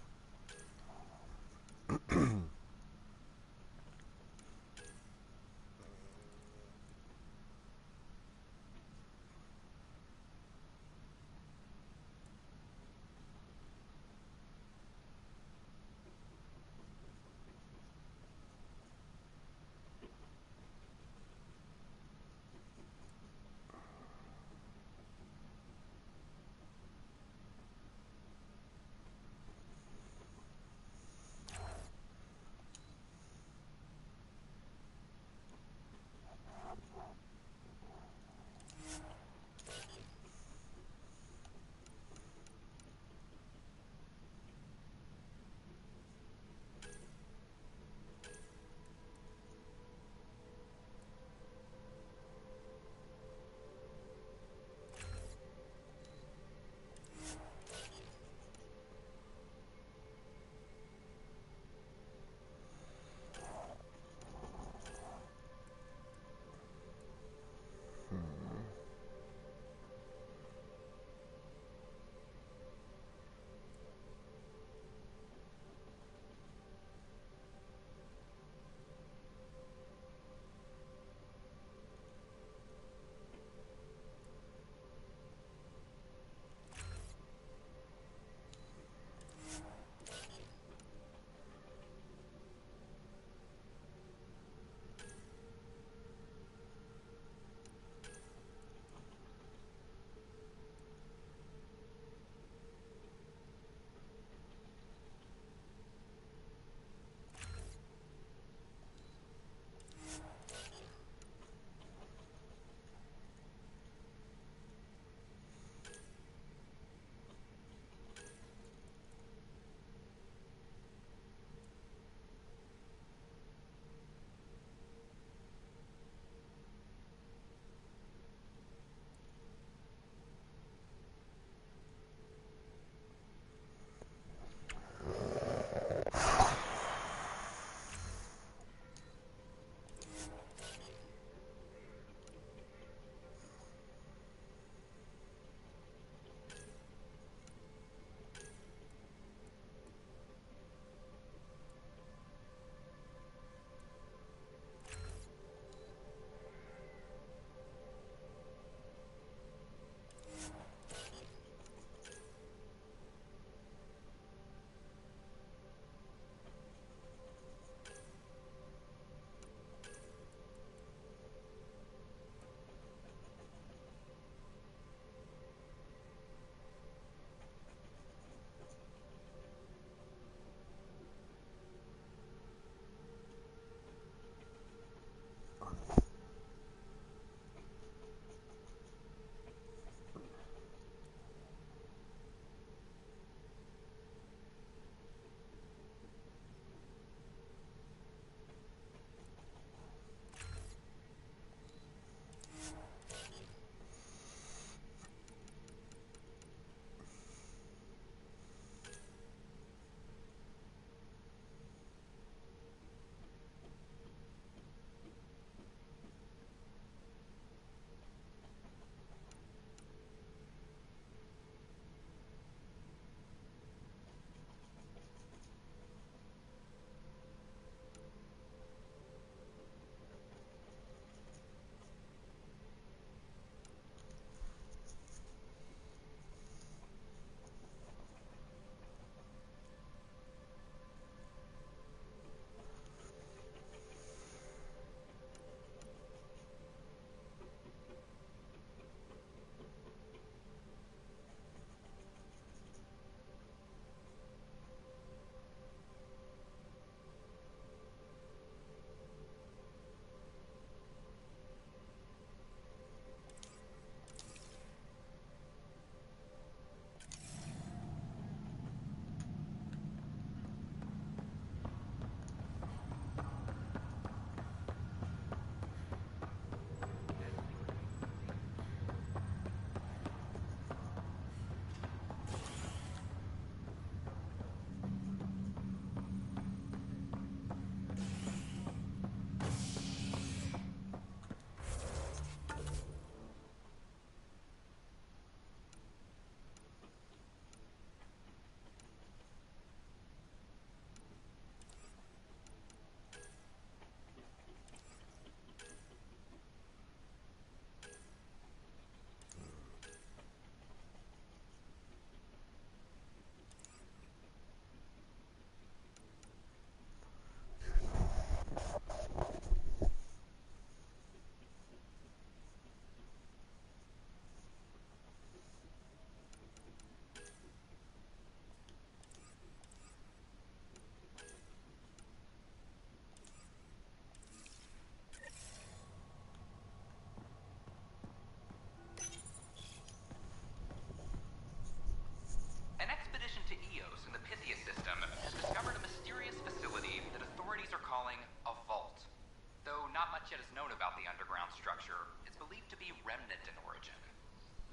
remnant in origin.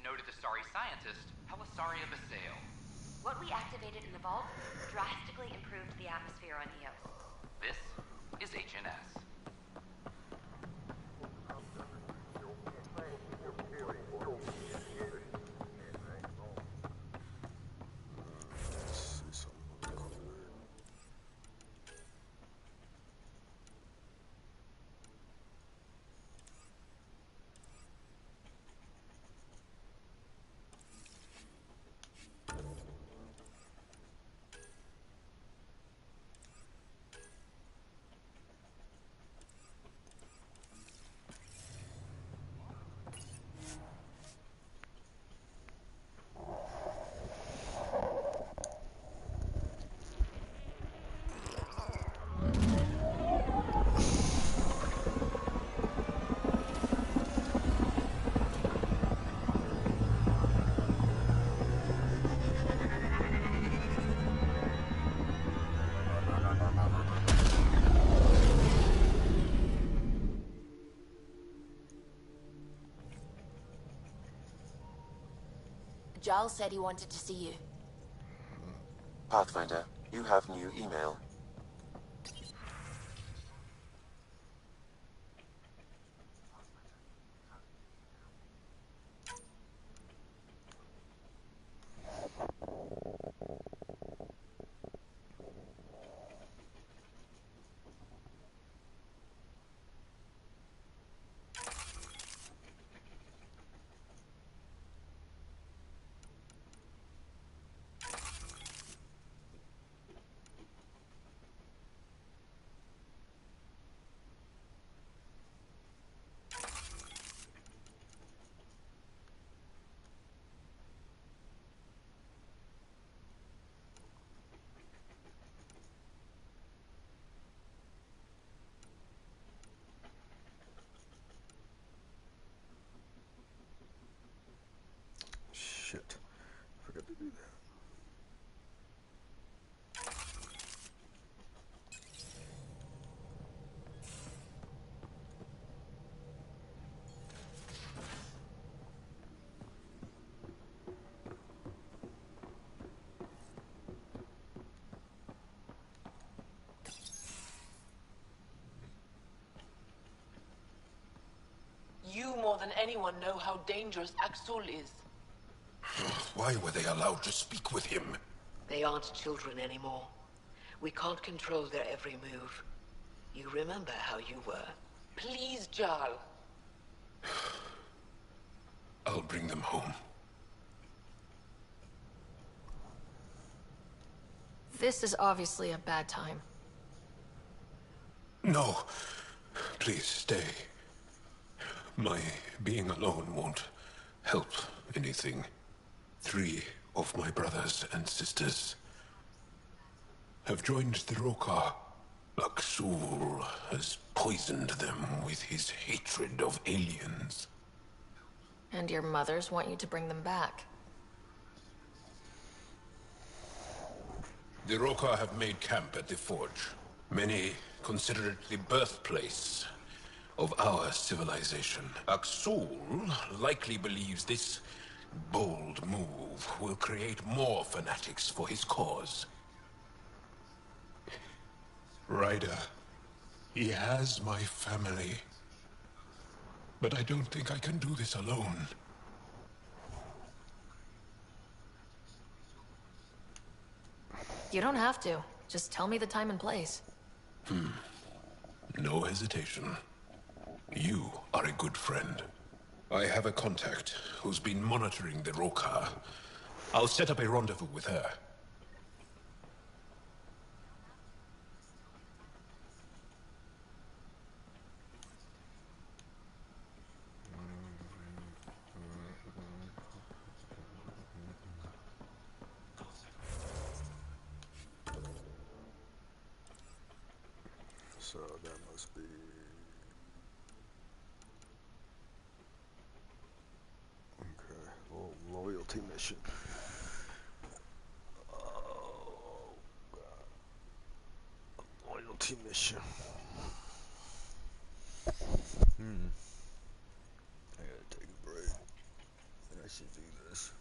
Noted Asari scientist, Helisaria Basale. What we activated in the vault drastically improved the atmosphere on Eos. This is HNS. Giles said he wanted to see you. Pathfinder, you have new email. Shit. Forgot to do that. You more than anyone know how dangerous Axul is. Why were they allowed to speak with him? They aren't children anymore. We can't control their every move. You remember how you were. Please, Jarl. I'll bring them home. This is obviously a bad time. No. Please stay. My being alone won't help anything. 3 of my brothers and sisters have joined the Rokar. Axul has poisoned them with his hatred of aliens. And your mothers want you to bring them back. The Rokar have made camp at the Forge. Many consider it the birthplace of our civilization. Axul likely believes this bold move will create more fanatics for his cause. Ryder, he has my family. But I don't think I can do this alone. You don't have to. Just tell me the time and place. No hesitation. You are a good friend. I have a contact who's been monitoring the Rokar. I'll set up a rendezvous with her. So that must be... Okay, loyalty mission. Oh, God. Loyalty mission. I gotta take a break. should do this.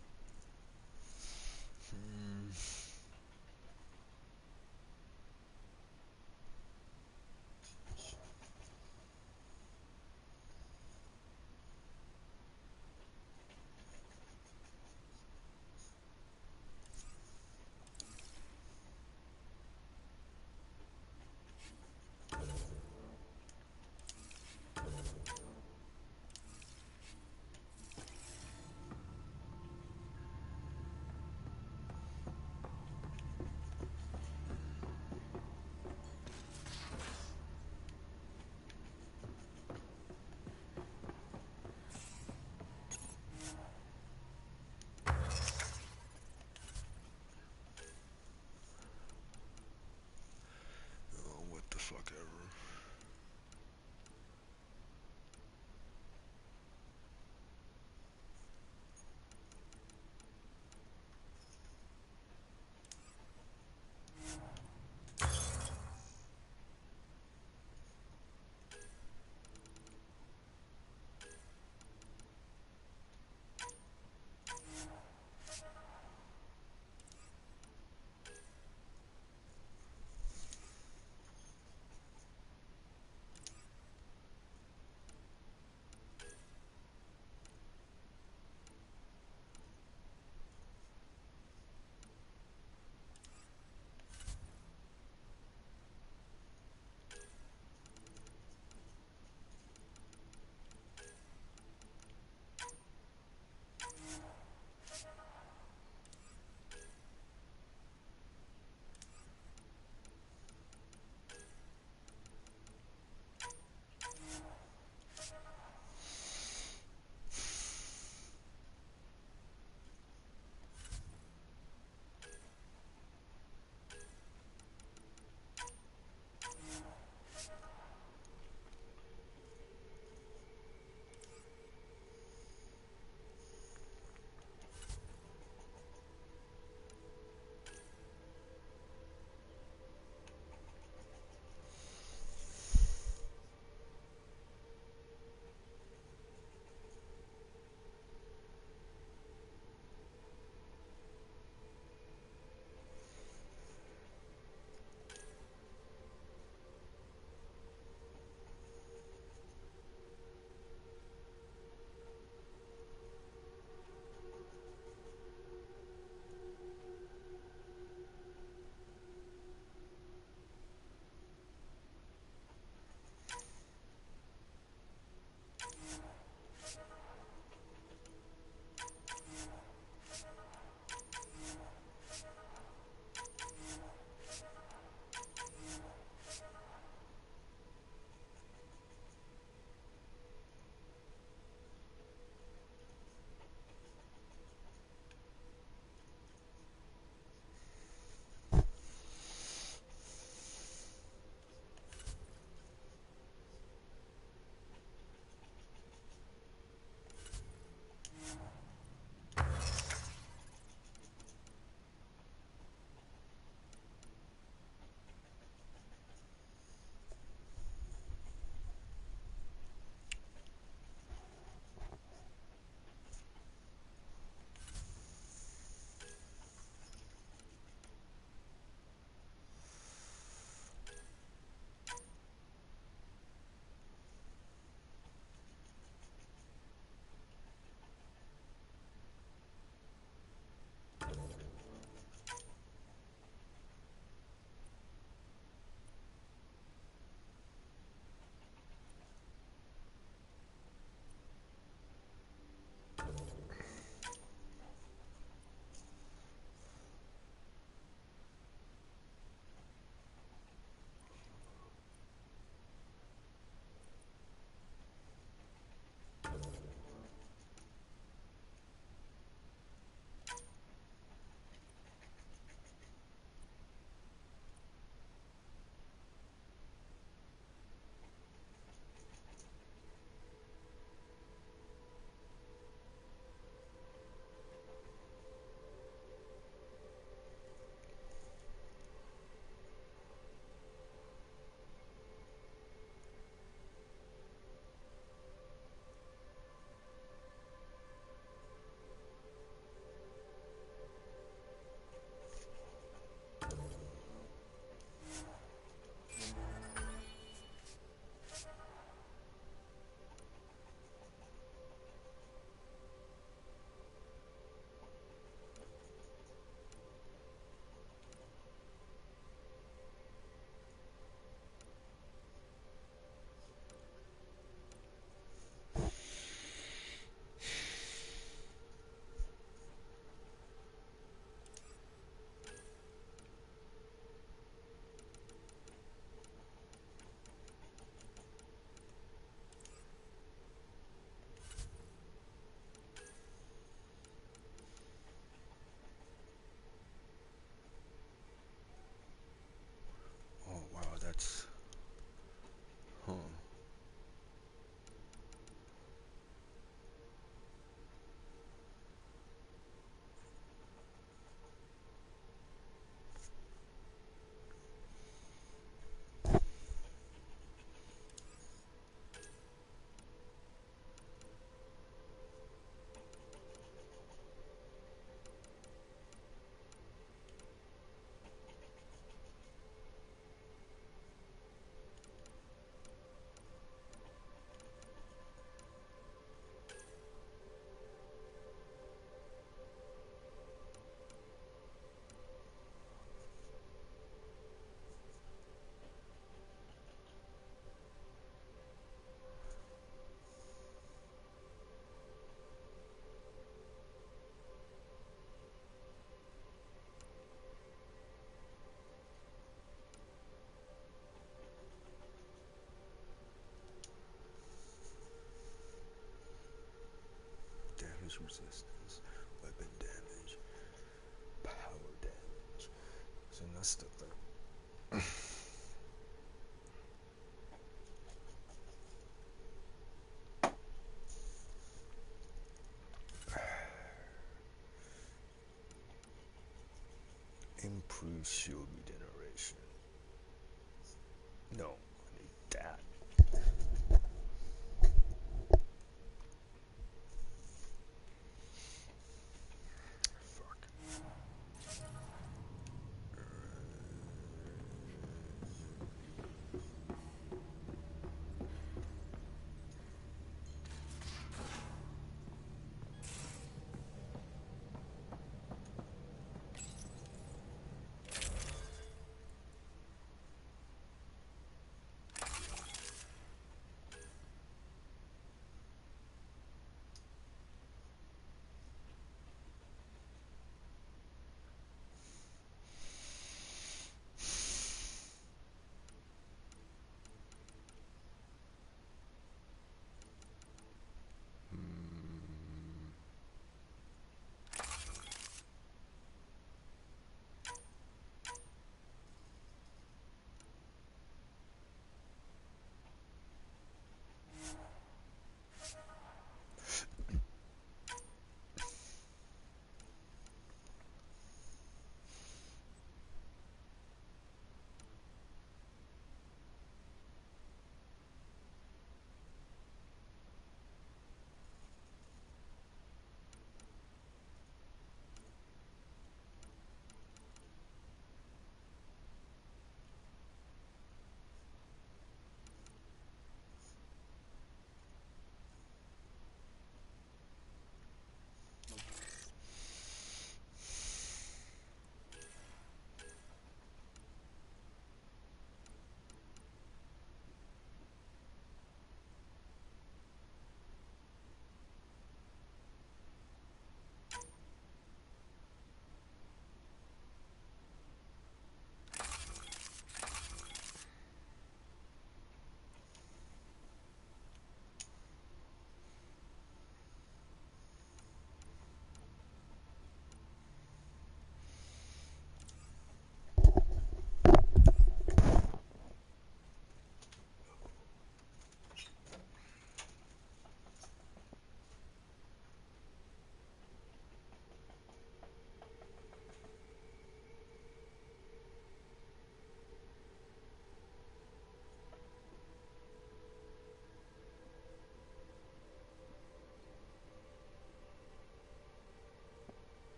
Blast resistance, weapon damage, power damage. So that's the thing. Improve shield regeneration. No, I need that. Fuck.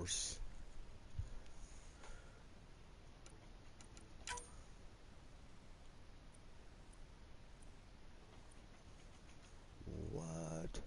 course. What?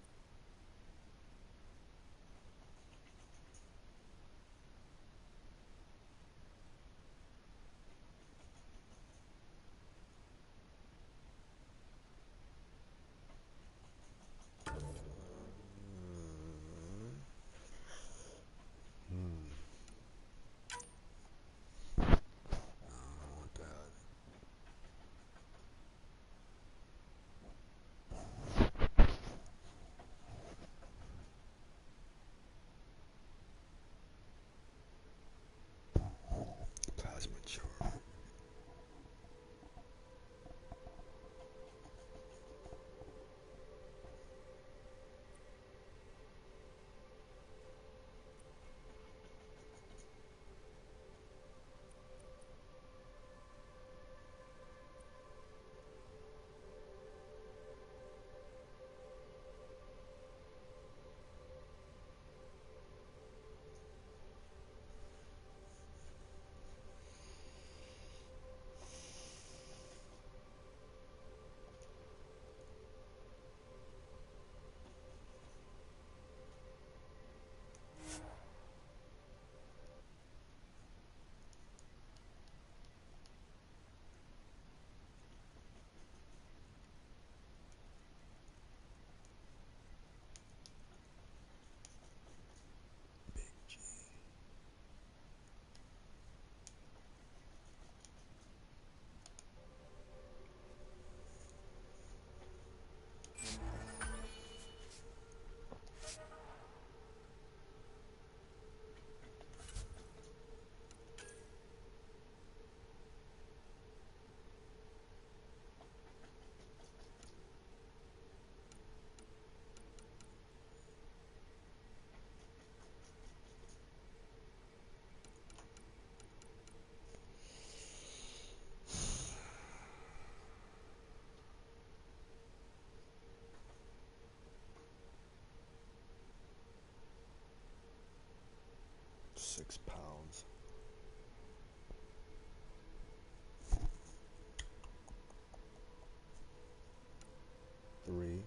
Plasma charge. £6. Three.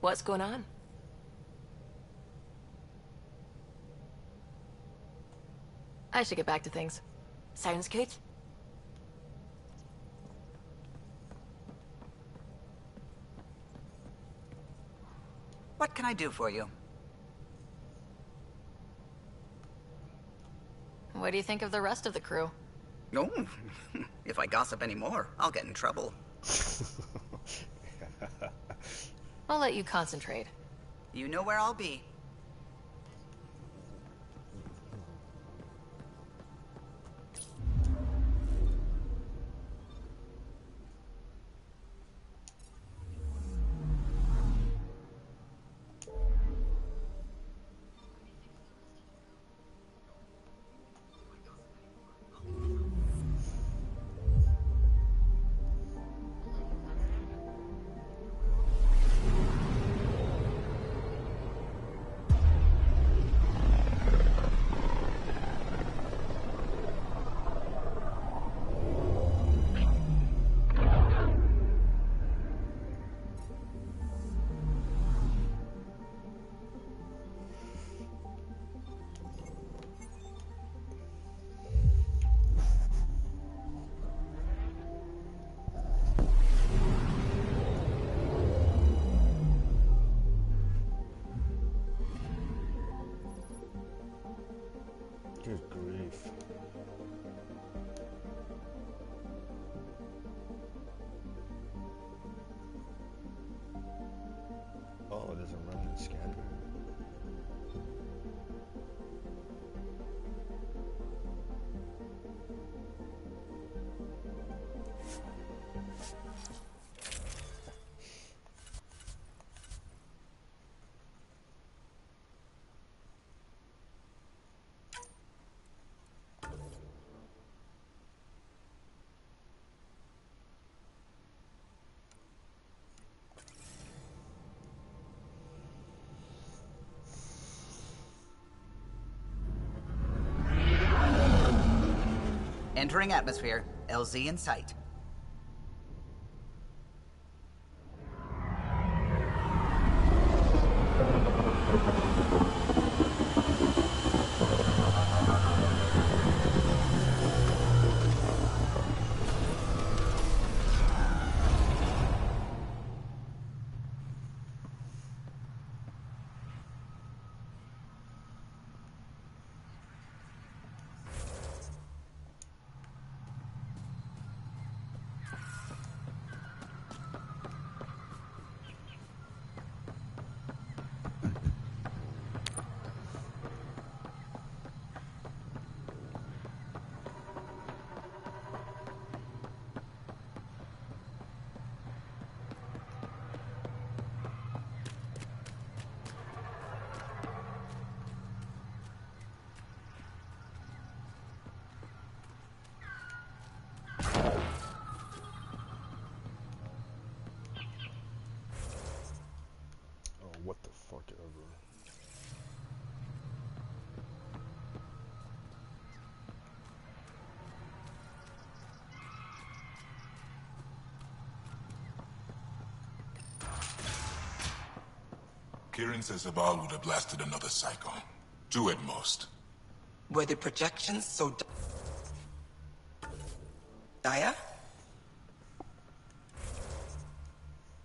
What's going on? I should get back to things. Sounds good? What can I do for you? What do you think of the rest of the crew? No, if I gossip anymore, I'll get in trouble. I'll let you concentrate. You know where I'll be. Good grief. Oh, there's a remnant scanner. Entering atmosphere. LZ in sight. What the fuck ever. Kieran says Zabal would have blasted another cycle. 2 at most. Were the projections so dire?